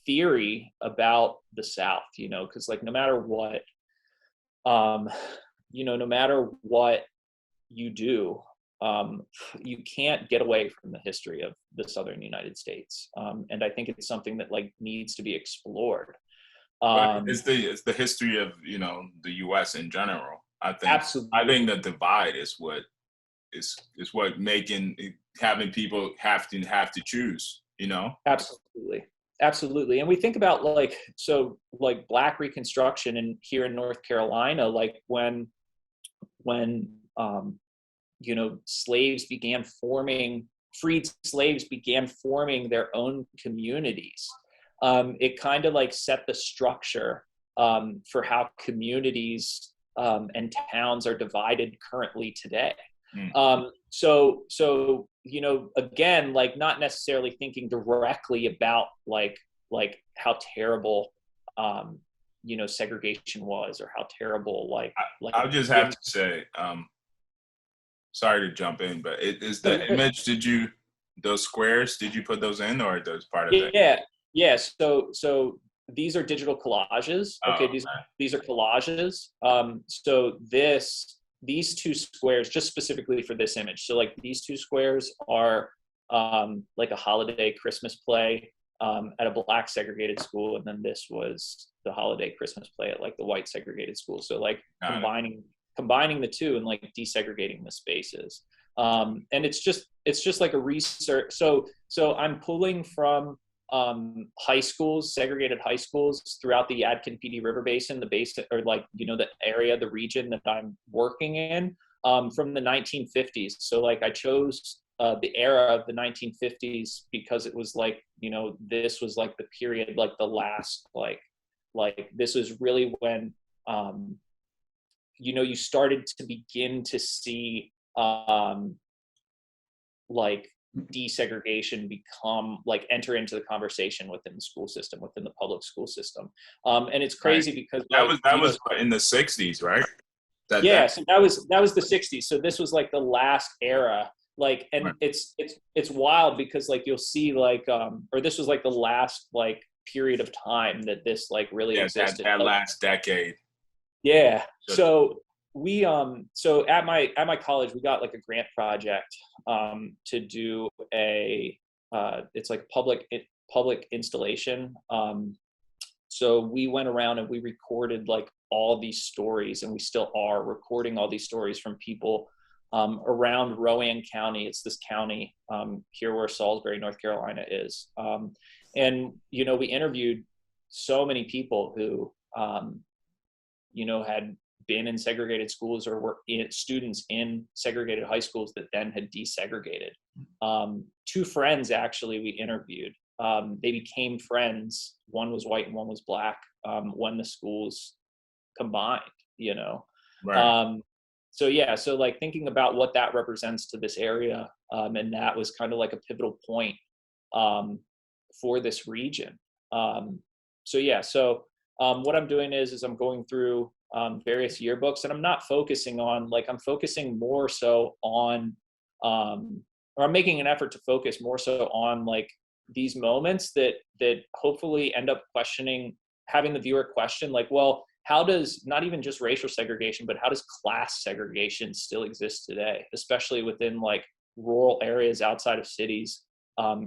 theory about the South, because like no matter what, um, no matter what you do, you can't get away from the history of the Southern United States, and I think it's something that like needs to be explored. But Um, it's the history of the U.S. in general. I think absolutely, the divide is what making having people have to choose. absolutely, absolutely. And we think about like Black Reconstruction and here in North Carolina, like when slaves began forming, freed slaves began forming their own communities. It kind of like set the structure for how communities and towns are divided currently today. Mm. Again, like not necessarily thinking directly about like how terrible, segregation was, or how terrible like I'll just have Jim. to say, sorry to jump in, but it is the image. Those squares? Did you put those in, or those part of it? Yeah, yeah. So these are digital collages. Okay, Oh, these are collages. So these two squares, just specifically for this image. So like these two squares are like a holiday Christmas play at a Black segregated school, and then this was the holiday Christmas play at like the white segregated school. So like got it. combining the two and like desegregating the spaces. And it's just like a research. So I'm pulling from high schools, segregated high schools throughout the Yadkin PD River Basin, the basin, or like, the area, the region that I'm working in, from the 1950s. So like I chose the era of the 1950s because it was like, this was like the period, like the last, like this was really when, you started to begin to see like desegregation become like enter into the conversation within the school system, within the public school system. And it's Right. crazy because That like, was that was in the '60s, right? That. yeah, so that was the 60s. So this was like the last era. Like, and Right. it's wild because like you'll see like or this was like the last like period of time that this like really Yeah, that existed. that Like, last decade. yeah. Good. So at my college we got like a grant project to do a it's like public installation. So we went around and we recorded like all these stories, and we still are recording all these stories from people around Rowan County. It's this county here where Salisbury, North Carolina is. And we interviewed so many people who had been in segregated schools or were students in segregated high schools that then had desegregated. Two friends actually we interviewed. They became friends. One was white and one was Black when the schools combined, Right. So yeah, so like thinking about what that represents to this area, and that was kind of like a pivotal point for this region. So yeah, so what I'm doing is I'm going through various yearbooks, and I'm not focusing on I'm focusing more so on or I'm making an effort to focus more so on like these moments that hopefully end up having the viewer question like, well, how does not even just racial segregation, but how does class segregation still exist today, especially within like rural areas outside of cities,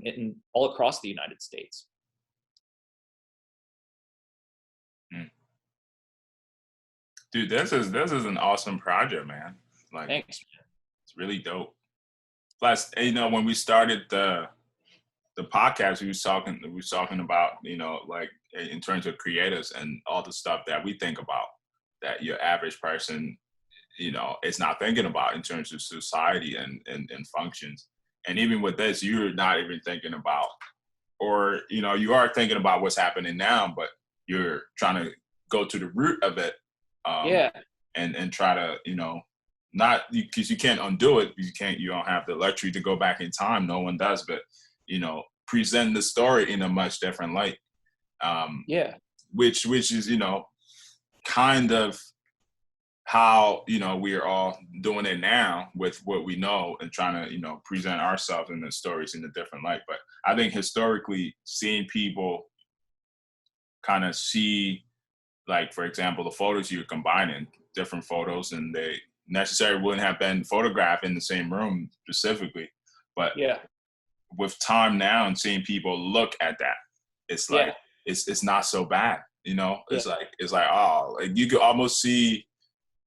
in all across the United States. Mm. Dude, this is an awesome project, man. Like, Thanks. it's really dope. Plus, when we started the podcast, we was talking about, like in terms of creators and all the stuff that we think about that your average person, is not thinking about in terms of society and functions. And even with this, you're not even thinking about, or you are thinking about what's happening now, but you're trying to go to the root of it, um, Yeah. and try to, not because you can't undo it. You don't have the luxury to go back in time. No one does, but present the story in a much different light. Yeah. Which is kind of how, we are all doing it now with what we know and trying to, present ourselves in the stories in a different light. But I think historically, seeing people kind of see, like, for example, the photos you're combining, different photos, and they necessarily wouldn't have been photographed in the same room specifically. But Yeah. with time now and seeing people look at that, it's Yeah. like, it's not so bad. Yeah. It's like, oh, like you could almost see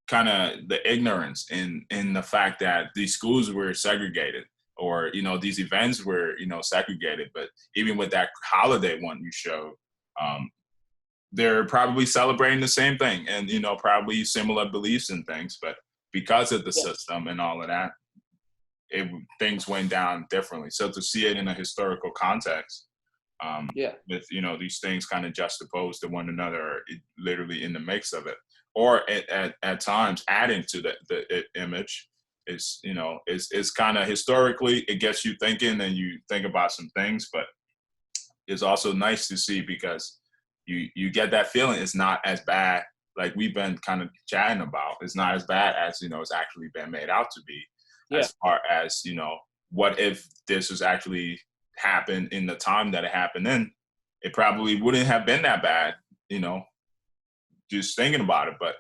kind of the ignorance in the fact that these schools were segregated, or these events were segregated. But even with that holiday one you showed, um, they're probably celebrating the same thing, and probably similar beliefs and things, but because of the Yeah. system and all of that, things went down differently. So to see it in a historical context, Yeah. with these things kind of juxtaposed to one another, literally in the mix of it, or at times adding to the image, is kind of historically, it gets you thinking and you think about some things. But it's also nice to see, because you get that feeling it's not as bad, like we've been kind of chatting about. It's not as bad as it's actually been made out to be, Yeah. as far as what if this was actually happened in the time that it happened in. It probably wouldn't have been that bad, just thinking about it. But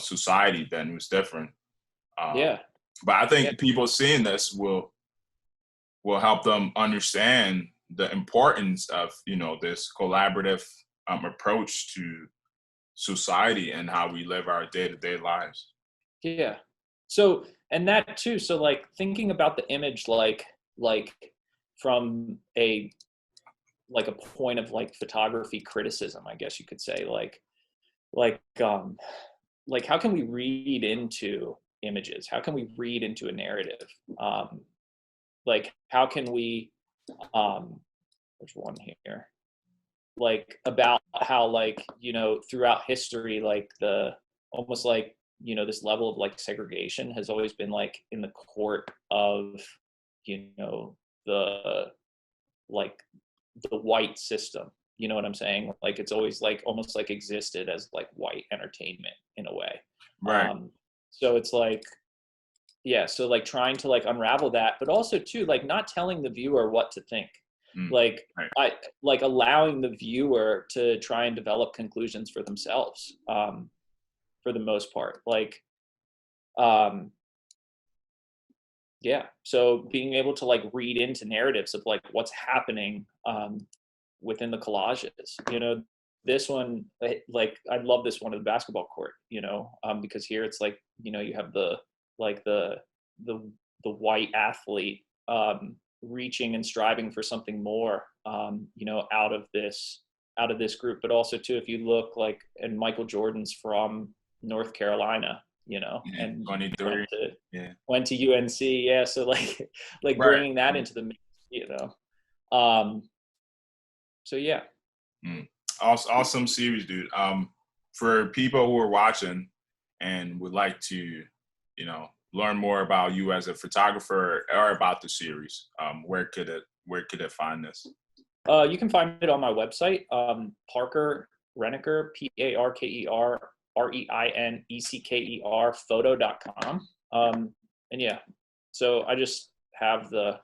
society then was different. Yeah. But I Yeah. think people seeing this will help them understand the importance of this collaborative approach to society and how we live our day-to-day lives. Yeah. So, and that too, so like thinking about the image, like from a point of like photography criticism, I guess you could say, like like how can we read into images? How can we read into a narrative? Like how can we there's one here, like about how, like, throughout history, like the almost like, this level of like segregation has always been like in the court of, you know, the like the white system. You know what I'm saying? Like it's always like almost like existed as like white entertainment in a way. Right. Um, so it's like, yeah, so like trying to like unravel that, but also too like not telling the viewer what to think. Mm, Like right. I like allowing the viewer to try and develop conclusions for themselves, for the most part. Like um yeah, so being able to like read into narratives of like what's happening within the collages. This one, like I love this one of the basketball court, because here it's like, you have the like the the white athlete reaching and striving for something more, out of this group. But also too, if you look like, and Michael Jordan's from North Carolina, Yeah, and 23. Yeah. went to UNC. Yeah, so like like Right. bringing that into the mix, Um, so yeah. Mm. Awesome series, dude. For people who are watching and would like to, learn more about you as a photographer or about the series, where could it find this? You can find it on my website, Parker Reinecker, ParkerReinecker, photo.com. And yeah, so I just have I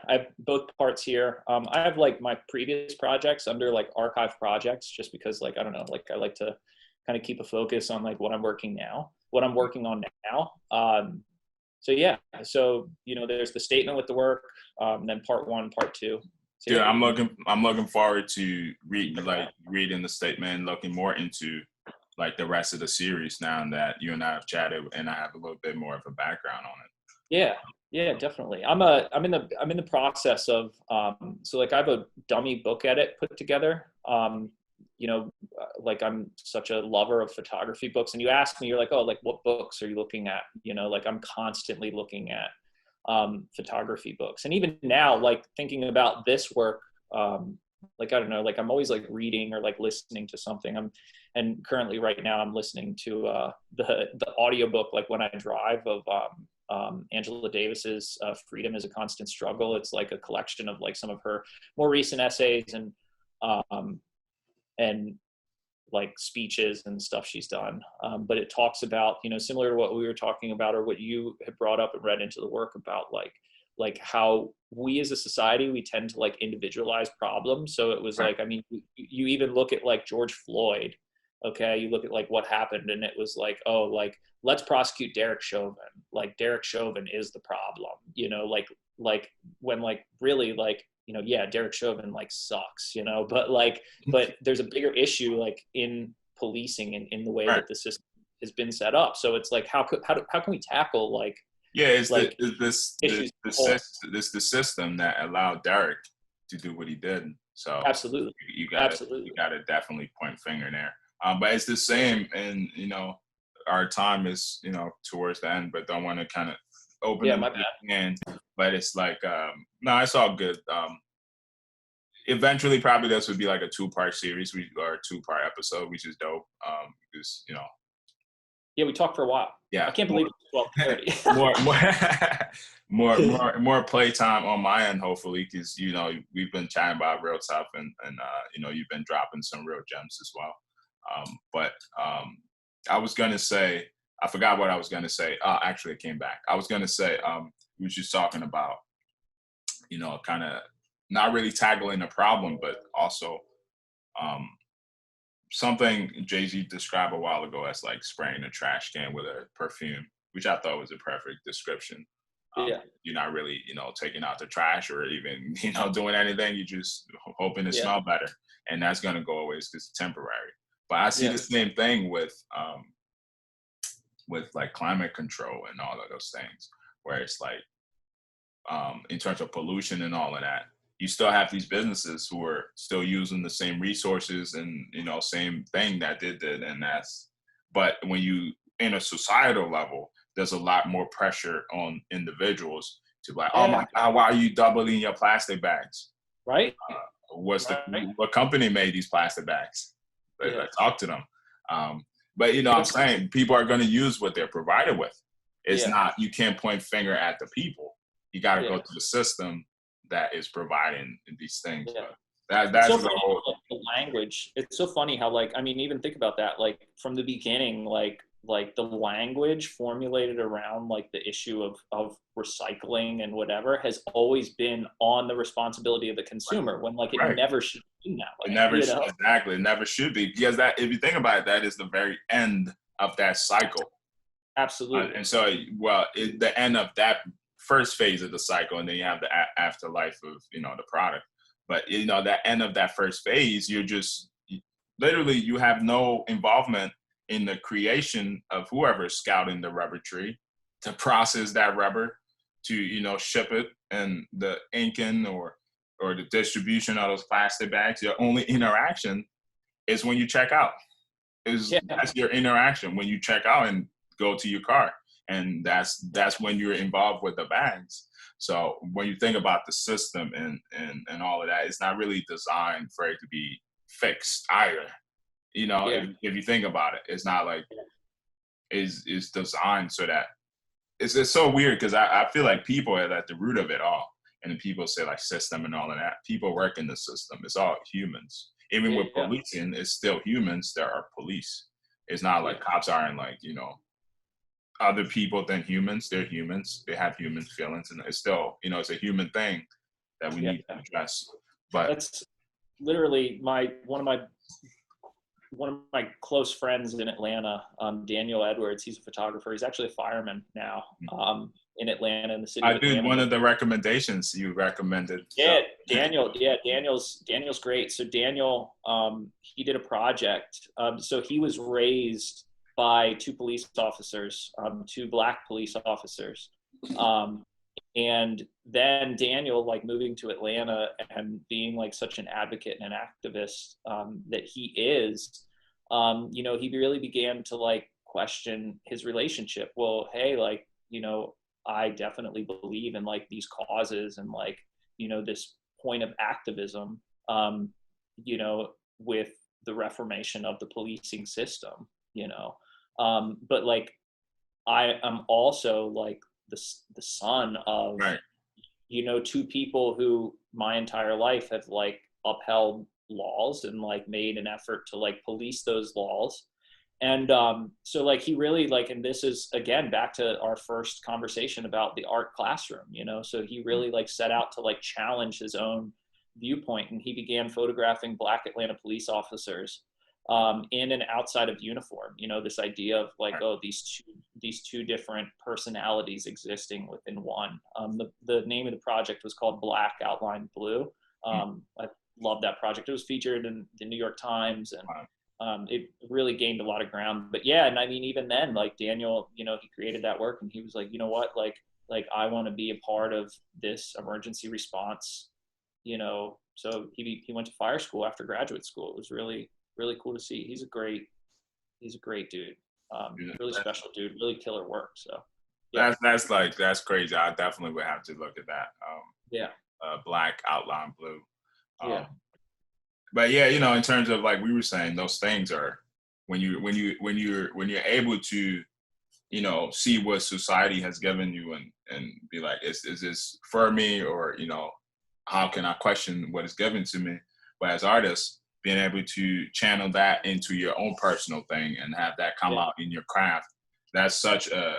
have both parts here. I have like my previous projects under like archive projects, just because like, I don't know, like I like to kind of keep a focus on like what I'm working on now. So yeah, so, there's the statement with the work, then part one, part two. So Dude, yeah. I'm looking forward to reading the statement, looking more into like the rest of the series now that you and I have chatted and I have a little bit more of a background on it. Yeah, yeah, definitely. I'm in the process of so like I have a dummy book edit put together. Like I'm such a lover of photography books, and you ask me, you're like, oh, like what books are you looking at? Like I'm constantly looking at photography books, and even now, like thinking about this work, like I don't know, like I'm always like reading or like listening to something. And currently right now I'm listening to the audiobook, like when I drive, of Angela Davis's Freedom is a Constant Struggle. It's like a collection of like some of her more recent essays, and like speeches and stuff she's done. But it talks about, similar to what we were talking about, or what you had brought up and read into the work about, like how we as a society, we tend to like individualize problems. So it was Right. like, I mean, you even look at like George Floyd, okay, you look at like what happened, and it was like, oh, like, let's prosecute Derek Chauvin. Like Derek Chauvin is the problem, like when like really like, yeah, Derek Chauvin like sucks, but there's a bigger issue like in policing and in the way Right. that the system has been set up. So it's like, how can we tackle Yeah, like issues? it's the system that allowed Derek to do what he did. So Absolutely. you Absolutely. gotta definitely point finger there. But it's the same, and our time is towards the end, but don't want to kind of open Yeah, it my bad. again. But it's like no, it's all good. Eventually, probably this would be like a 2-part series, or a 2-part episode, which is dope. Because Yeah, we talked for a while. yeah, I can't believe it's 12:30. more playtime on my end, hopefully, because we've been chatting about real stuff, and you've been dropping some real gems as well. But I was gonna say, I forgot what I was gonna say. Actually, it came back. I was gonna say we were just talking about kind of not really tackling the problem, but also um, something Jay-Z described a while ago as like spraying a trash can with a perfume, which I thought was a perfect description. Yeah. You're not really, taking out the trash or even, doing anything. You're just hoping to Yeah. smell better. And that's going to go away because it's temporary. But I see Yeah. the same thing with like climate control and all of those things, where it's like, in terms of pollution and all of that, you still have these businesses who are still using the same resources and same thing that did it, and but when you in a societal level, there's a lot more pressure on individuals to be like, oh my God, why are you doubling your plastic bags? Right. What company made these plastic bags? Yeah. Talk to them. But I'm saying people are going to use what they're provided with. It's not, you can't point finger at the people. You got to go to the system that is providing these things. Yeah. But that's so the funny, whole the language. It's so funny how, like, I mean, even think about that, like from the beginning, like the language formulated around like the issue of recycling and whatever has always been on the responsibility of the consumer, when like it right. never should be that way. It never exactly. It never should be, because that, if you think about it, that is the very end of that cycle. Absolutely. And so, the end of that first phase of the cycle, and then you have the afterlife of the product. But that end of that first phase, you're just literally, you have no involvement in the creation of whoever's scouting the rubber tree to process that rubber, to ship it, and the inking or the distribution of those plastic bags. Your only interaction is when you check out. That's your interaction when you check out and go to your car, and that's when you're involved with the bags. So when you think about the system and all of that, it's not really designed for it to be fixed either. If you think about it, it's not like it's designed so that it's so weird, because I feel like people are at the root of it all. And then people say like system and all of that. People work in the system. It's all humans. Even with policing, it's still humans that are police. It's not like cops aren't like, other people than humans. They're humans. They have human feelings, and it's still, it's a human thing that we need to address. But that's literally one of my close friends in Atlanta, Daniel Edwards. He's a photographer. He's actually a fireman now, in Atlanta, in the city. I did one of the recommendations you recommended. Yeah, so. Daniel. Yeah, Daniel's great. So Daniel, he did a project. So he was raised by two police officers, two Black police officers. And then Daniel, like moving to Atlanta and being like such an advocate and an activist that he is, he really began to like question his relationship. Well, hey, like, I definitely believe in like these causes and like, this point of activism, with the reformation of the policing system, but like, I am also like the son of, right. two people who my entire life have like upheld laws and like made an effort to like police those laws. And so like he really like, and this is again back to our first conversation about the art classroom, you know, so he really like set out to like challenge his own viewpoint, and he began photographing Black Atlanta police officers in and outside of uniform. You know, this idea of like, oh, these two different personalities existing within one. The name of the project was called Black Outline Blue. I love that project. It was featured in the New York Times, and it really gained a lot of ground. But yeah, and I mean, even then, like Daniel, you know, he created that work, and he was like, you know what, like I want to be a part of this emergency response. You know, so he went to fire school after graduate school. It was really cool to see. He's a great dude. Really special dude. Really killer work. So yeah, that's crazy. I definitely would have to look at that. Yeah. Black Outline Blue. Yeah. But yeah, you know, in terms of like we were saying, those things are when you're able to, you know, see what society has given you and be like, is this for me, or, you know, how can I question what is given to me? But as artists, being able to channel that into your own personal thing and have that come out in your craft, that's such a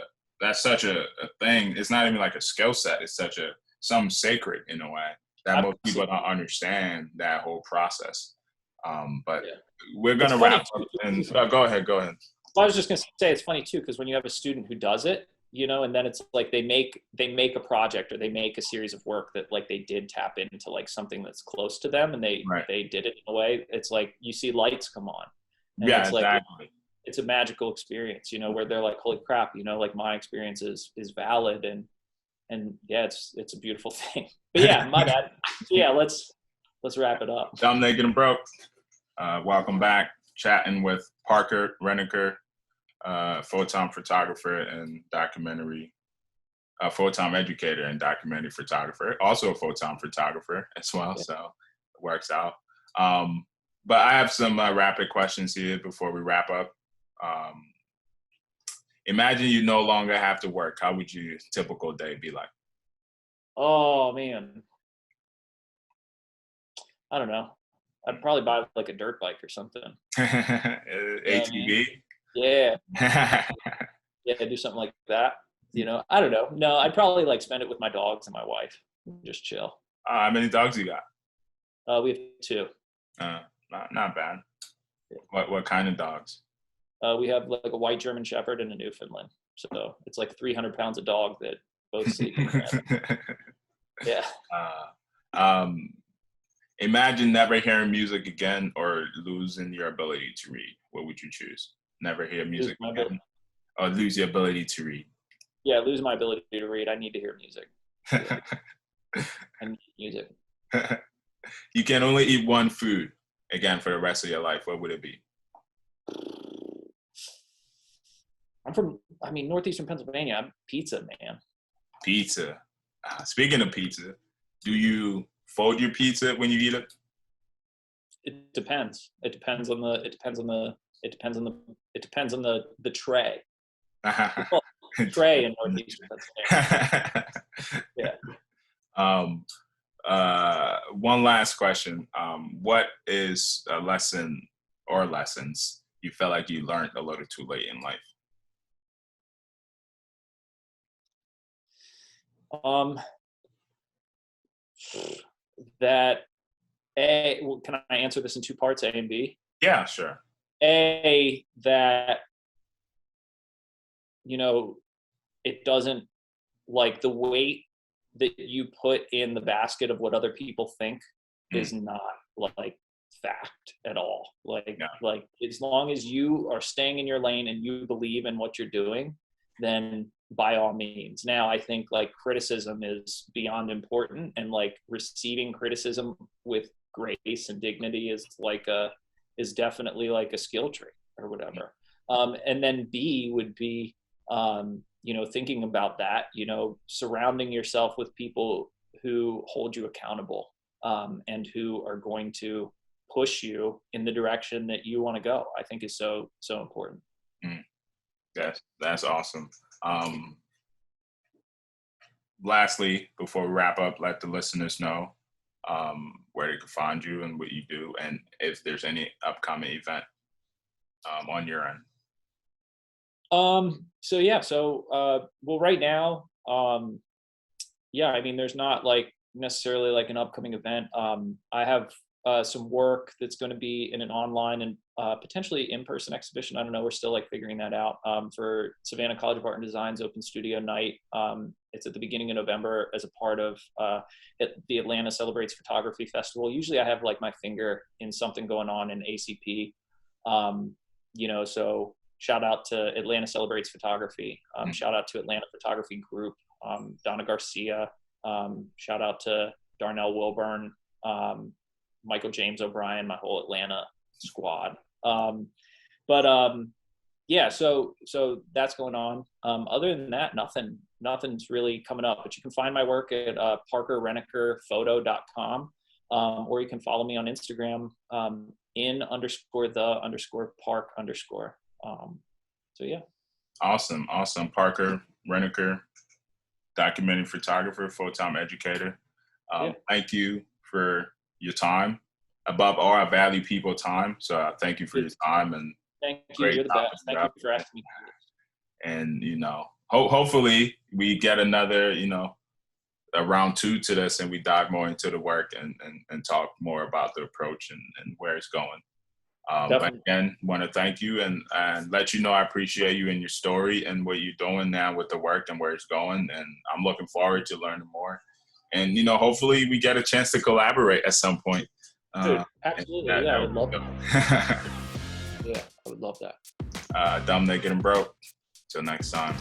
thing. It's not even like a skill set. It's something sacred in a way that most people don't understand that whole process. But we're gonna wrap up. And go ahead. Well, I was just gonna say it's funny too, because when you have a student who does it, you know, and then it's like they make a project or they make a series of work that like they did tap into like something that's close to them, and they did it in a way. It's like you see lights come on. And it's like, exactly. It's a magical experience, you know, where they're like, holy crap, you know, like my experience is valid, and yeah, it's a beautiful thing. But yeah, my bad. Yeah, let's wrap it up. I'm Naked and Broke. Welcome back. Chatting with Parker Reinecker, full-time photographer and documentary, full-time educator and documentary photographer, also a full-time photographer as well. Yeah. So it works out. But I have some rapid questions here before we wrap up. Imagine you no longer have to work. How would your typical day be like? Oh man, I don't know. I'd probably buy like a dirt bike or something. ATV? Yeah. Yeah, do something like that. You know, I don't know. No, I'd probably like spend it with my dogs and my wife. Just chill. How many dogs you got? We have 2. Not bad. Yeah. What kind of dogs? We have like a white German Shepherd and a Newfoundland. So it's like 300 pounds of dog that both sleep in bed. Yeah. Imagine never hearing music again or losing your ability to read. What would you choose? Never hear music again or lose your ability to read? Yeah, lose my ability to read. I need to hear music. I need music. You can only eat one food again for the rest of your life. What would it be? I'm from northeastern Pennsylvania. I'm pizza, man. Pizza. Speaking of pizza, do you fold your pizza when you eat it? It depends. It depends on the tray. Tray in northeastern Pennsylvania. Yeah. One last question. What is a lesson or lessons you felt like you learned a little too late in life? That can I answer this in 2 parts, A and B? Yeah, sure. A, that, you know, it doesn't, like, the weight that you put in the basket of what other people think is not like fact at all. Like as long as you are staying in your lane and you believe in what you're doing, then by all means. Now, I think like criticism is beyond important, and like receiving criticism with grace and dignity is definitely like a skill trait or whatever. And then B would be, you know, thinking about that, you know, surrounding yourself with people who hold you accountable, and who are going to push you in the direction that you want to go, I think is so important. That's awesome. Lastly, before we wrap up, let the listeners know where they can find you and what you do, and if there's any upcoming event on your end. Well, right now, yeah, I mean, there's not like necessarily like an upcoming event. I have some work that's going to be in an online and potentially in-person exhibition. I don't know. We're still like figuring that out, for Savannah College of Art and Design's Open Studio Night. It's at the beginning of November as a part of the Atlanta Celebrates Photography Festival. Usually I have like my finger in something going on in ACP. So shout out to Atlanta Celebrates Photography. Shout out to Atlanta Photography Group, Donna Garcia. Shout out to Darnell Wilburn, Michael James O'Brien, my whole Atlanta squad. Yeah, so that's going on. Other than that, nothing's really coming up, but you can find my work at parkerreinecker.photo.com, or you can follow me on Instagram, _the_park_. So yeah. Awesome. Parker Reinecker, documentary photographer, full-time educator. Thank you for your time. Above all, I value people time. So thank you for your time, and thank you. You're the best. Thank you for asking me. And, hopefully we get another, a round 2 to this, and we dive more into the work and talk more about the approach and where it's going. But again, want to thank you and let you know I appreciate you and your story and what you're doing now with the work and where it's going. And I'm looking forward to learning more. And, hopefully we get a chance to collaborate at some point. Dude, absolutely. Yeah, I would love that. Yeah, I would love that. Dumb, naked, and broke. Till next time.